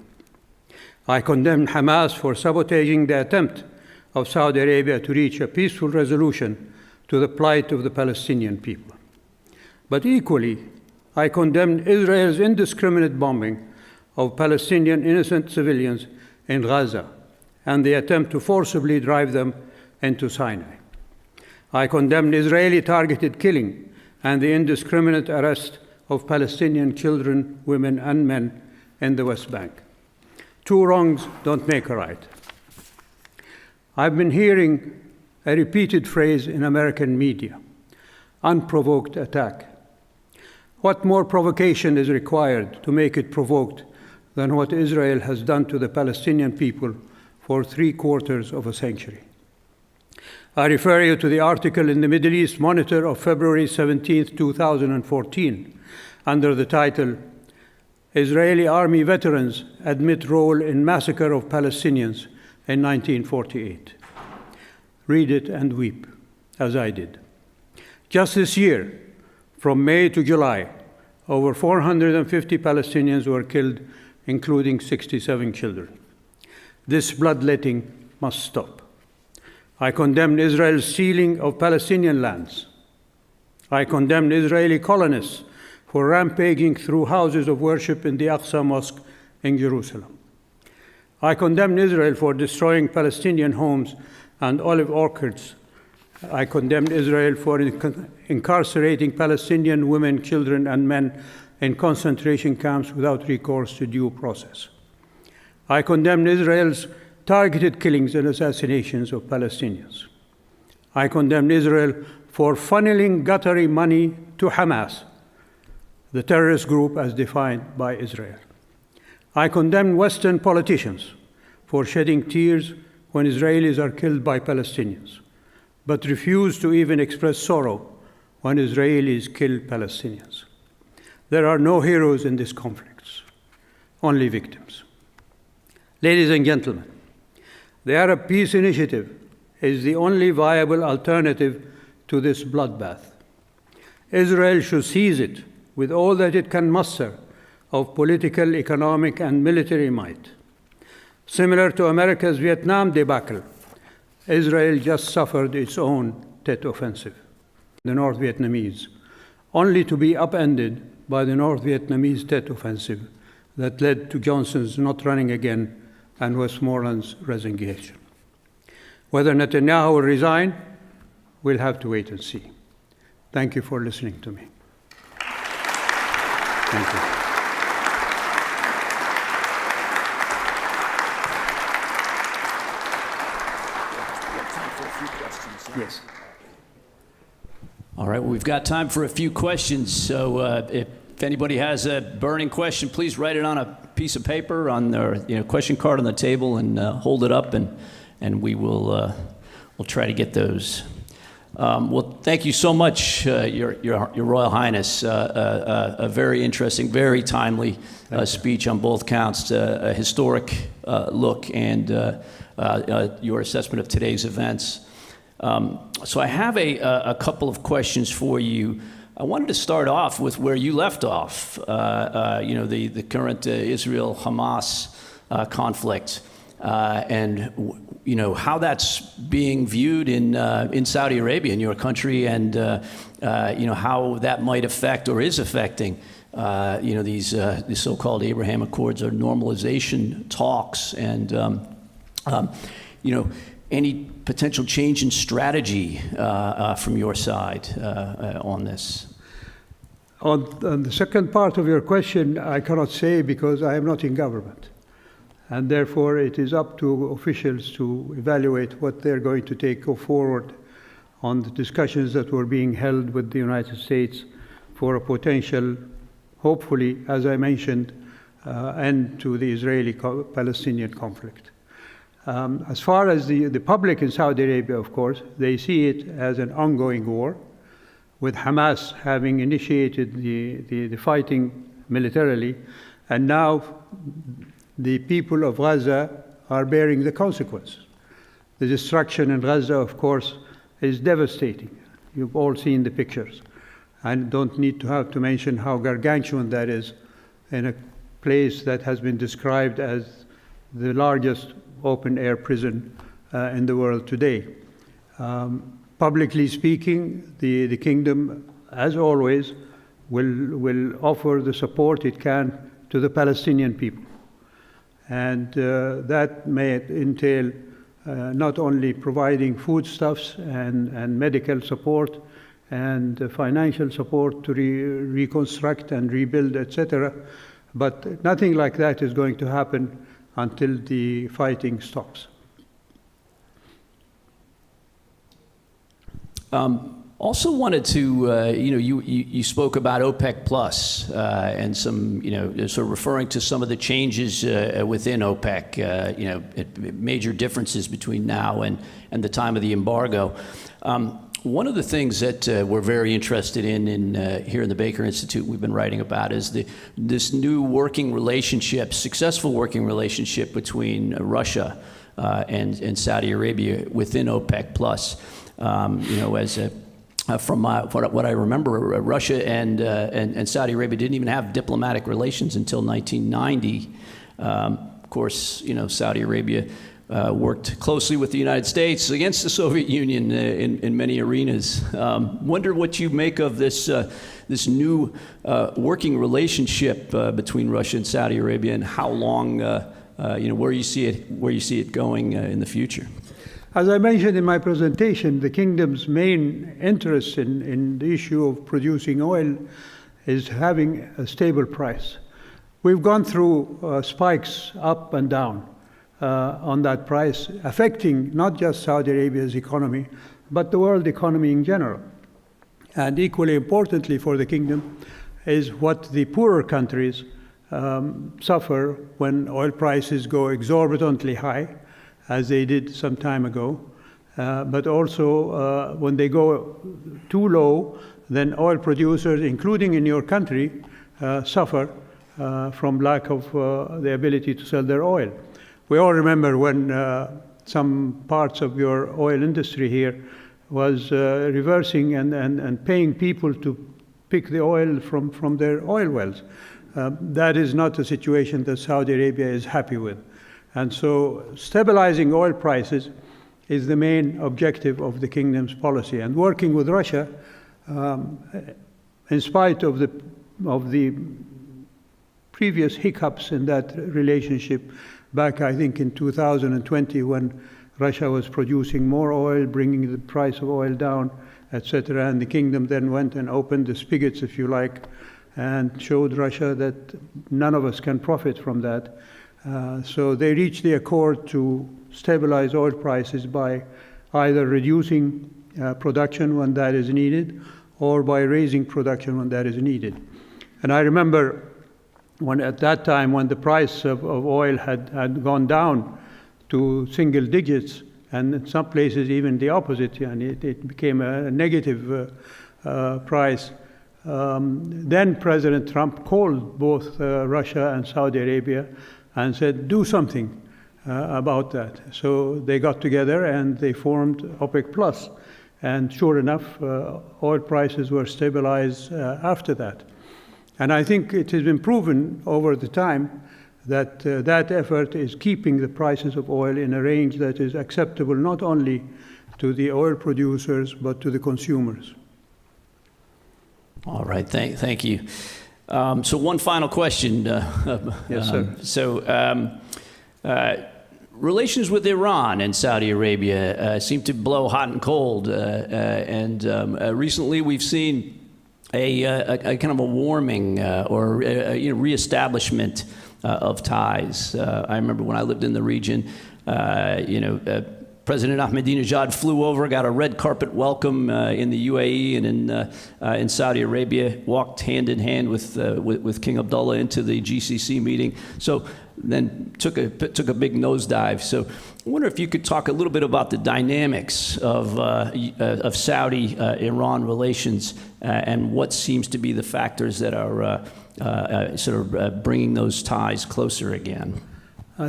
I condemn Hamas for sabotaging the attempt of Saudi Arabia to reach a peaceful resolution to the plight of the Palestinian people. But equally, I condemn Israel's indiscriminate bombing of Palestinian innocent civilians in Gaza and the attempt to forcibly drive them into Sinai. I condemn Israeli targeted killing and the indiscriminate arrest of Palestinian children, women, and men in the West Bank. Two wrongs don't make a right. I've been hearing a repeated phrase in American media, unprovoked attack. What more provocation is required to make it provoked than what Israel has done to the Palestinian people for 3/4 of a century? I refer you to the article in the Middle East Monitor of February 17, 2014, under the title, Israeli Army Veterans Admit Role in Massacre of Palestinians in 1948. Read it and weep, as I did. Just this year, from May to July, over 450 Palestinians were killed, including 67 children. This bloodletting must stop. I condemn Israel's stealing of Palestinian lands. I condemn Israeli colonists for rampaging through houses of worship in the Aqsa Mosque in Jerusalem. I condemn Israel for destroying Palestinian homes and olive orchards. I condemn Israel for incarcerating Palestinian women, children, and men in concentration camps without recourse to due process. I condemn Israel's targeted killings and assassinations of Palestinians. I condemn Israel for funneling guttery money to Hamas, the terrorist group as defined by Israel. I condemn Western politicians for shedding tears when Israelis are killed by Palestinians, but refuse to even express sorrow when Israelis kill Palestinians. There are no heroes in these conflicts, only victims. Ladies and gentlemen, the Arab Peace Initiative is the only viable alternative to this bloodbath. Israel should seize it with all that it can muster of political, economic, and military might. Similar to America's Vietnam debacle, Israel just suffered its own Tet Offensive, the North Vietnamese, only to be upended by the North Vietnamese Tet Offensive that led to Johnson's not running again and Westmoreland's resignation. Whether Netanyahu will resign, we'll have to wait and see. Thank you for listening to me. Thank you. Yes. All right, well, we've got time for a few questions. So if anybody has a burning question, please write it on a piece of paper on the question card on the table and hold it up, and we will we'll try to get those. Well, thank you so much, Your Royal Highness. A very interesting, very timely speech on both counts, a historic look, and your assessment of today's events. So I have a couple of questions for you. I wanted to start off with where you left off, the current Israel-Hamas conflict. and you know, how that's being viewed in Saudi Arabia, in your country, and you know, how that might affect or is affecting you know, these so-called Abraham Accords or normalization talks, and you know, any potential change in strategy from your side on this. On the second part of your question, I cannot say because I am not in government. And therefore, it is up to officials to evaluate what they're going to go forward on the discussions that were being held with the United States for a potential, hopefully, as I mentioned, end to the Israeli-Palestinian conflict. As far as the public in Saudi Arabia, of course, they see it as an ongoing war, with Hamas having initiated the fighting militarily, and now the people of Gaza are bearing the consequences. The destruction in Gaza, of course, is devastating. You've all seen the pictures. I don't need to have to mention how gargantuan that is in a place that has been described as the largest open-air prison in the world today. Publicly speaking, the kingdom, as always, will offer the support it can to the Palestinian people. And that may entail not only providing foodstuffs and medical support and financial support to reconstruct and rebuild, etc., but nothing like that is going to happen until the fighting stops. Also wanted to, you know, you spoke about OPEC Plus and some, you know, sort of referring to some of the changes within OPEC, you know, major differences between now and the time of the embargo. One of the things that we're very interested in here in the Baker Institute, we've been writing about, is this new working relationship, successful working relationship between Russia and Saudi Arabia within OPEC Plus. You know, as from what I remember, Russia and Saudi Arabia didn't even have diplomatic relations until 1990. Of course, you know, Saudi Arabia worked closely with the United States against the Soviet Union in many arenas. Wonder what you make of this new working relationship between Russia and Saudi Arabia, and how long, you know, where you see it going in the future. As I mentioned in my presentation, the kingdom's main interest in the issue of producing oil is having a stable price. We've gone through spikes up and down on that price, affecting not just Saudi Arabia's economy, but the world economy in general. And equally importantly for the kingdom is what the poorer countries suffer when oil prices go exorbitantly high, as they did some time ago, but also when they go too low, then oil producers, including in your country, suffer from lack of the ability to sell their oil. We all remember when some parts of your oil industry here was reversing and paying people to pick the oil from their oil wells. That is not a situation that Saudi Arabia is happy with. And so stabilizing oil prices is the main objective of the kingdom's policy. And working with Russia, in spite of the previous hiccups in that relationship, back I think in 2020 when Russia was producing more oil, bringing the price of oil down, etc. And the kingdom then went and opened the spigots, if you like, and showed Russia that none of us can profit from that. So they reached the accord to stabilize oil prices by either reducing production when that is needed or by raising production when that is needed. And I remember at that time when the price of oil had gone down to single digits, and in some places even the opposite, and it became a negative price. Then President Trump called both Russia and Saudi Arabia and said, do something about that. So they got together and they formed OPEC Plus. And sure enough, oil prices were stabilized after that. And I think it has been proven over the time that effort is keeping the prices of oil in a range that is acceptable not only to the oil producers but to the consumers. All right, thank you. So one final question. Yes, sir. Relations with Iran and Saudi Arabia seem to blow hot and cold, and recently we've seen a kind of a warming or reestablishment of ties. I remember when I lived in the region, President Ahmadinejad flew over, got a red carpet welcome in the UAE and in Saudi Arabia, walked hand in hand with King Abdullah into the GCC meeting. So then took a big nosedive. So I wonder if you could talk a little bit about the dynamics of Saudi-Iran relations and what seems to be the factors that are bringing those ties closer again.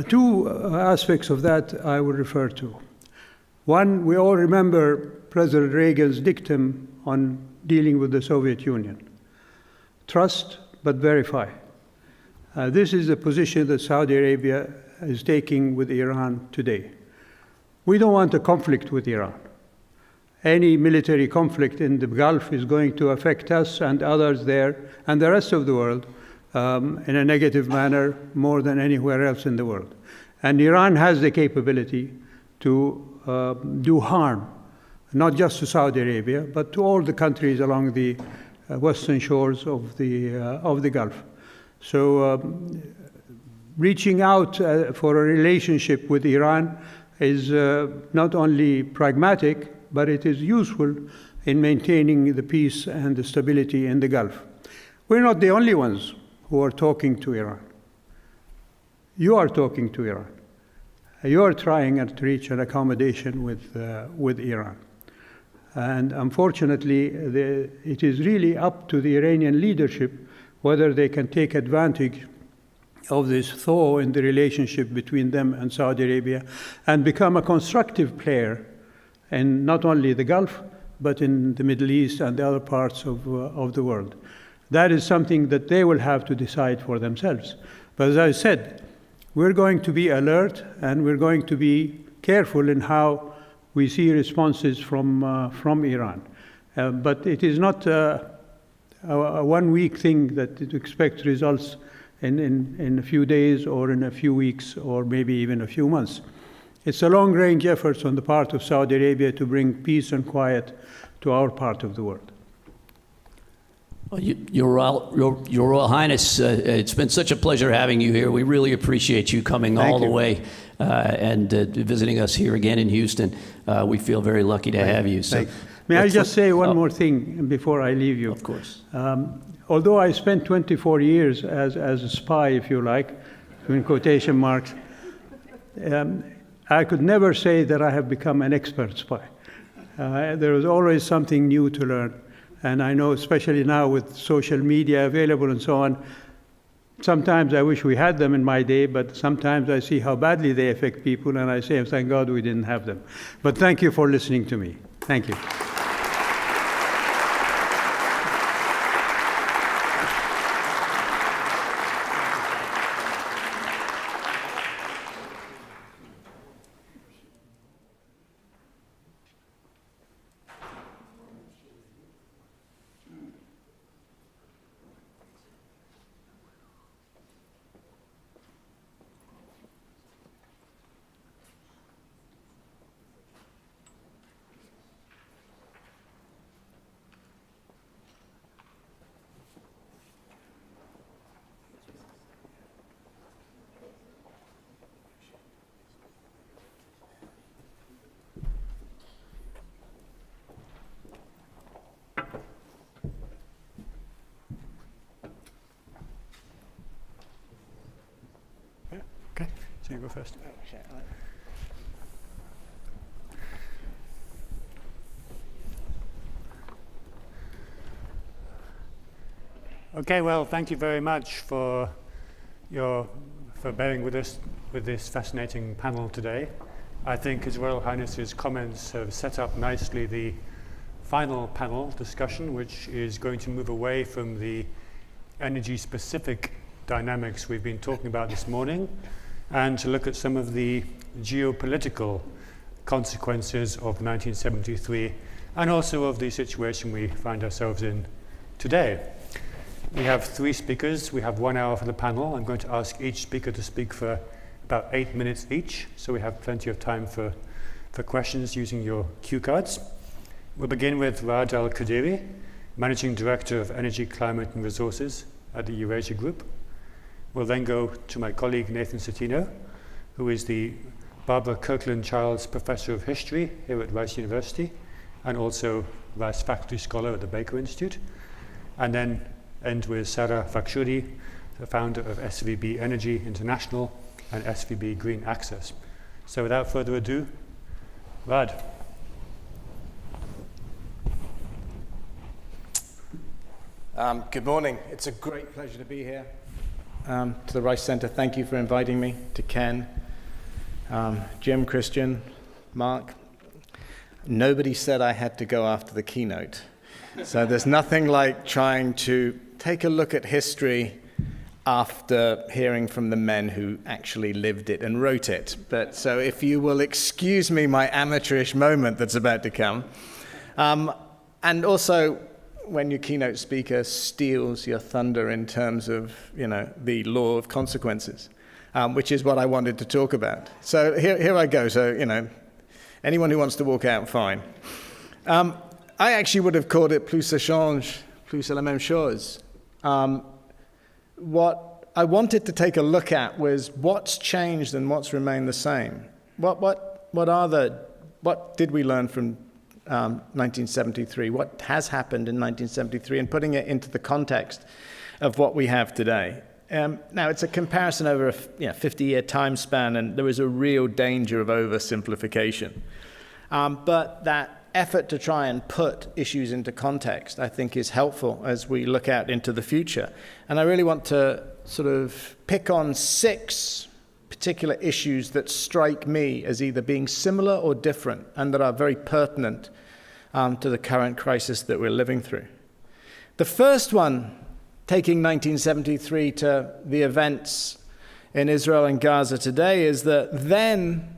Two aspects of that I would refer to. One, we all remember President Reagan's dictum on dealing with the Soviet Union. Trust, but verify. This is the position that Saudi Arabia is taking with Iran today. We don't want a conflict with Iran. Any military conflict in the Gulf is going to affect us and others there and the rest of the world in a negative manner more than anywhere else in the world. And Iran has the capability to do harm, not just to Saudi Arabia, but to all the countries along the western shores of the Gulf. So reaching out for a relationship with Iran is not only pragmatic, but it is useful in maintaining the peace and the stability in the Gulf. We're not the only ones who are talking to Iran. You are talking to Iran. You are trying to reach an accommodation with Iran. And unfortunately, it is really up to the Iranian leadership whether they can take advantage of this thaw in the relationship between them and Saudi Arabia and become a constructive player in not only the Gulf, but in the Middle East and the other parts of the world. That is something that they will have to decide for themselves. But as I said, we're going to be alert and we're going to be careful in how we see responses from Iran. But it is not a one-week thing that to expect results in a few days or in a few weeks or maybe even a few months. It's a long-range effort on the part of Saudi Arabia to bring peace and quiet to our part of the world. Well, Your Royal Highness, it's been such a pleasure having you here. We really appreciate you coming all the way and visiting us here again in Houston. We feel very lucky to have you. So, may I just say one more thing before I leave you? Of course. Although I spent 24 years as a spy, if you like, in quotation marks, I could never say that I have become an expert spy. There is always something new to learn. And I know, especially now with social media available and so on, sometimes I wish we had them in my day, but sometimes I see how badly they affect people, and I say, thank God we didn't have them. But thank you for listening to me. Thank you. Okay, so you go first. Okay, well, thank you very much for bearing with us with this fascinating panel today. I think His Royal Highness's comments have set up nicely the final panel discussion, which is going to move away from the energy-specific dynamics we've been talking about this morning, and to look at some of the geopolitical consequences of 1973, and also of the situation we find ourselves in today. We have 3 speakers. We have 1 hour for the panel. I'm going to ask each speaker to speak for about 8 minutes each, so we have plenty of time for questions using your cue cards. We'll begin with Raad Al-Qadiri, Managing Director of Energy, Climate and Resources at the Eurasia Group. We'll then go to my colleague Nathan Citino, who is the Barbara Kirkland Childs Professor of History here at Rice University, and also Rice Faculty Scholar at the Baker Institute. And then end with Sarah Fakhshuri, the founder of SVB Energy International and SVB Green Access. So without further ado, Raad. Good morning. It's a great pleasure to be here. To the Rice Center, thank you for inviting me. To Ken, Jim, Christian, Mark. Nobody said I had to go after the keynote. So there's nothing like trying to take a look at history after hearing from the men who actually lived it and wrote it. But so if you will excuse me my amateurish moment that's about to come. And also, when your keynote speaker steals your thunder in terms of, the law of consequences, which is what I wanted to talk about. So here I go. So, anyone who wants to walk out, fine. I actually would have called it plus ça change, plus la même chose. What I wanted to take a look at was what's changed and what's remained the same. What did we learn from 1973? What has happened in 1973, and putting it into the context of what we have today. Now, it's a comparison over a 50-year time span, and there is a real danger of oversimplification. But that effort to try and put issues into context, I think, is helpful as we look out into the future. And I really want to sort of pick on 6 particular issues that strike me as either being similar or different, and that are very pertinent to the current crisis that we're living through. The first one, taking 1973 to the events in Israel and Gaza today, is that then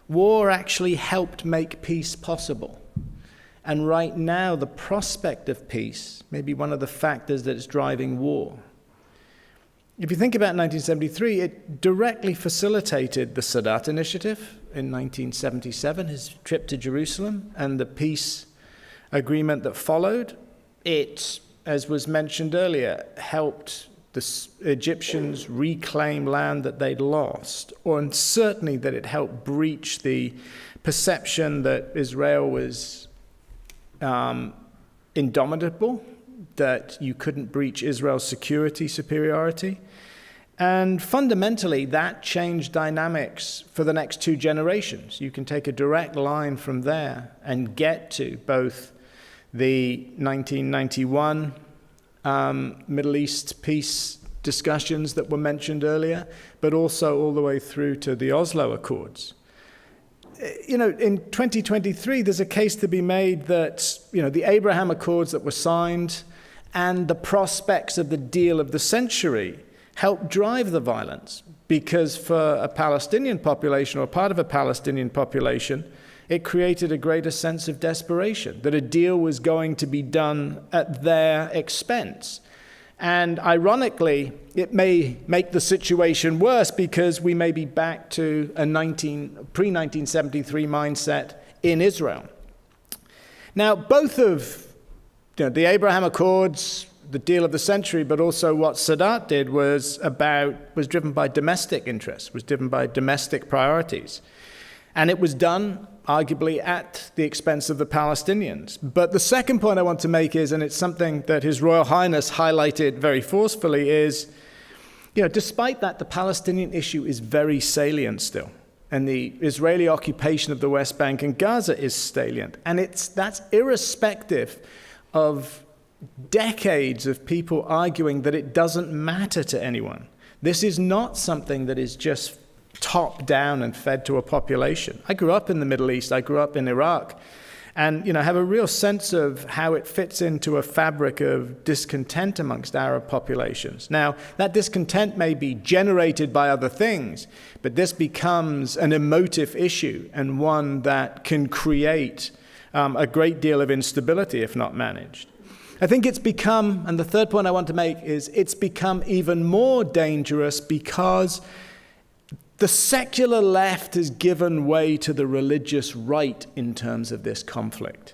war actually helped make peace possible. And right now, the prospect of peace may be one of the factors that is driving war. If you think about 1973, it directly facilitated the Sadat Initiative in 1977, his trip to Jerusalem, and the peace agreement that followed. It, as was mentioned earlier, helped the Egyptians reclaim land that they'd lost, or certainly that it helped breach the perception that Israel was indomitable, that you couldn't breach Israel's security superiority. And fundamentally, that changed dynamics for the next 2 generations. You can take a direct line from there and get to both the 1991 Middle East peace discussions that were mentioned earlier, but also all the way through to the Oslo Accords. In 2023, there's a case to be made that, the Abraham Accords that were signed and the prospects of the deal of the century helped drive the violence, because for a Palestinian population, or part of a Palestinian population, it created a greater sense of desperation, that a deal was going to be done at their expense. And ironically, it may make the situation worse, because we may be back to a pre-1973 mindset in Israel. Now, both of the Abraham Accords, the deal of the century, but also what Sadat did was driven by domestic interests, was driven by domestic priorities. And it was done arguably at the expense of the Palestinians. But the second point I want to make is, and it's something that His Royal Highness highlighted very forcefully, is, despite that, the Palestinian issue is very salient still. And the Israeli occupation of the West Bank and Gaza is salient. And that's irrespective of decades of people arguing that it doesn't matter to anyone. This is not something that is just top down and fed to a population. I grew up in the Middle East. I grew up in Iraq. and have a real sense of how it fits into a fabric of discontent amongst Arab populations. Now, that discontent may be generated by other things, but this becomes an emotive issue and one that can create a great deal of instability if not managed. I think it's become, and the third point I want to make is it's become even more dangerous because the secular left has given way to the religious right in terms of this conflict.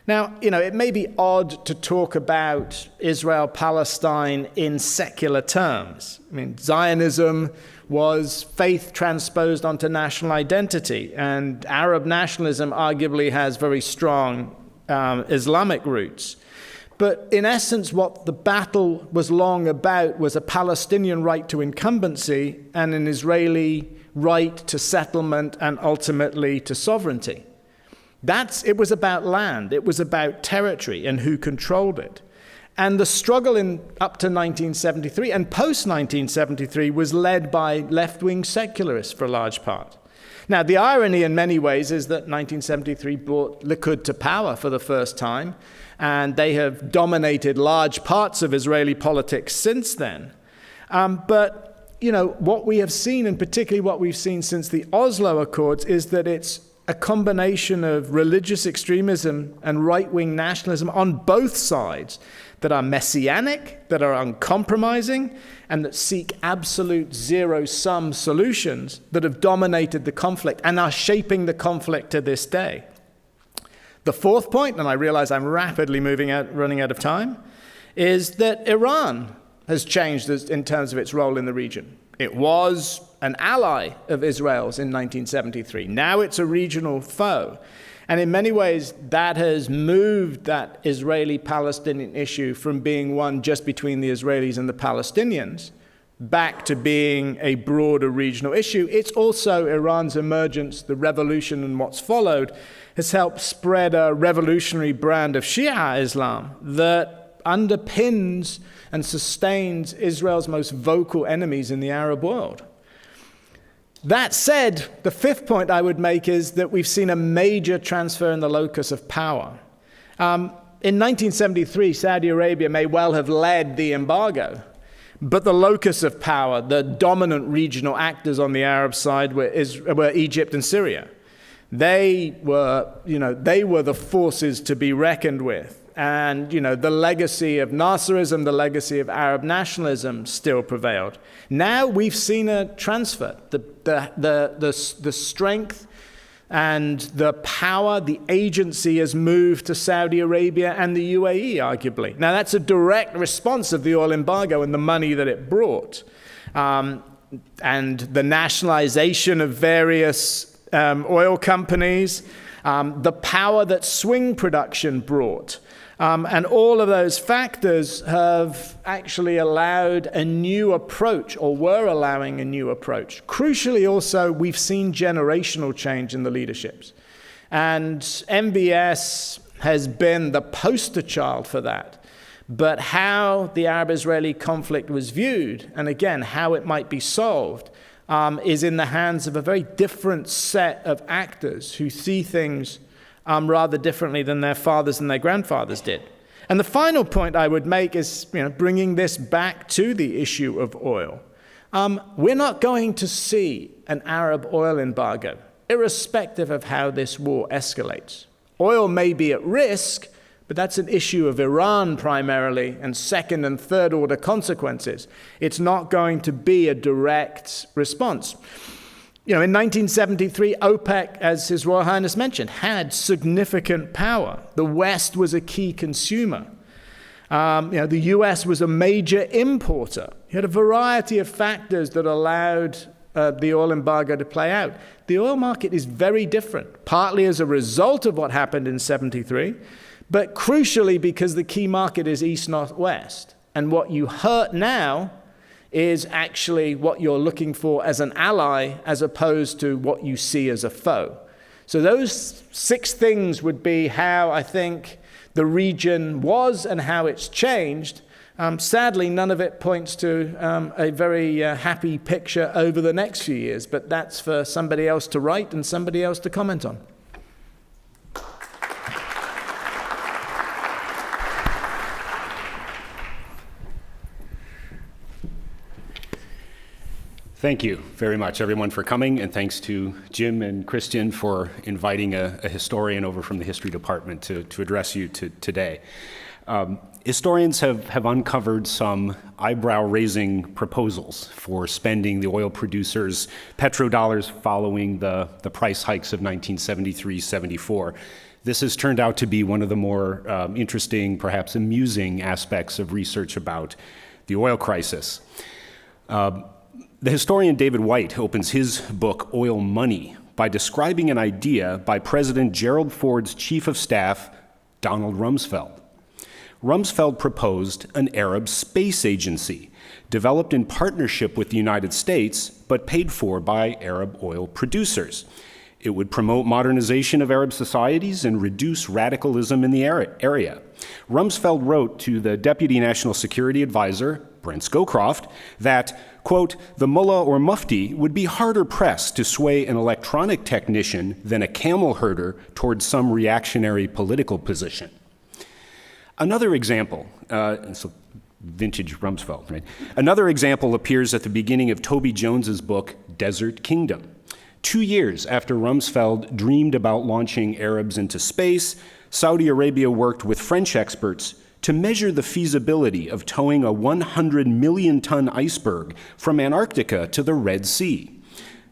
Now, it may be odd to talk about Israel-Palestine in secular terms. I mean, Zionism was faith transposed onto national identity, and Arab nationalism arguably has very strong Islamic roots. But in essence, what the battle was long about was a Palestinian right to incumbency and an Israeli right to settlement and ultimately to sovereignty. It was about land, it was about territory and who controlled it. And the struggle up to 1973 and post-1973 was led by left-wing secularists for a large part. Now, the irony in many ways is that 1973 brought Likud to power for the first time, and they have dominated large parts of Israeli politics since then. But what we have seen, and particularly what we've seen since the Oslo Accords, is that it's a combination of religious extremism and right-wing nationalism on both sides that are messianic, that are uncompromising, and that seek absolute zero-sum solutions that have dominated the conflict and are shaping the conflict to this day. The fourth point, and I realize I'm rapidly running out of time, is that Iran has changed in terms of its role in the region. It was an ally of Israel's in 1973. Now it's a regional foe. And in many ways, that has moved that Israeli-Palestinian issue from being one just between the Israelis and the Palestinians back to being a broader regional issue. It's also Iran's emergence, the revolution and what's followed, has helped spread a revolutionary brand of Shia Islam that underpins and sustains Israel's most vocal enemies in the Arab world. That said, the fifth point I would make is that we've seen a major transfer in the locus of power. In 1973, Saudi Arabia may well have led the embargo, but the locus of power, the dominant regional actors on the Arab side were Egypt and Syria. They were the forces to be reckoned with. And, the legacy of Nasserism, the legacy of Arab nationalism still prevailed. Now we've seen a transfer. The strength and the power, the agency has moved to Saudi Arabia and the UAE, arguably. Now that's a direct response of the oil embargo and the money that it brought. And the nationalization of various oil companies, the power that swing production brought. And all of those factors have actually allowed a new approach, or were allowing a new approach. Crucially also, we've seen generational change in the leaderships. And MBS has been the poster child for that. But how the Arab-Israeli conflict was viewed, and again, how it might be solved, is in the hands of a very different set of actors who see things rather differently than their fathers and their grandfathers did. And the final point I would make is, bringing this back to the issue of oil. We're not going to see an Arab oil embargo, irrespective of how this war escalates. Oil may be at risk, but that's an issue of Iran primarily, and second and third order consequences. It's not going to be a direct response. In 1973, OPEC, as His Royal Highness mentioned, had significant power. The West was a key consumer. The US was a major importer. You had a variety of factors that allowed the oil embargo to play out. The oil market is very different, partly as a result of what happened in 73, but crucially because the key market is East, not West. And what you hurt now is actually what you're looking for as an ally as opposed to what you see as a foe. So those 6 things would be how I think the region was and how it's changed. Sadly, none of it points to a very happy picture over the next few years, but that's for somebody else to write and somebody else to comment on. Thank you very much, everyone, for coming, and thanks to Jim and Christian for inviting a historian over from the history department to address you today. Historians have uncovered some eyebrow-raising proposals for spending the oil producers' petrodollars following the price hikes of 1973-74. This has turned out to be one of the more interesting, perhaps amusing aspects of research about the oil crisis. The historian David White opens his book, Oil Money, by describing an idea by President Gerald Ford's chief of staff, Donald Rumsfeld. Rumsfeld proposed an Arab space agency, developed in partnership with the United States, but paid for by Arab oil producers. It would promote modernization of Arab societies and reduce radicalism in the area. Rumsfeld wrote to the Deputy National Security Advisor, Brent Scowcroft, that, quote, the mullah or mufti would be harder pressed to sway an electronic technician than a camel herder towards some reactionary political position. Another example, so vintage Rumsfeld, right? Another example appears at the beginning of Toby Jones's book, Desert Kingdom. 2 years after Rumsfeld dreamed about launching Arabs into space, Saudi Arabia worked with French experts to measure the feasibility of towing a 100 million ton iceberg from Antarctica to the Red Sea.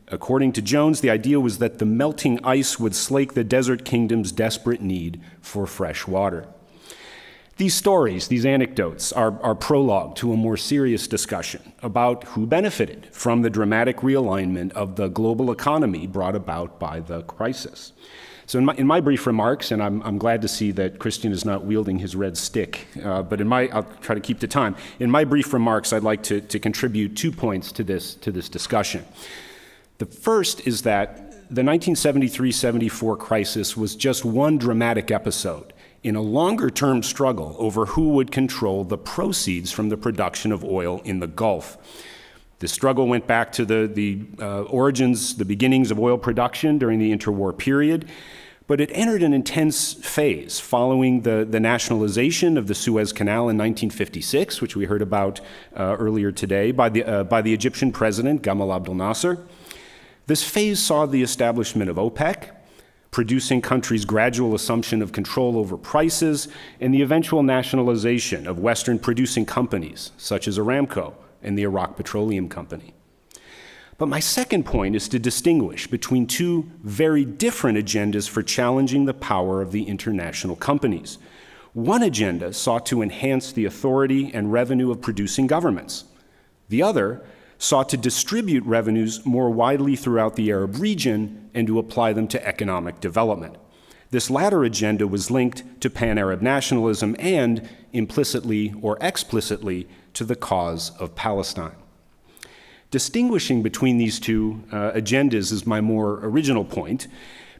According to Jones, the idea was that the melting ice would slake the desert kingdom's desperate need for fresh water. These stories, these anecdotes, are prologue to a more serious discussion about who benefited from the dramatic realignment of the global economy brought about by the crisis. So in my brief remarks, and I'm glad to see that Christian is not wielding his red stick, but I'll try to keep to time. In my brief remarks, I'd like to contribute 2 points to this discussion. The first is that the 1973-74 crisis was just one dramatic episode in a longer-term struggle over who would control the proceeds from the production of oil in the Gulf. The struggle went back to the origins, the beginnings of oil production during the interwar period, but it entered an intense phase following the nationalization of the Suez Canal in 1956, which we heard about earlier today, by the Egyptian president, Gamal Abdel Nasser. This phase saw the establishment of OPEC, producing countries' gradual assumption of control over prices, and the eventual nationalization of Western producing companies, such as Aramco and the Iraq Petroleum Company. But my second point is to distinguish between two very different agendas for challenging the power of the international companies. One agenda sought to enhance the authority and revenue of producing governments. The other sought to distribute revenues more widely throughout the Arab region and to apply them to economic development. This latter agenda was linked to pan-Arab nationalism and, implicitly or explicitly, to the cause of Palestine. Distinguishing between these two agendas is my more original point,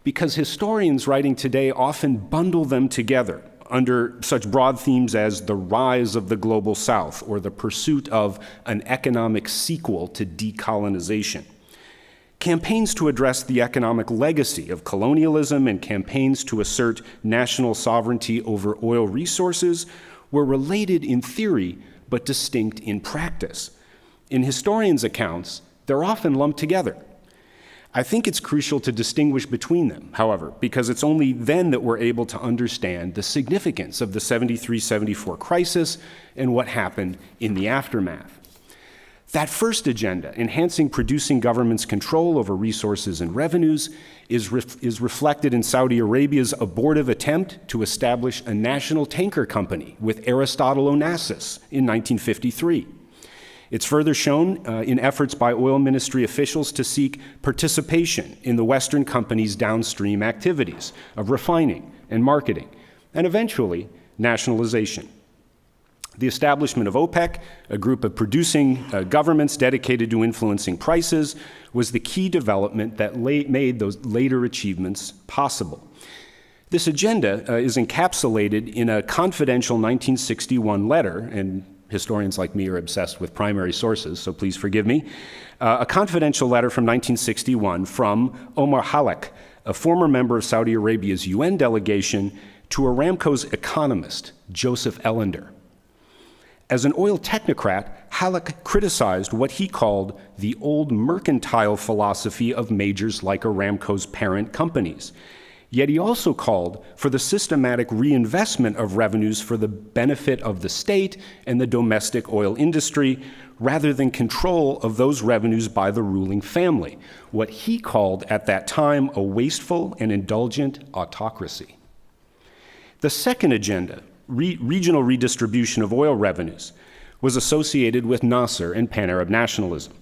because historians writing today often bundle them together under such broad themes as the rise of the global south or the pursuit of an economic sequel to decolonization. Campaigns to address the economic legacy of colonialism and campaigns to assert national sovereignty over oil resources were related in theory but distinct in practice. In historians' accounts, they're often lumped together. I think it's crucial to distinguish between them, however, because it's only then that we're able to understand the significance of the 73-74 crisis and what happened in the aftermath. That first agenda, enhancing producing governments' control over resources and revenues, is reflected in Saudi Arabia's abortive attempt to establish a national tanker company with Aristotle Onassis in 1953. It's further shown in efforts by oil ministry officials to seek participation in the Western company's downstream activities of refining and marketing, and eventually nationalization. The establishment of OPEC, a group of producing governments dedicated to influencing prices, was the key development that made those later achievements possible. This agenda is encapsulated in a confidential 1961 letter, and historians like me are obsessed with primary sources, so please forgive me. A confidential letter from 1961 from Omar Halak, a former member of Saudi Arabia's UN delegation, to Aramco's economist, Joseph Ellender. As an oil technocrat, Halleck criticized what he called the old mercantile philosophy of majors like Aramco's parent companies. Yet he also called for the systematic reinvestment of revenues for the benefit of the state and the domestic oil industry, rather than control of those revenues by the ruling family, what he called at that time a wasteful and indulgent autocracy. The second agenda, regional redistribution of oil revenues, was associated with Nasser and Pan-Arab nationalism.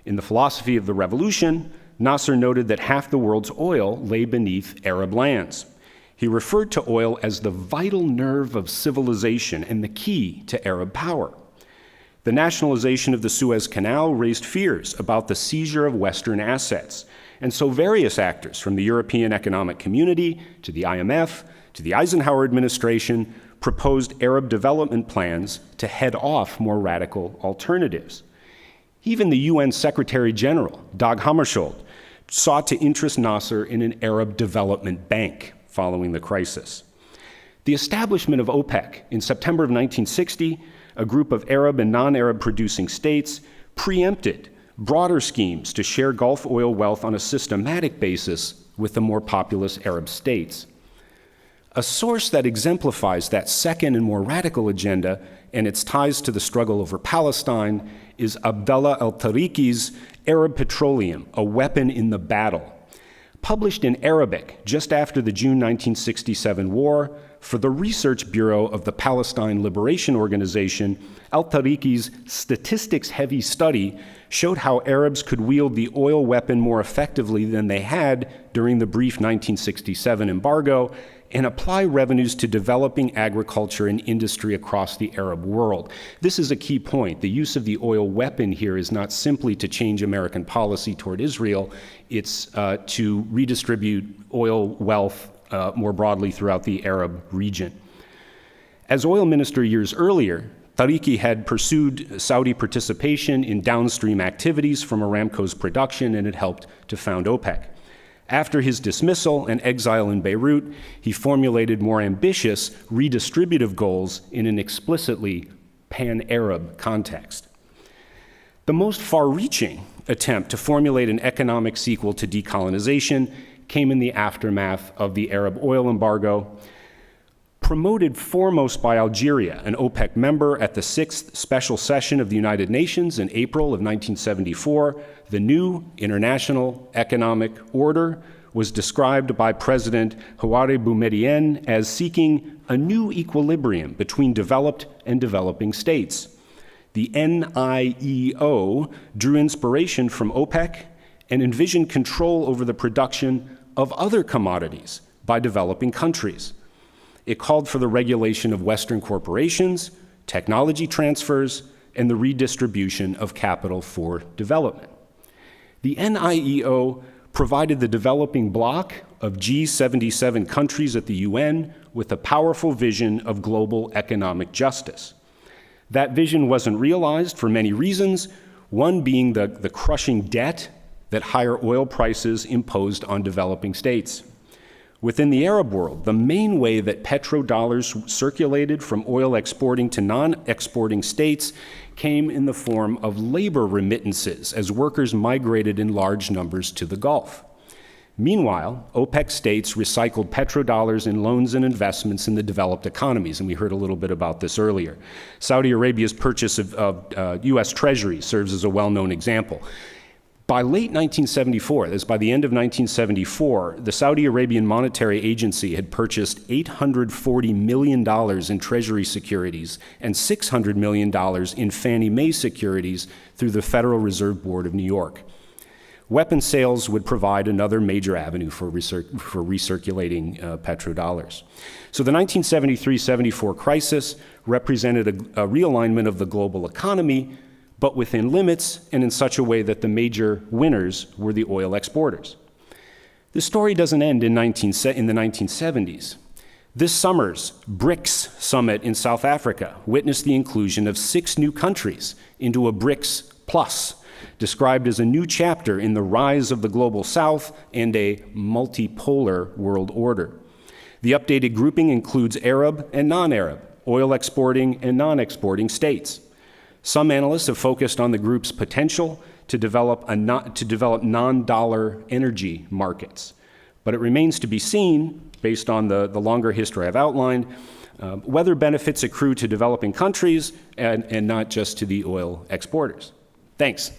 In the philosophy of the revolution, Nasser noted that half the world's oil lay beneath Arab lands. He referred to oil as the vital nerve of civilization and the key to Arab power. The nationalization of the Suez Canal raised fears about the seizure of Western assets, and so various actors from the European Economic Community to the IMF to the Eisenhower administration proposed Arab development plans to head off more radical alternatives. Even the UN Secretary General, Dag Hammarskjöld, sought to interest Nasser in an Arab development bank following the crisis. The establishment of OPEC in September of 1960, a group of Arab and non-Arab producing states, preempted broader schemes to share Gulf oil wealth on a systematic basis with the more populous Arab states. A source that exemplifies that second and more radical agenda and its ties to the struggle over Palestine is Abdullah al-Tariqi's Arab Petroleum, a Weapon in the Battle. Published in Arabic just after the June 1967 war for the Research Bureau of the Palestine Liberation Organization, al-Tariqi's statistics-heavy study showed how Arabs could wield the oil weapon more effectively than they had during the brief 1967 embargo and apply revenues to developing agriculture and industry across the Arab world. This is a key point. The use of the oil weapon here is not simply to change American policy toward Israel, it's to redistribute oil wealth more broadly throughout the Arab region. As oil minister years earlier, Tariqi had pursued Saudi participation in downstream activities from Aramco's production and had helped to found OPEC. After his dismissal and exile in Beirut, he formulated more ambitious redistributive goals in an explicitly pan-Arab context. The most far-reaching attempt to formulate an economic sequel to decolonization came in the aftermath of the Arab oil embargo. Promoted foremost by Algeria, an OPEC member, at the 6th Special Session of the United Nations in April of 1974, the new international economic order was described by President Houari Boumediene as seeking a new equilibrium between developed and developing states. The NIEO drew inspiration from OPEC and envisioned control over the production of other commodities by developing countries. It called for the regulation of Western corporations, technology transfers, and the redistribution of capital for development. The NIEO provided the developing bloc of G77 countries at the UN with a powerful vision of global economic justice. That vision wasn't realized for many reasons, one being the crushing debt that higher oil prices imposed on developing states. Within the Arab world, the main way that petrodollars circulated from oil exporting to non-exporting states came in the form of labor remittances as workers migrated in large numbers to the Gulf. Meanwhile, OPEC states recycled petrodollars in loans and investments in the developed economies, and we heard a little bit about this earlier. Saudi Arabia's purchase of U.S. Treasuries serves as a well-known example. By late 1974, that is by the end of 1974, the Saudi Arabian Monetary Agency had purchased $840 million in Treasury securities and $600 million in Fannie Mae securities through the Federal Reserve Board of New York. Weapon sales would provide another major avenue for recirculating petrodollars. So the 1973-74 crisis represented a realignment of the global economy, but within limits and in such a way that the major winners were the oil exporters. The story doesn't end in the 1970s. This summer's BRICS summit in South Africa witnessed the inclusion of 6 new countries into a BRICS Plus, described as a new chapter in the rise of the global South and a multipolar world order. The updated grouping includes Arab and non-Arab, oil exporting and non-exporting states. Some analysts have focused on the group's potential to develop non-dollar energy markets. But it remains to be seen, based on the longer history I've outlined, whether benefits accrue to developing countries and not just to the oil exporters. Thanks.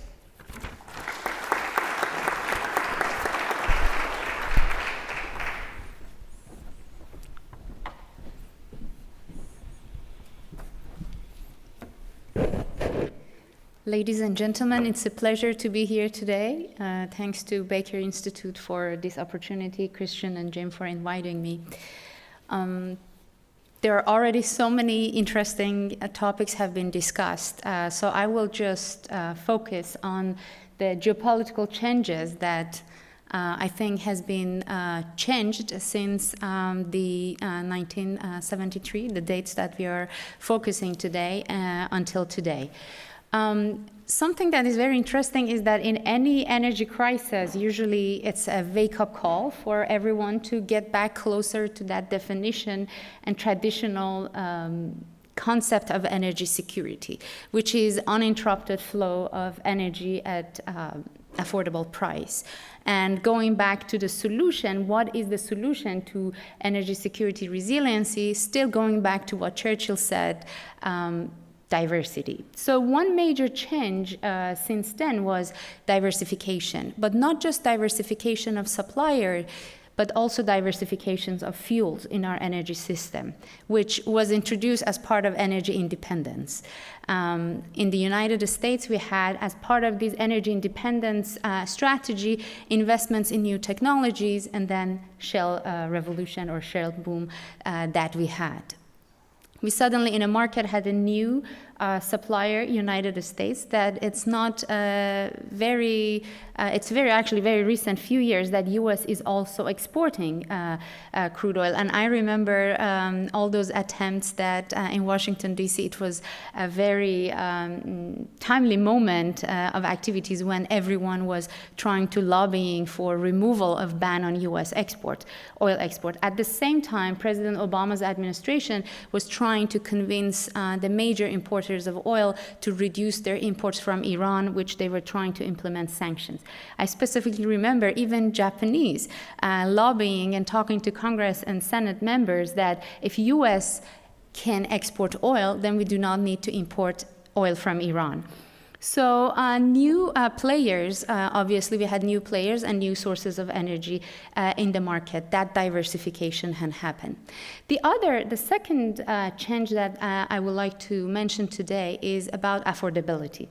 Ladies and gentlemen, it's a pleasure to be here today. Thanks to Baker Institute for this opportunity, Christian and Jim for inviting me. There are already so many interesting topics have been discussed, so I will just focus on the geopolitical changes that I think has been changed since the 1973, the dates that we are focusing today, until today. Something that is very interesting is that in any energy crisis, usually it's a wake-up call for everyone to get back closer to that definition and traditional concept of energy security, which is uninterrupted flow of energy at affordable price. And going back to the solution, what is the solution to energy security resiliency? Still going back to what Churchill said, diversity. So one major change since then was diversification, but not just diversification of supplier, but also diversifications of fuels in our energy system, which was introduced as part of energy independence. In the United States, we had, as part of this energy independence strategy, investments in new technologies, and then shale revolution or shale boom that we had. We suddenly in a market had a new supplier, United States, that it's not it's actually very recent few years that US is also exporting crude oil. And I remember all those attempts that in Washington, D.C., it was a very timely moment of activities when everyone was trying to lobbying for removal of ban on US oil export. At the same time, President Obama's administration was trying to convince the major importers of oil to reduce their imports from Iran, which they were trying to implement sanctions. I specifically remember even Japanese lobbying and talking to Congress and Senate members that if US can export oil, then we do not need to import oil from Iran. So new players, obviously we had new players and new sources of energy in the market. That diversification had happened. The second change that I would like to mention today is about affordability.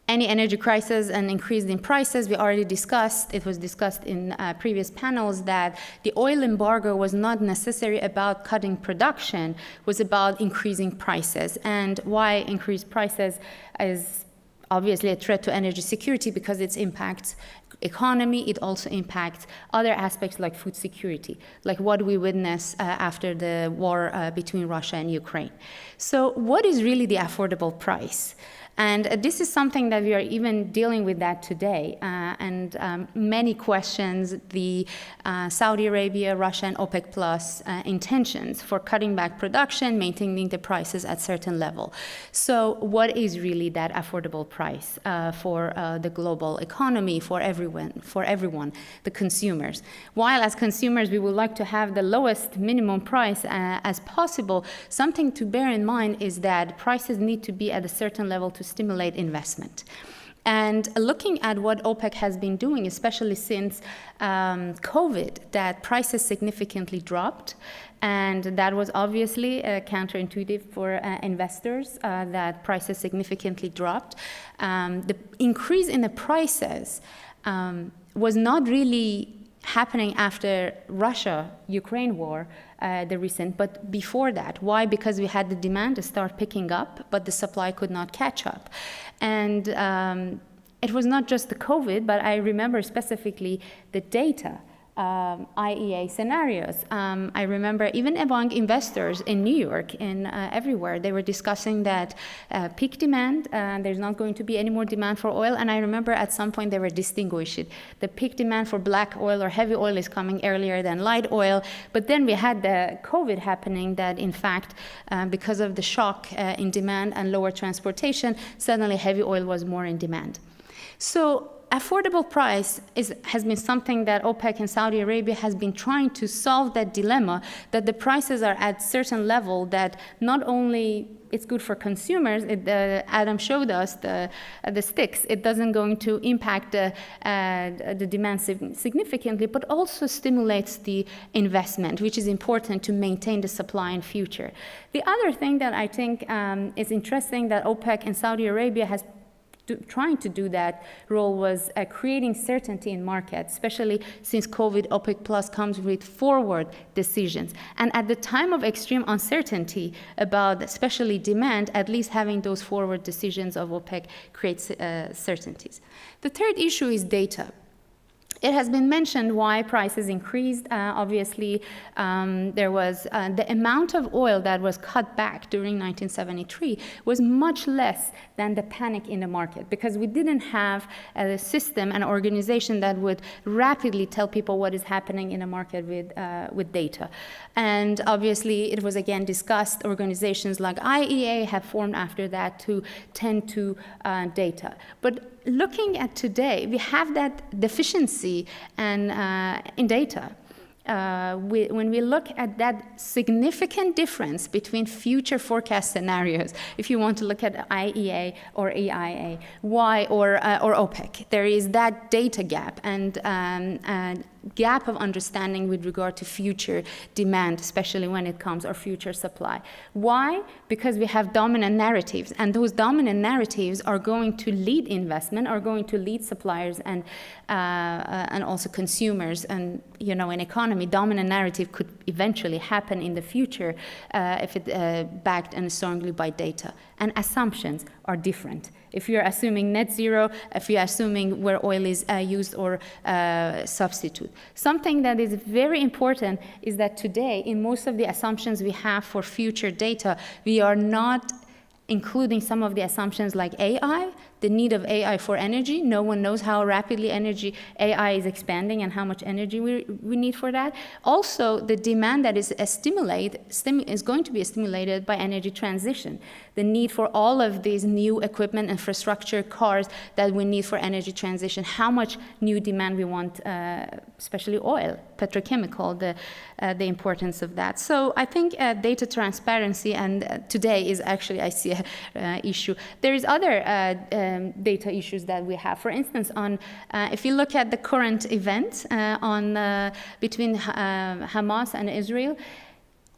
Any energy crisis and increase in prices, we already discussed, it was discussed in previous panels, that the oil embargo was not necessarily about cutting production, was about increasing prices. And why increased prices is obviously a threat to energy security because it impacts economy, it also impacts other aspects like food security, like what we witnessed after the war between Russia and Ukraine. So what is really the affordable price? And this is something that we are even dealing with that today. Many questions the Saudi Arabia, Russia, and OPEC Plus intentions for cutting back production, maintaining the prices at certain level. So what is really that affordable price for the global economy, for everyone, the consumers? While as consumers we would like to have the lowest minimum price as possible, something to bear in mind is that prices need to be at a certain level to stimulate investment. And looking at what OPEC has been doing, especially since COVID, that prices significantly dropped. And that was obviously counterintuitive for investors, that prices significantly dropped. The increase in the prices was not really happening after Russia-Ukraine war, the recent, but before that. Why? Because we had the demand to start picking up, but the supply could not catch up. And it was not just the COVID, but I remember specifically the data IEA scenarios. I remember even among investors in New York and everywhere, they were discussing that peak demand, there's not going to be any more demand for oil. And I remember at some point they were distinguishing. The peak demand for black oil or heavy oil is coming earlier than light oil. But then we had the COVID happening that, in fact, because of the shock in demand and lower transportation, suddenly heavy oil was more in demand. So affordable price has been something that OPEC and Saudi Arabia has been trying to solve, that dilemma that the prices are at certain level that not only it's good for consumers, Adam showed us the sticks, it doesn't going to impact the demand significantly, but also stimulates the investment, which is important to maintain the supply in future. The other thing that I think is interesting that OPEC and Saudi Arabia has trying to do that role was creating certainty in markets, especially since COVID, OPEC Plus comes with forward decisions. And at the time of extreme uncertainty about especially demand, at least having those forward decisions of OPEC creates certainties. The third issue is data. It has been mentioned why prices increased. Obviously, there was the amount of oil that was cut back during 1973 was much less than the panic in the market, because we didn't have a system, an organization that would rapidly tell people what is happening in a market with data. And obviously, it was again discussed. Organizations like IEA have formed after that to tend to data. But looking at today, we have that deficiency and in data. When we look at that significant difference between future forecast scenarios, if you want to look at IEA or EIA, or OPEC, there is that data gap and gap of understanding with regard to future demand, especially when it comes or future supply. Why? Because we have dominant narratives, and those dominant narratives are going to lead investment, are going to lead suppliers and also consumers, and an economy. Dominant narrative could eventually happen in the future if it backed and strongly by data. And assumptions are different. If you're assuming net zero, if you're assuming where oil is used or substitute. Something that is very important is that today, in most of the assumptions we have for future data, we are not including some of the assumptions like AI, the need of AI for energy. No one knows how rapidly AI is expanding and how much energy we need for that. Also, the demand that is going to be stimulated by energy transition. The need for all of these new equipment, infrastructure, cars that we need for energy transition. How much new demand we want, especially oil, petrochemical, the importance of that. So I think data transparency, and today is actually, I see an issue. There is other data issues that we have. For instance, if you look at the current event between Hamas and Israel,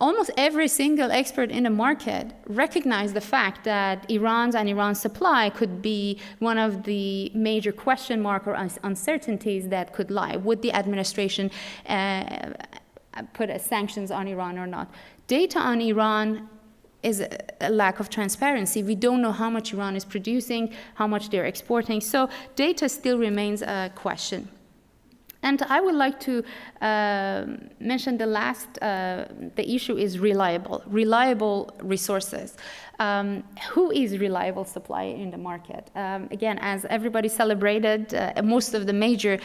almost every single expert in the market recognized the fact that Iran's supply could be one of the major question mark or uncertainties that could lie. Would the administration put sanctions on Iran or not? Data on Iran is a lack of transparency. We don't know how much Iran is producing, how much they're exporting. So data still remains a question. And I would like to mention the issue is reliable resources. Who is reliable supply in the market? Again, as everybody celebrated, most of the major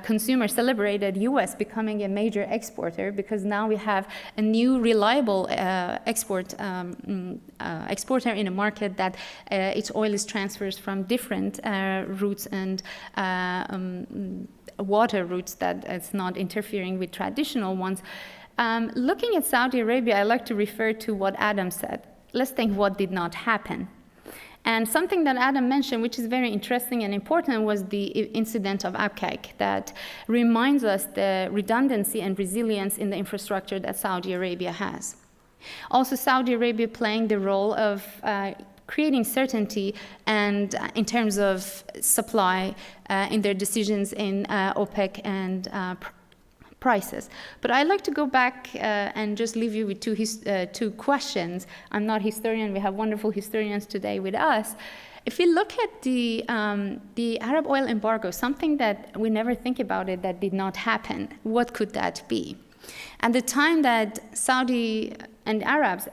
consumers celebrated U.S. becoming a major exporter, because now we have a new reliable exporter in a market that its oil is transferred from different routes and water routes that it's not interfering with traditional ones. Looking at Saudi Arabia, I like to refer to what Adam said. Let's think what did not happen. And something that Adam mentioned, which is very interesting and important, was the incident of OPEC that reminds us the redundancy and resilience in the infrastructure that Saudi Arabia has. Also, Saudi Arabia playing the role of creating certainty and in terms of supply in their decisions in OPEC and prices. But I'd like to go back and just leave you with two questions. I'm not a historian. We have wonderful historians today with us. If we look at the Arab oil embargo, something that we never think about it that did not happen, what could that be? At the time that Saudi and Arabs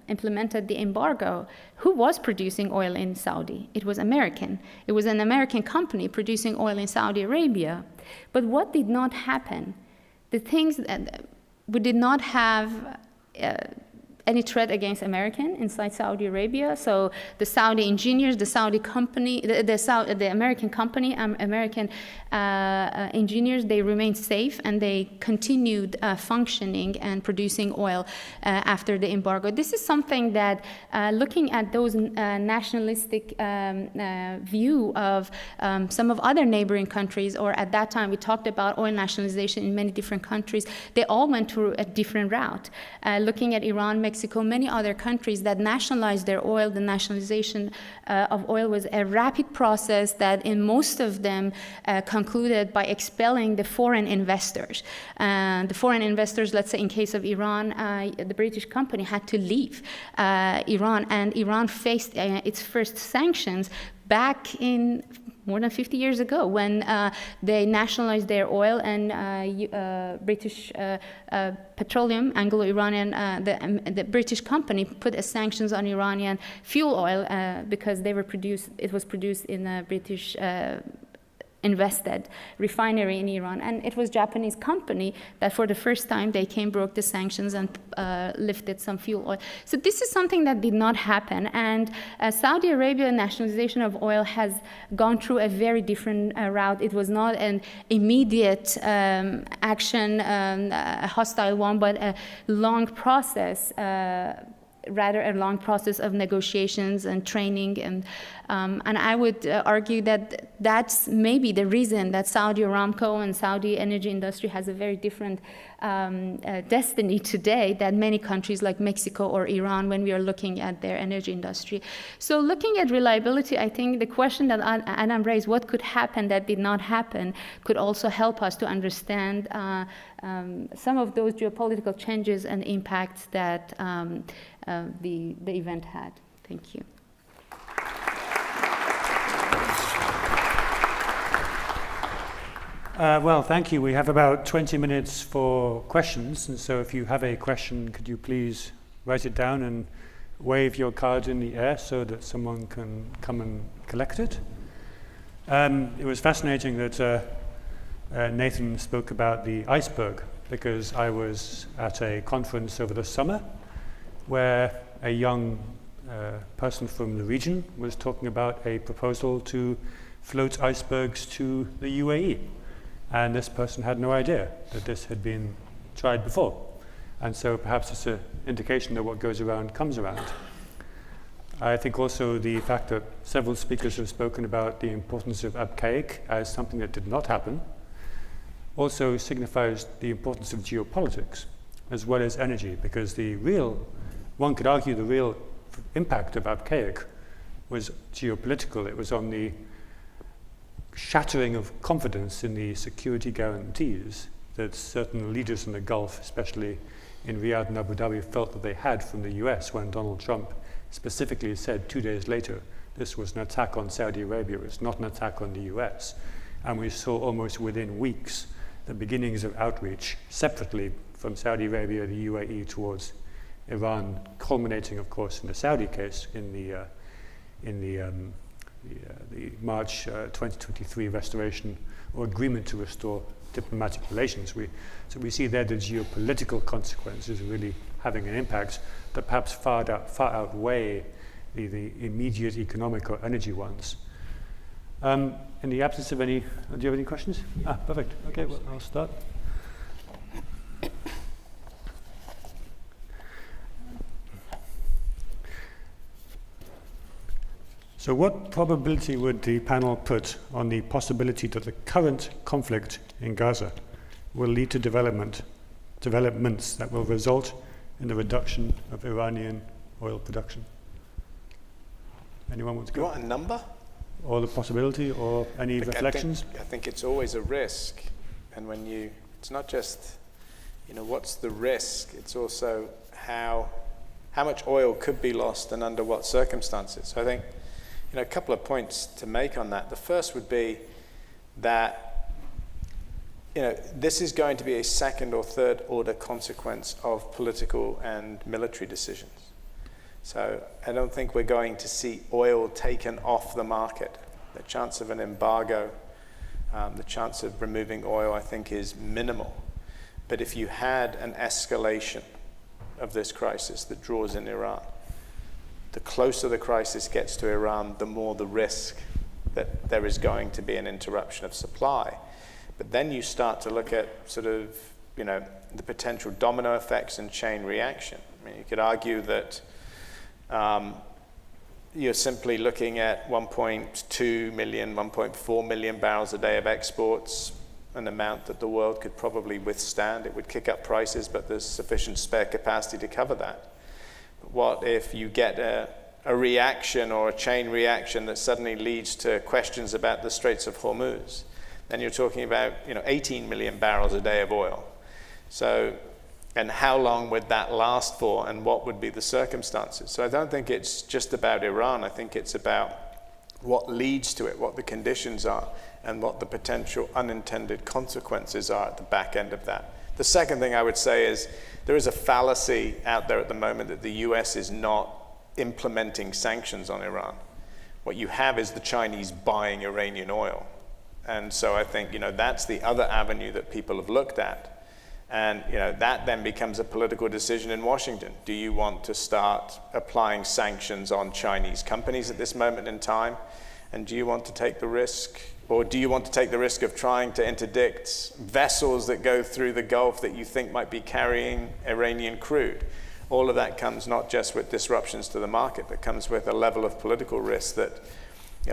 implemented the embargo, who was producing oil in Saudi? It was American. It was an American company producing oil in Saudi Arabia. But what did not happen? The things that we did not have any threat against American inside Saudi Arabia. So the Saudi engineers, the Saudi company, the American company, American engineers, they remained safe and they continued functioning and producing oil after the embargo. This is something that, looking at those nationalistic view of some of other neighboring countries, or at that time we talked about oil nationalization in many different countries, they all went through a different route. Looking at Iran, Mexico, many other countries that nationalized their oil, the nationalization of oil was a rapid process that in most of them concluded by expelling the foreign investors. The foreign investors, let's say in case of Iran, the British company had to leave Iran, and Iran faced its first sanctions back in more than 50 years ago when they nationalized their oil, and British Petroleum, Anglo-Iranian, the British company put sanctions on Iranian fuel oil because it was produced in a British invested refinery in Iran, and it was Japanese company that for the first time they broke the sanctions and lifted some fuel oil. So this is something that did not happen, and Saudi Arabia nationalization of oil has gone through a very different route. It was not an immediate action, a hostile one, but a long process, rather a long process of negotiations and training, and I would argue that that's maybe the reason that Saudi Aramco and Saudi energy industry has a very different destiny today than many countries like Mexico or Iran when we are looking at their energy industry. So looking at reliability, I think the question that Adam raised, what could happen that did not happen, could also help us to understand some of those geopolitical changes and impacts that the event had. Thank you. Well, thank you. We have about 20 minutes for questions, and so if you have a question, could you please write it down and wave your card in the air so that someone can come and collect it. It was fascinating that Nathan spoke about the iceberg, because I was at a conference over the summer where a young person from the region was talking about a proposal to float icebergs to the UAE. And this person had no idea that this had been tried before. And so perhaps it's an indication that what goes around comes around. I think also the fact that several speakers have spoken about the importance of Abqaiq as something that did not happen also signifies the importance of geopolitics as well as energy, because one could argue the real impact of Abqaiq was geopolitical. It was on the shattering of confidence in the security guarantees that certain leaders in the Gulf, especially in Riyadh and Abu Dhabi, felt that they had from the US when Donald Trump specifically said 2 days later, this was an attack on Saudi Arabia, it's not an attack on the US. And we saw almost within weeks the beginnings of outreach separately from Saudi Arabia, the UAE, towards Iran, culminating, of course, in the Saudi case in the March 2023 restoration or agreement to restore diplomatic relations. So we see there the geopolitical consequences really having an impact that perhaps far outweigh the immediate economic or energy ones. In the absence of any, do you have any questions? Perfect. Okay, well, I'll start. So what probability would the panel put on the possibility that the current conflict in Gaza will lead to developments that will result in the reduction of Iranian oil production? Anyone want to go? You want a number? Or the possibility, or any reflections? I think it's always a risk. And it's not just, what's the risk? It's also how much oil could be lost and under what circumstances. So I think a couple of points to make on that. The first would be that this is going to be a second or third order consequence of political and military decisions. So I don't think we're going to see oil taken off the market. The chance of an embargo, the chance of removing oil, I think, is minimal. But if you had an escalation of this crisis that draws in Iran, the closer the crisis gets to Iran, the more the risk that there is going to be an interruption of supply. But then you start to look at sort of, the potential domino effects and chain reaction. I mean, you could argue that you're simply looking at 1.2 million, 1.4 million barrels a day of exports, an amount that the world could probably withstand. It would kick up prices, but there's sufficient spare capacity to cover that. But what if you get a reaction or a chain reaction that suddenly leads to questions about the Straits of Hormuz? Then you're talking about 18 million barrels a day of oil. So, and how long would that last for, and what would be the circumstances? So I don't think it's just about Iran. I think it's about what leads to it, what the conditions are, and what the potential unintended consequences are at the back end of that. The second thing I would say is there is a fallacy out there at the moment that the US is not implementing sanctions on Iran. What you have is the Chinese buying Iranian oil. And so I think, that's the other avenue that people have looked at. And that then becomes a political decision in Washington. Do you want to start applying sanctions on Chinese companies at this moment in time? And do you want to take the risk, or do you want to take the risk of trying to interdict vessels that go through the Gulf that you think might be carrying Iranian crude? All of that comes not just with disruptions to the market, but comes with a level of political risk that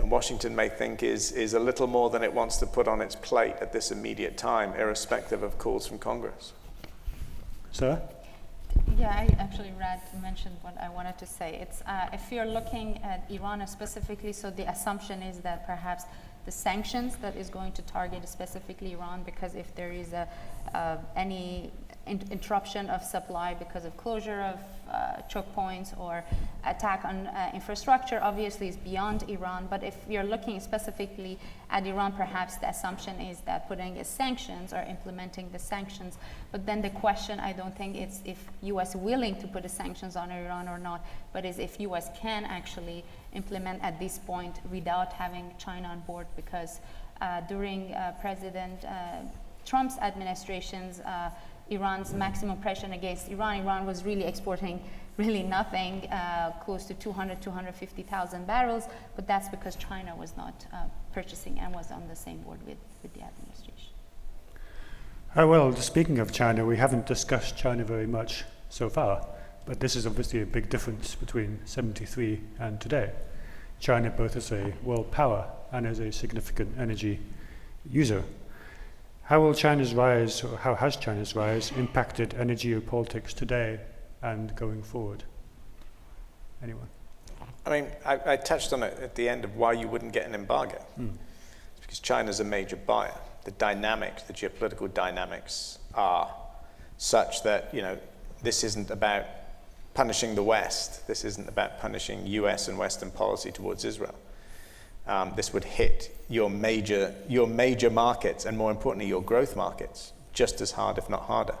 Washington may think is a little more than it wants to put on its plate at this immediate time, irrespective of calls from Congress. Sir? Yeah, I actually mentioned what I wanted to say. It's if you're looking at Iran specifically, so the assumption is that perhaps the sanctions that is going to target specifically Iran, because if there is any interruption of supply because of closure of choke points or attack on infrastructure, obviously is beyond Iran. But if you're looking specifically at Iran, perhaps the assumption is that putting sanctions or implementing the sanctions. But then the question, I don't think it's if U.S. willing to put the sanctions on Iran or not, but is if U.S. can actually implement at this point without having China on board, because during President Trump's administration's Iran's maximum pressure against Iran was really exporting really nothing, close to 250,000 barrels, but that's because China was not purchasing and was on the same board with the administration. Well, speaking of China, we haven't discussed China very much so far, but this is obviously a big difference between 73 and today. China both as a world power and as a significant energy user. How will China's rise, or how has China's rise impacted energy geopolitics today and going forward? Anyone? I mean, I touched on it at the end of why you wouldn't get an embargo. It's because China's a major buyer. The dynamics, the geopolitical dynamics are such that, this isn't about punishing the West. This isn't about punishing US and Western policy towards Israel. This would hit your major markets, and more importantly, your growth markets, just as hard, if not harder.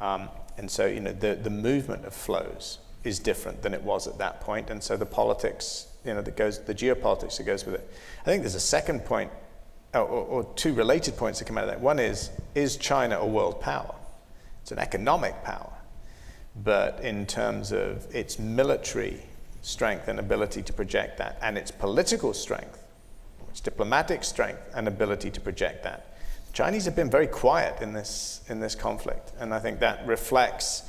And so, the movement of flows is different than it was at that point. And so the politics, the geopolitics that goes with it. I think there's a second point, or two related points that come out of that. One is China a world power? It's an economic power. But in terms of its military strength and ability to project that, and its political strength, its diplomatic strength and ability to project that, the Chinese have been very quiet in this conflict. And I think that reflects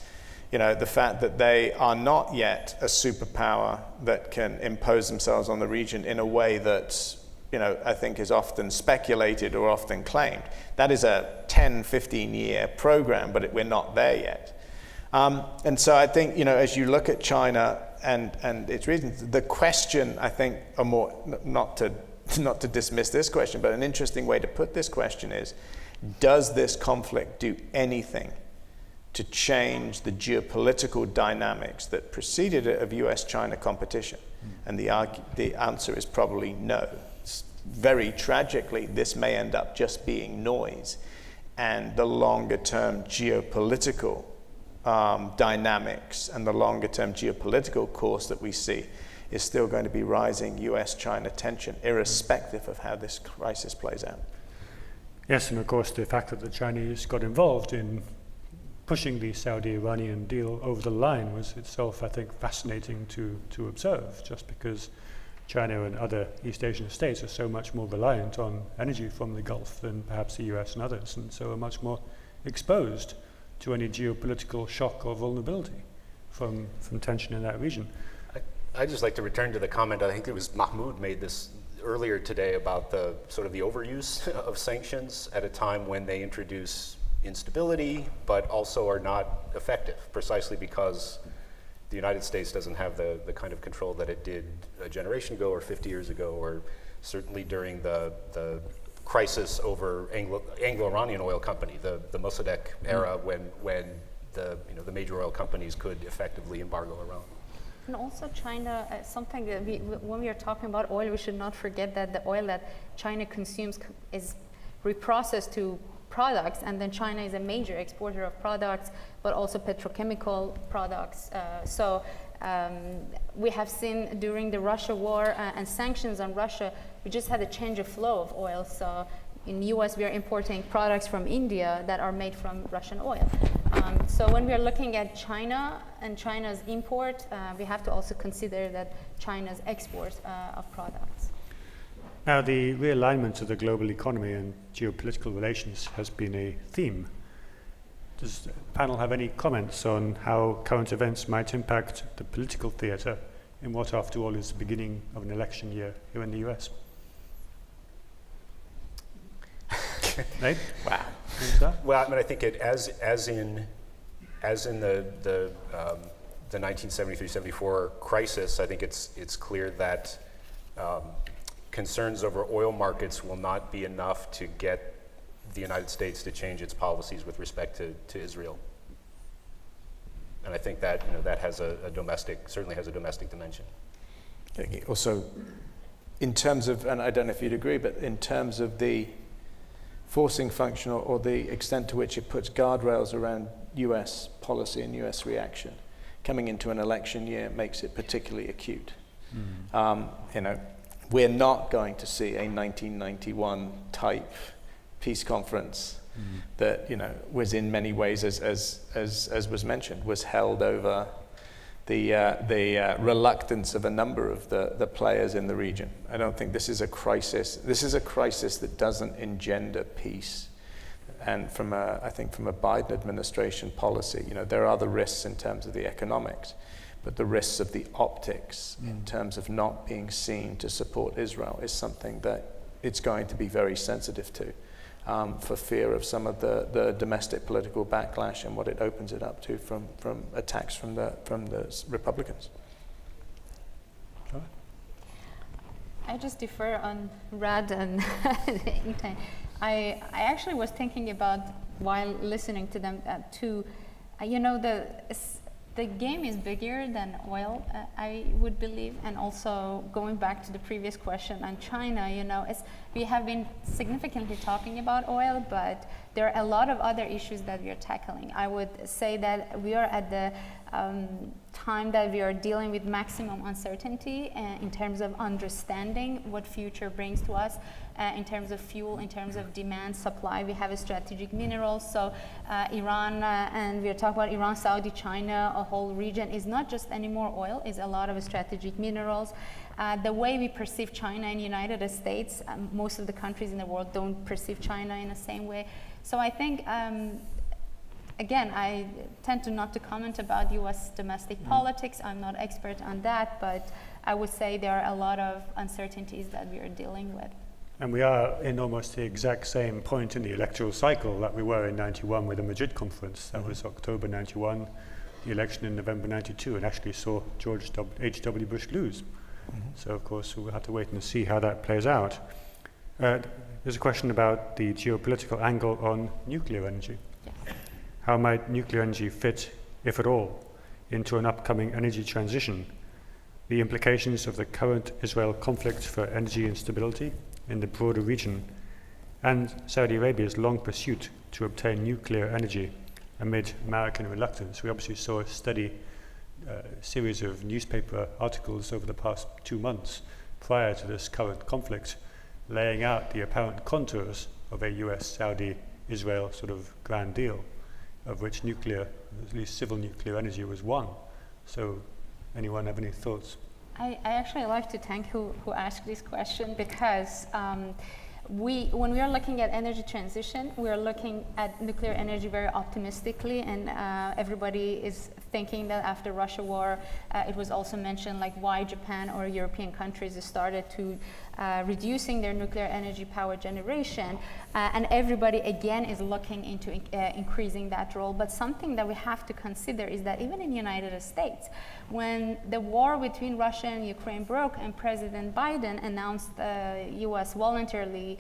the fact that they are not yet a superpower that can impose themselves on the region in a way that I think is often speculated or often claimed. That is a 10, 15-year program, but we're not there yet. And so I think, as you look at China and its reasons, the question, I think, or more, not to dismiss this question, but an interesting way to put this question is, does this conflict do anything to change the geopolitical dynamics that preceded it of US-China competition? And the answer is probably no. Very tragically, this may end up just being noise, and the longer-term geopolitical dynamics and the longer-term geopolitical course that we see is still going to be rising US-China tension, irrespective of how this crisis plays out. Yes, and of course the fact that the Chinese got involved in pushing the Saudi-Iranian deal over the line was itself, I think, fascinating to observe, just because China and other East Asian states are so much more reliant on energy from the Gulf than perhaps the US and others, and so are much more exposed to any geopolitical shock or vulnerability from tension in that region. I'd just like to return to the comment, I think it was Mahmoud made this earlier today, about the sort of the overuse of sanctions at a time when they introduce instability, but also are not effective, precisely because the United States doesn't have the kind of control that it did a generation ago or 50 years ago, or certainly during the crisis over Anglo-Iranian oil company, the Mossadegh era, when the major oil companies could effectively embargo Iran. And also China, something that when we are talking about oil, we should not forget that the oil that China consumes is reprocessed to products, and then China is a major exporter of products, but also petrochemical products. So we have seen during the Russia war and sanctions on Russia, we just had a change of flow of oil. So in the US, we are importing products from India that are made from Russian oil. So when we are looking at China and China's import, we have to also consider that China's export of products. Now, the realignment of the global economy and geopolitical relations has been a theme. Does the panel have any comments on how current events might impact the political theatre in what, after all, is the beginning of an election year here in the US? Right? Wow. Well, I mean, I think as in the 1973-74 crisis, I think it's clear that concerns over oil markets will not be enough to get the United States to change its policies with respect to Israel. And I think that that has certainly has a domestic dimension. Also, in terms of, and I don't know if you'd agree, but in terms of the forcing function or the extent to which it puts guardrails around US policy and US reaction, coming into an election year makes it particularly acute. We're not going to see a 1991 type peace conference that was in many ways, as was mentioned, was held over the reluctance of a number of the players in the region. I don't think this is a crisis. This is a crisis that doesn't engender peace. And I think from a Biden administration policy, there are the risks in terms of the economics, but the risks of the optics in terms of not being seen to support Israel is something that it's going to be very sensitive to, for fear of some of the domestic political backlash and what it opens it up to from attacks from the Republicans. I just defer on Rad and I actually was thinking about, while listening to them, too, the game is bigger than oil, I would believe. And also going back to the previous question on China, we have been significantly talking about oil, but there are a lot of other issues that we are tackling. I would say that we are at the time that we are dealing with maximum uncertainty in terms of understanding what future brings to us, in terms of fuel, in terms of demand, supply. We have a strategic minerals. So Iran, and we are talking about Iran, Saudi, China, a whole region is not just anymore oil, is a lot of strategic minerals. The way we perceive China in the United States, most of the countries in the world don't perceive China in the same way. So I think, again, I tend to not to comment about US domestic politics. I'm not expert on that, but I would say there are a lot of uncertainties that we are dealing with. And we are in almost the exact same point in the electoral cycle that we were in 91 with the Madrid conference. That was October 91, the election in November 92, and actually saw George H.W. Bush lose. So, of course, we'll have to wait and see how that plays out. There's a question about the geopolitical angle on nuclear energy. Yes. how might nuclear energy fit, if at all, into an upcoming energy transition, the implications of the current Israel conflict for energy instability in the broader region, and Saudi Arabia's long pursuit to obtain nuclear energy amid American reluctance. We obviously saw a steady series of newspaper articles over the past 2 months prior to this current conflict, laying out the apparent contours of a US-Saudi-Israel sort of grand deal, of which nuclear, at least civil nuclear energy, was one. So, anyone have any thoughts? I actually like to thank who asked this question, because when we are looking at energy transition, we are looking at nuclear energy very optimistically, and everybody is thinking that after Russia war, it was also mentioned like why Japan or European countries started to reducing their nuclear energy power generation, and everybody again is looking into increasing that role. But something that we have to consider is that even in the United States, when the war between Russia and Ukraine broke and President Biden announced the US voluntarily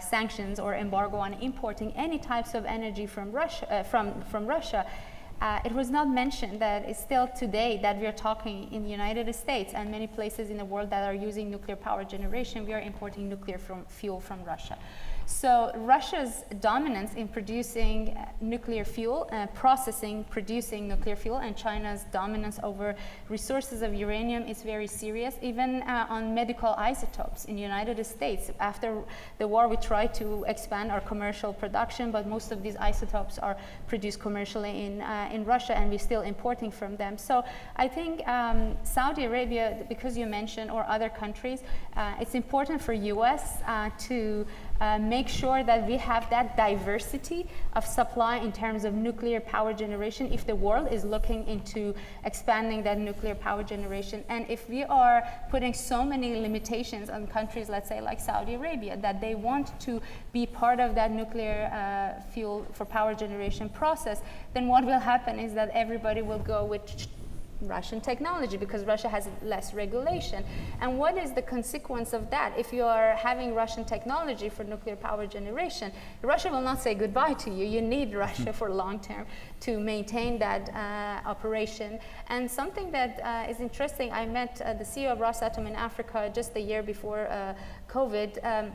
sanctions or embargo on importing any types of energy from Russia, it was not mentioned that it's still today that we are talking in the United States and many places in the world that are using nuclear power generation, we are importing nuclear fuel from Russia. So Russia's dominance in producing nuclear fuel, producing nuclear fuel, and China's dominance over resources of uranium is very serious. Even on medical isotopes in the United States, after the war we tried to expand our commercial production, but most of these isotopes are produced commercially in Russia, and we're still importing from them. So I think Saudi Arabia, because you mentioned, or other countries, it's important for US to make sure that we have that diversity of supply in terms of nuclear power generation if the world is looking into expanding that nuclear power generation. And if we are putting so many limitations on countries, let's say like Saudi Arabia, that they want to be part of that nuclear fuel for power generation process, then what will happen is that everybody will go with Russian technology because Russia has less regulation. And what is the consequence of that? If you are having Russian technology for nuclear power generation, Russia will not say goodbye to you. You need Russia for long term to maintain that operation. And something that is interesting, I met the CEO of Rosatom in Africa just the year before COVID.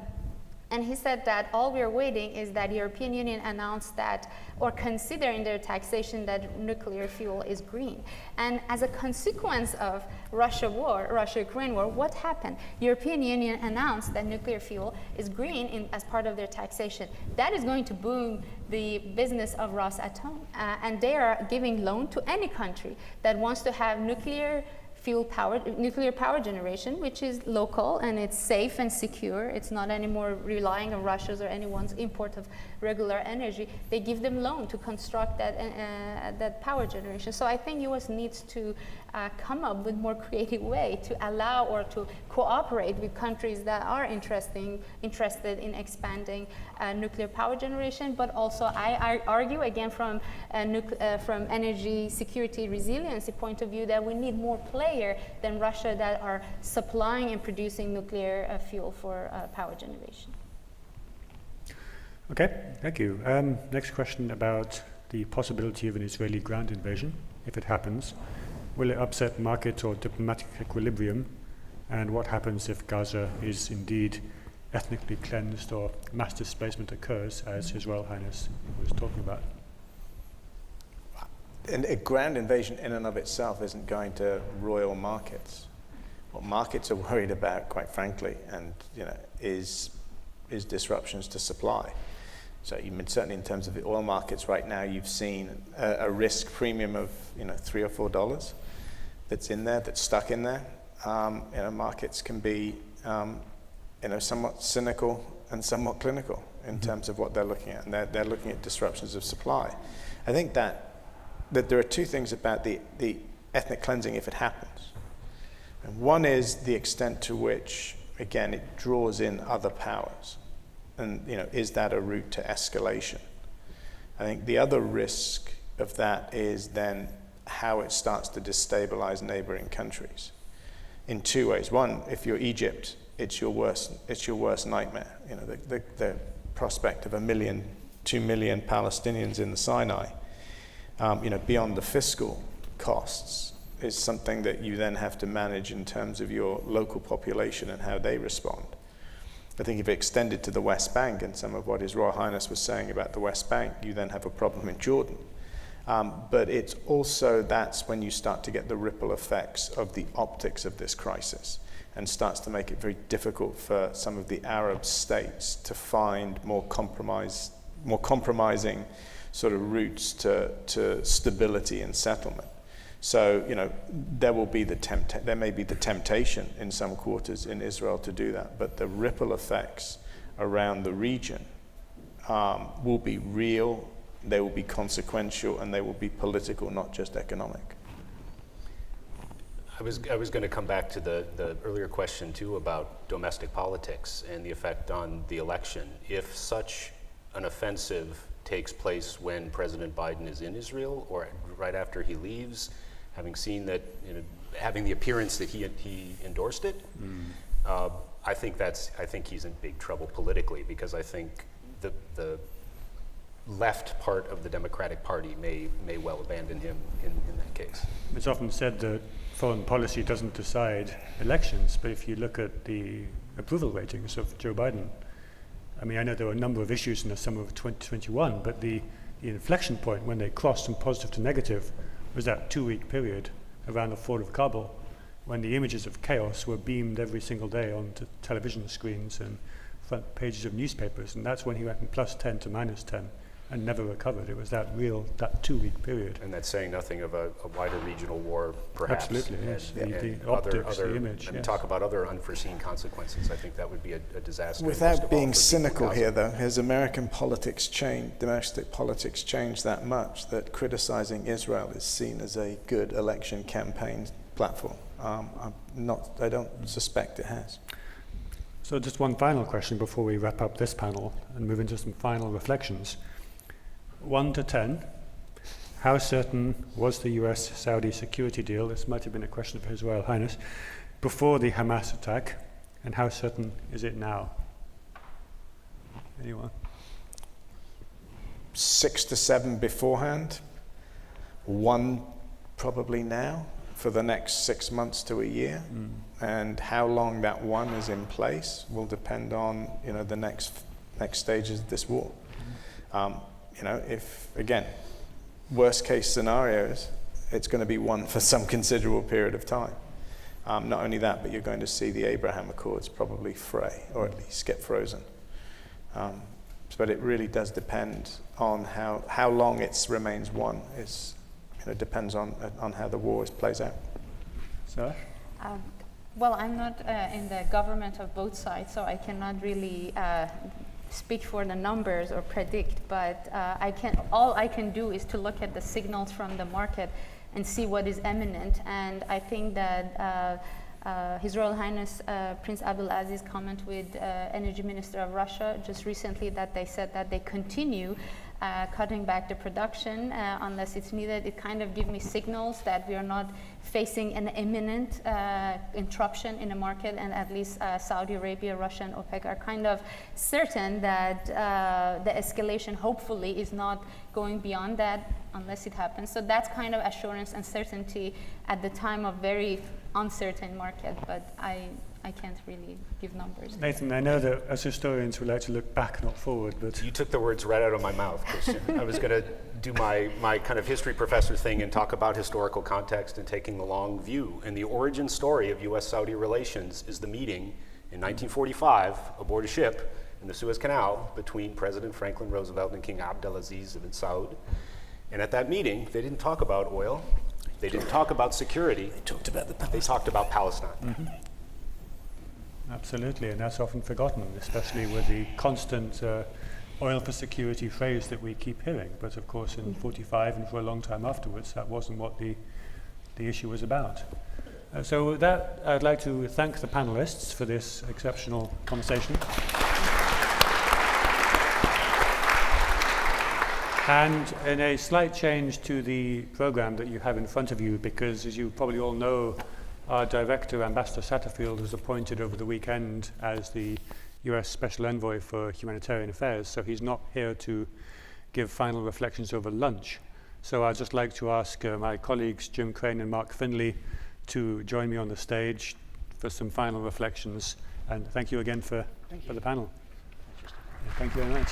And he said that all we're waiting is that European Union announced that, or consider in their taxation that nuclear fuel is green. And as a consequence of Russia-Ukraine war, what happened? European Union announced that nuclear fuel is green as part of their taxation. That is going to boom the business of Rosatom. And they are giving loan to any country that wants to have nuclear power generation, which is local and it's safe and secure. It's not anymore relying on Russia's or anyone's import of regular energy. They give them loan to construct that power generation. So I think US needs to come up with more creative way to allow or to cooperate with countries that are interested in expanding nuclear power generation. But also I argue again from energy security resiliency point of view that we need more players than Russia that are supplying and producing nuclear fuel for power generation. Okay, thank you. Next question about the possibility of an Israeli ground invasion, if it happens. Will it upset market or diplomatic equilibrium? And what happens if Gaza is indeed ethnically cleansed or mass displacement occurs, as His Royal Highness was talking about? And a ground invasion in and of itself isn't going to roil markets. What markets are worried about, quite frankly, and is disruptions to supply. So certainly in terms of the oil markets right now, you've seen a risk premium of $3 or $4 that's in there, that's stuck in there. Markets can be somewhat cynical and somewhat clinical in terms of what they're looking at, and they're looking at disruptions of supply. I think that there are two things about the ethnic cleansing if it happens. And one is the extent to which, again, it draws in other powers. And is that a route to escalation? I think the other risk of that is then how it starts to destabilize neighboring countries in two ways. One, if you're Egypt, it's your worst nightmare. The prospect of 1 million, 2 million Palestinians in the Sinai beyond the fiscal costs, is something that you then have to manage in terms of your local population and how they respond. I think if extended to the West Bank and some of what His Royal Highness was saying about the West Bank, you then have a problem in Jordan. But it's also, that's when you start to get the ripple effects of the optics of this crisis, and starts to make it very difficult for some of the Arab states to find more compromising sort of routes to stability and settlement. So, there may be the temptation in some quarters in Israel to do that, but the ripple effects around the region will be real, they will be consequential, and they will be political, not just economic. I was going to come back to the earlier question too about domestic politics and the effect on the election. If such an offensive takes place when President Biden is in Israel or right after he leaves, having seen that, having the appearance that he endorsed it, I think he's in big trouble politically, because I think the left part of the Democratic Party may well abandon him in that case. It's often said that foreign policy doesn't decide elections, but if you look at the approval ratings of Joe Biden, I mean, I know there were a number of issues in the summer of 2021, but the inflection point when they crossed from positive to negative was that 2-week period around the fall of Kabul, when the images of chaos were beamed every single day onto television screens and front pages of newspapers, and that's when he went from +10 to -10 and never recovered. It was that 2-week period. And that's saying nothing of a wider regional war, perhaps. Absolutely, yes. And The optics, the image. And talk about other unforeseen consequences. I think that would be a disaster. Without being cynical here, though, has American politics changed, domestic politics changed that much that criticizing Israel is seen as a good election campaign platform? I don't suspect it has. So just one final question before we wrap up this panel and move into some final reflections. 1 to 10, how certain was the US-Saudi security deal, this might have been a question for His Royal Highness, before the Hamas attack, and how certain is it now? Anyone? 6 to 7 beforehand, 1 probably now for the next 6 months to a year. And how long that 1 is in place will depend on the next stages of this war. If, again, worst case scenarios, it's going to be 1 for some considerable period of time. Not only that, but you're going to see the Abraham Accords probably fray, or at least get frozen. But it really does depend on how long it remains 1. Depends on how the war plays out. Sarah? Well, I'm not in the government of both sides, so I cannot really speak for the numbers or predict, but all I can do is to look at the signals from the market and see what is imminent. And I think that His Royal Highness Prince Abdulaziz comment with Energy Minister of Russia just recently, that they said that they continue cutting back the production unless it's needed. It kind of gives me signals that we are not facing an imminent interruption in the market, and at least Saudi Arabia, Russia, and OPEC are kind of certain that the escalation hopefully is not going beyond that unless it happens. So that's kind of assurance and certainty at the time of very uncertain market, but I can't really give numbers. Nathan, I know that as historians we like to look back, not forward, but... You took the words right out of my mouth, Christian. I was going to do my kind of history professor thing and talk about historical context and taking the long view. And the origin story of US-Saudi relations is the meeting in 1945 aboard a ship in the Suez Canal between President Franklin Roosevelt and King Abdulaziz ibn Saud. And at that meeting, they didn't talk about oil. They didn't talk about security. They talked about They talked about Palestine. Mm-hmm. Absolutely, and that's often forgotten, especially with the constant oil for security phrase that we keep hearing. But of course, in 45 and for a long time afterwards, that wasn't what the issue was about. So with that, I'd like to thank the panelists for this exceptional conversation. And in a slight change to the program that you have in front of you, because as you probably all know, our director, Ambassador Satterfield, was appointed over the weekend as the US Special Envoy for Humanitarian Affairs, so he's not here to give final reflections over lunch. So I'd just like to ask my colleagues, Jim Crane and Mark Finley, to join me on the stage for some final reflections. And thank you again for the panel. Thank you very much.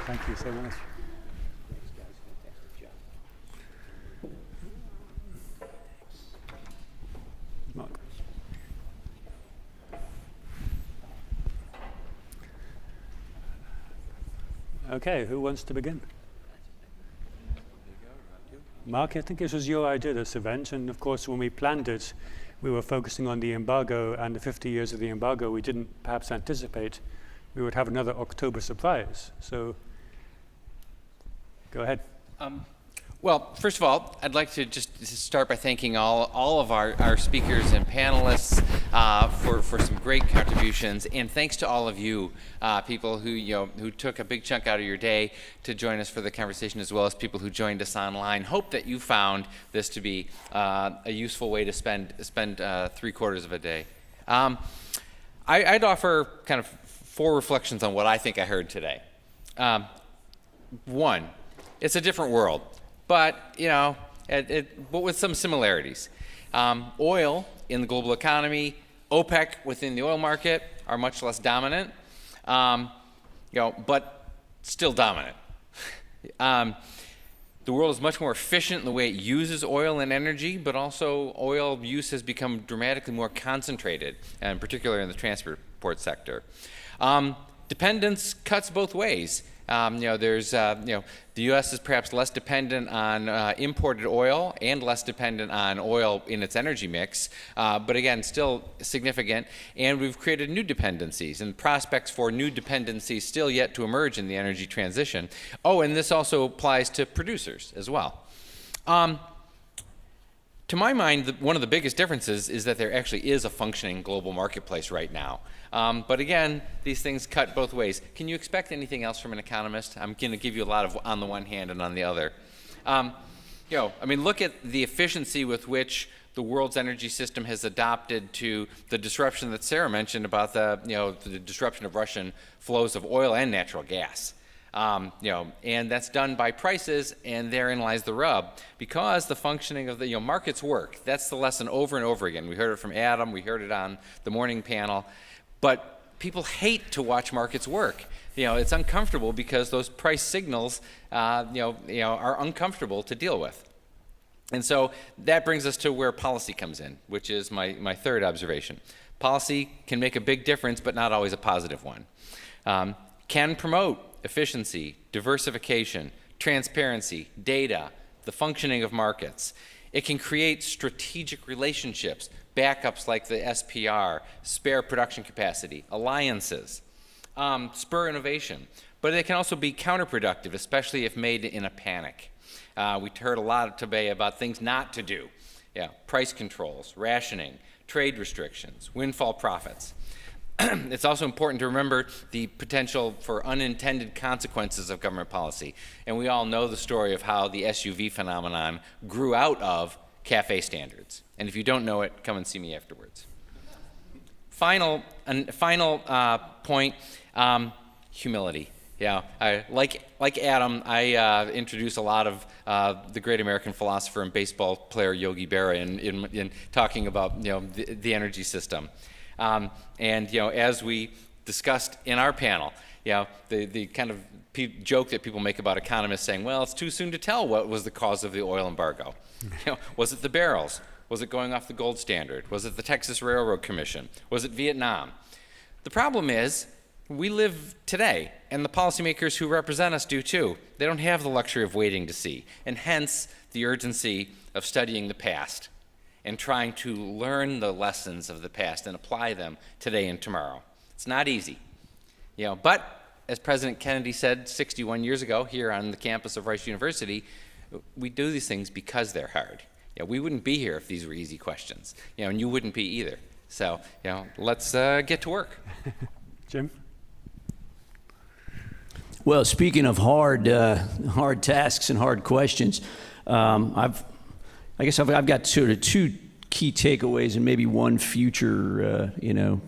Thank you so much. Mark. Okay, who wants to begin? Mark, I think this was your idea, this event, and of course when we planned it, we were focusing on the embargo and the 50 years of the embargo. We didn't perhaps anticipate we would have another October surprise. So, go ahead. Well, first of all, I'd like to just start by thanking all of our speakers and panelists for some great contributions, and thanks to all of you, people who took a big chunk out of your day to join us for the conversation, as well as people who joined us online. Hope that you found this to be a useful way to spend 3/4 of a day. I'd offer kind of 4 reflections on what I think I heard today. One, it's a different world. But, but with some similarities. Oil in the global economy, OPEC within the oil market are much less dominant, but still dominant. The world is much more efficient in the way it uses oil and energy, but also oil use has become dramatically more concentrated, and particularly in the transport sector. Dependence cuts both ways. The U.S. is perhaps less dependent on imported oil and less dependent on oil in its energy mix, but again, still significant. And we've created new dependencies and prospects for new dependencies still yet to emerge in the energy transition. Oh, and this also applies to producers as well. To my mind, one of the biggest differences is that there actually is a functioning global marketplace right now. But again, these things cut both ways. Can you expect anything else from an economist? I'm going to give you a lot of on the one hand and on the other. Look at the efficiency with which the world's energy system has adopted to the disruption that Sarah mentioned about the disruption of Russian flows of oil and natural gas. And that's done by prices, and therein lies the rub. Because the functioning of the markets work. That's the lesson over and over again. We heard it from Adam. We heard it on the morning panel. But people hate to watch markets work. It's uncomfortable because those price signals, are uncomfortable to deal with. And so that brings us to where policy comes in, which is my third observation. Policy can make a big difference, but not always a positive one. Can promote efficiency, diversification, transparency, data, the functioning of markets. It can create strategic relationships, backups like the SPR, spare production capacity, alliances, spur innovation. But it can also be counterproductive, especially if made in a panic. We heard a lot today about things not to do. Price controls, rationing, trade restrictions, windfall profits. It's also important to remember the potential for unintended consequences of government policy. And we all know the story of how the SUV phenomenon grew out of CAFE standards. And if you don't know it, come and see me afterwards. Final point, humility. Like Adam, I introduce a lot of the great American philosopher and baseball player Yogi Berra in talking about the energy system. As we discussed in our panel, the kind of joke that people make about economists saying, well, it's too soon to tell what was the cause of the oil embargo. Was it the barrels? Was it going off the gold standard? Was it the Texas Railroad Commission? Was it Vietnam? The problem is, we live today, and the policymakers who represent us do too. They don't have the luxury of waiting to see, and hence the urgency of studying the past and trying to learn the lessons of the past and apply them today and tomorrow. It's not easy. But as President Kennedy said 61 years ago here on the campus of Rice University, we do these things because they're hard. We wouldn't be here if these were easy questions, and you wouldn't be either. So, let's get to work. Jim? Well, speaking of hard tasks and hard questions, I've got sort of 2 key takeaways and maybe one future,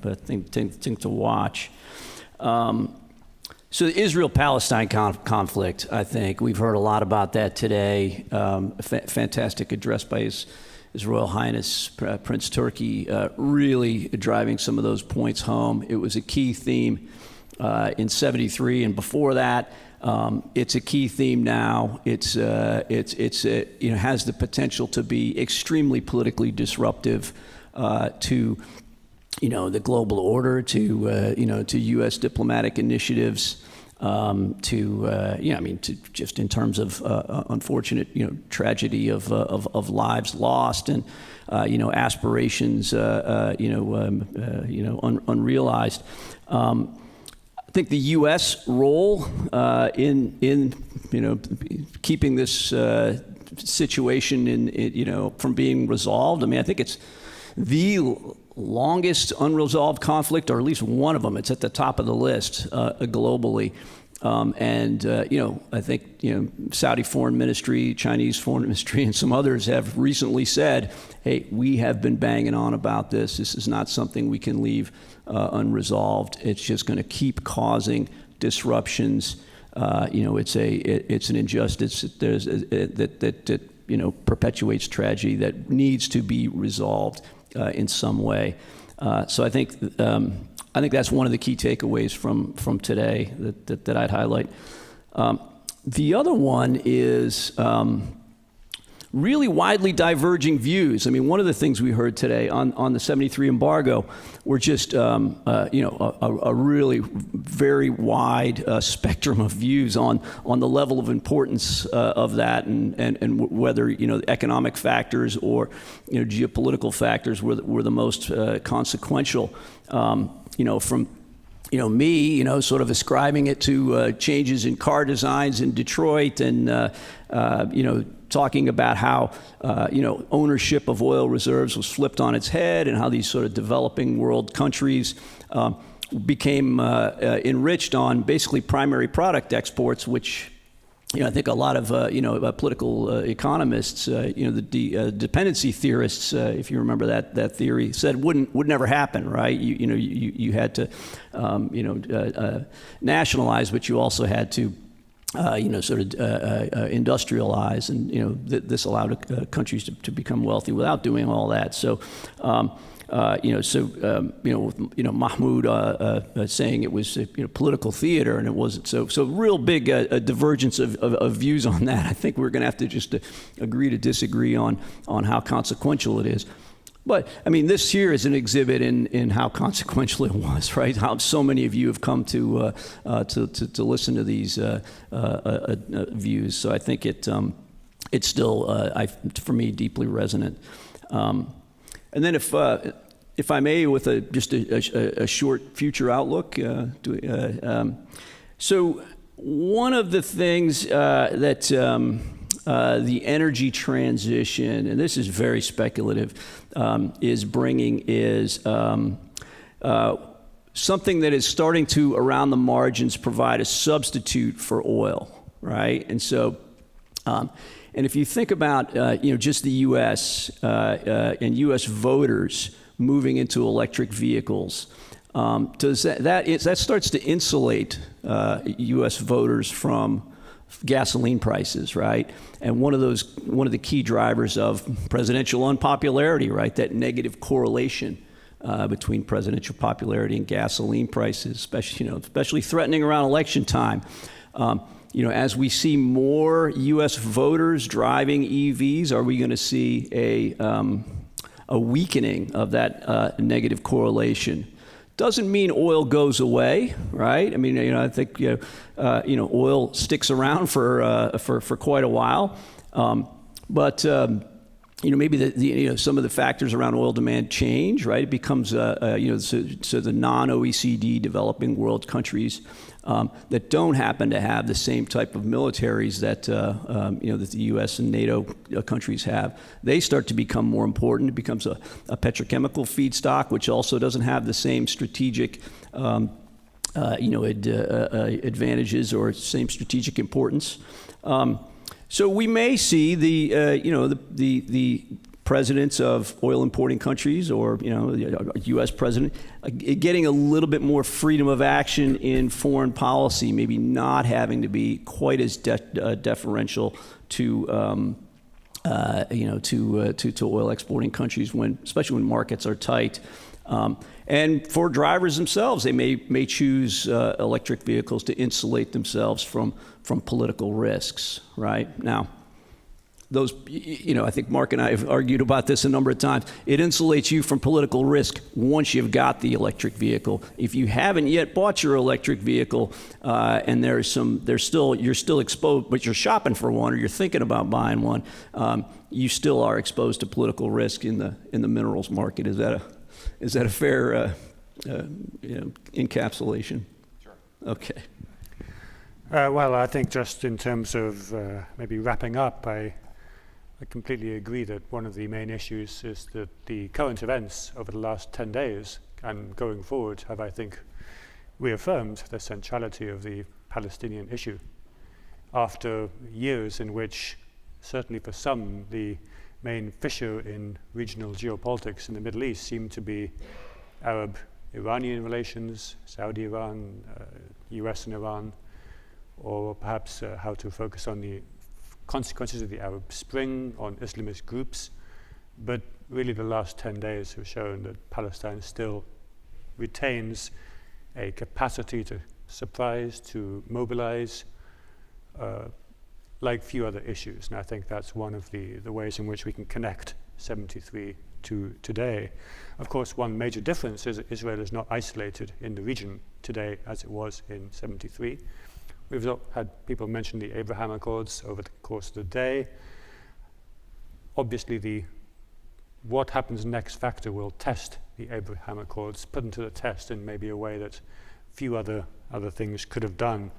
but thing to watch. So the Israel-Palestine conflict, I think, we've heard a lot about that today. Fantastic address by His Royal Highness Prince Turki, really driving some of those points home. It was a key theme in '73 and before that. It's a key theme now. It's has the potential to be extremely politically disruptive to the global order, to U.S. diplomatic initiatives, to just in terms of unfortunate tragedy of lives lost and aspirations unrealized. I think the U.S. role in keeping this situation from being resolved. I mean, I think it's the longest unresolved conflict, or at least one of them. It's at the top of the list globally. I think Saudi Foreign Ministry, Chinese Foreign Ministry, and some others have recently said, hey, we have been banging on about this. This is not something we can leave unresolved. It's just going to keep causing disruptions. It's an injustice that perpetuates tragedy that needs to be resolved in some way. So I think that's one of the key takeaways from today that I'd highlight. The other one is really widely diverging views. I mean, one of the things we heard today on the '73 embargo were just a really very wide spectrum of views on the level of importance of that and whether economic factors or geopolitical factors were the most consequential. From me, sort of ascribing it to changes in car designs in Detroit and, talking about how, ownership of oil reserves was flipped on its head and how these sort of developing world countries became enriched on basically primary product exports, which I think a lot of political economists, the dependency theorists, if you remember that theory, said would never happen, right? You had to nationalize, but you also had to industrialize, and this allowed countries to become wealthy without doing all that. So. Mahmoud saying it was political theater, and it wasn't. So real big divergence of views on that. I think we're going to have to just agree to disagree on how consequential it is. But I mean, this here is an exhibit in how consequential it was, right? How so many of you have come to listen to these views. So I think it's still, for me, deeply resonant. And then if I may, with just a short future outlook. So one of the things that the energy transition, and this is very speculative, is bringing is something that is starting to, around the margins, provide a substitute for oil, right? And so, and if you think about, just the U.S. And U.S. voters moving into electric vehicles, that starts to insulate U.S. voters from gasoline prices, right? And one of the key drivers of presidential unpopularity, right? That negative correlation between presidential popularity and gasoline prices, especially threatening around election time. As we see more U.S. voters driving EVs, are we going to see a weakening of that negative correlation? Doesn't mean oil goes away, right? I mean, I think oil sticks around for quite a while, but maybe some of the factors around oil demand change, right? It becomes so the non-OECD developing world countries that don't happen to have the same type of militaries that that the U.S. and NATO countries have, they start to become more important. It becomes a petrochemical feedstock, which also doesn't have the same strategic advantages or same strategic importance. So we may see the presidents of oil importing countries or, U.S. president, getting a little bit more freedom of action in foreign policy, maybe not having to be quite as deferential to oil exporting countries, especially when markets are tight. And for drivers themselves, they may choose electric vehicles to insulate themselves from political risks, right? Now, those, I think Mark and I have argued about this a number of times. It insulates you from political risk once you've got the electric vehicle. If you haven't yet bought your electric vehicle, and you're still exposed, but you're shopping for one or you're thinking about buying one, you still are exposed to political risk in the minerals market. Is that a fair encapsulation? Sure. Okay. Well, I think just in terms of maybe wrapping up, I completely agree that one of the main issues is that the current events over the last 10 days and going forward have, I think, reaffirmed the centrality of the Palestinian issue. After years in which, certainly for some, the main fissure in regional geopolitics in the Middle East seemed to be Arab-Iranian relations, Saudi-Iran, US and Iran, or perhaps how to focus on the consequences of the Arab Spring on Islamist groups. But really the last 10 days have shown that Palestine still retains a capacity to surprise, to mobilize, like few other issues. And I think that's one of the ways in which we can connect 73 to today. Of course, one major difference is that Israel is not isolated in the region today as it was in 73. We've had people mention the Abraham Accords over the course of the day. Obviously, what happens next factor will test the Abraham Accords, put them to the test in maybe a way that few other things could have done.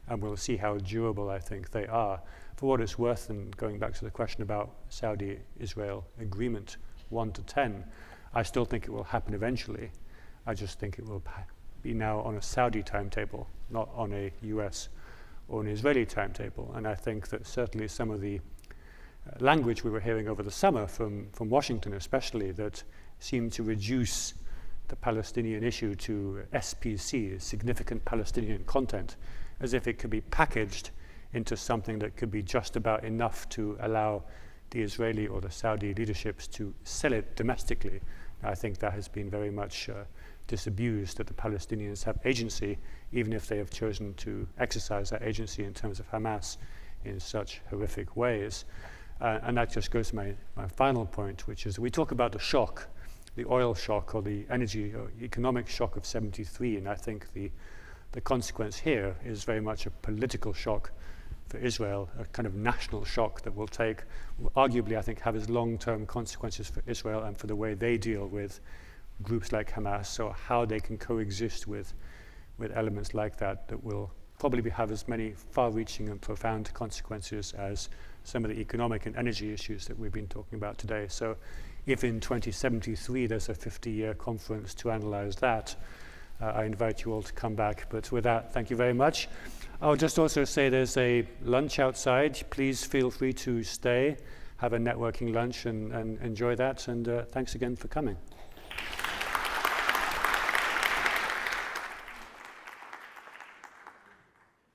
And we'll see how durable I think they are. For what it's worth, and going back to the question about Saudi-Israel agreement 1 to 10, I still think it will happen eventually. I just think it will be now on a Saudi timetable, not on a US or an Israeli timetable. And I think that certainly some of the language we were hearing over the summer from Washington especially, that seemed to reduce the Palestinian issue to SPC, significant Palestinian content, as if it could be packaged into something that could be just about enough to allow the Israeli or the Saudi leaderships to sell it domestically. I think that has been very much disabused, that the Palestinians have agency, even if they have chosen to exercise that agency in terms of Hamas in such horrific ways. And that just goes to my final point, which is we talk about the shock, the oil shock or the energy or economic shock of 73, and I think the consequence here is very much a political shock for Israel, a kind of national shock that will arguably, I think, have as long-term consequences for Israel and for the way they deal with groups like Hamas, or how they can coexist with elements like that will probably have as many far-reaching and profound consequences as some of the economic and energy issues that we've been talking about today. So if in 2073 there's a 50-year conference to analyze that, I invite you all to come back. But with that, thank you very much. I'll just also say there's a lunch outside. Please feel free to stay, have a networking lunch and enjoy that. And thanks again for coming.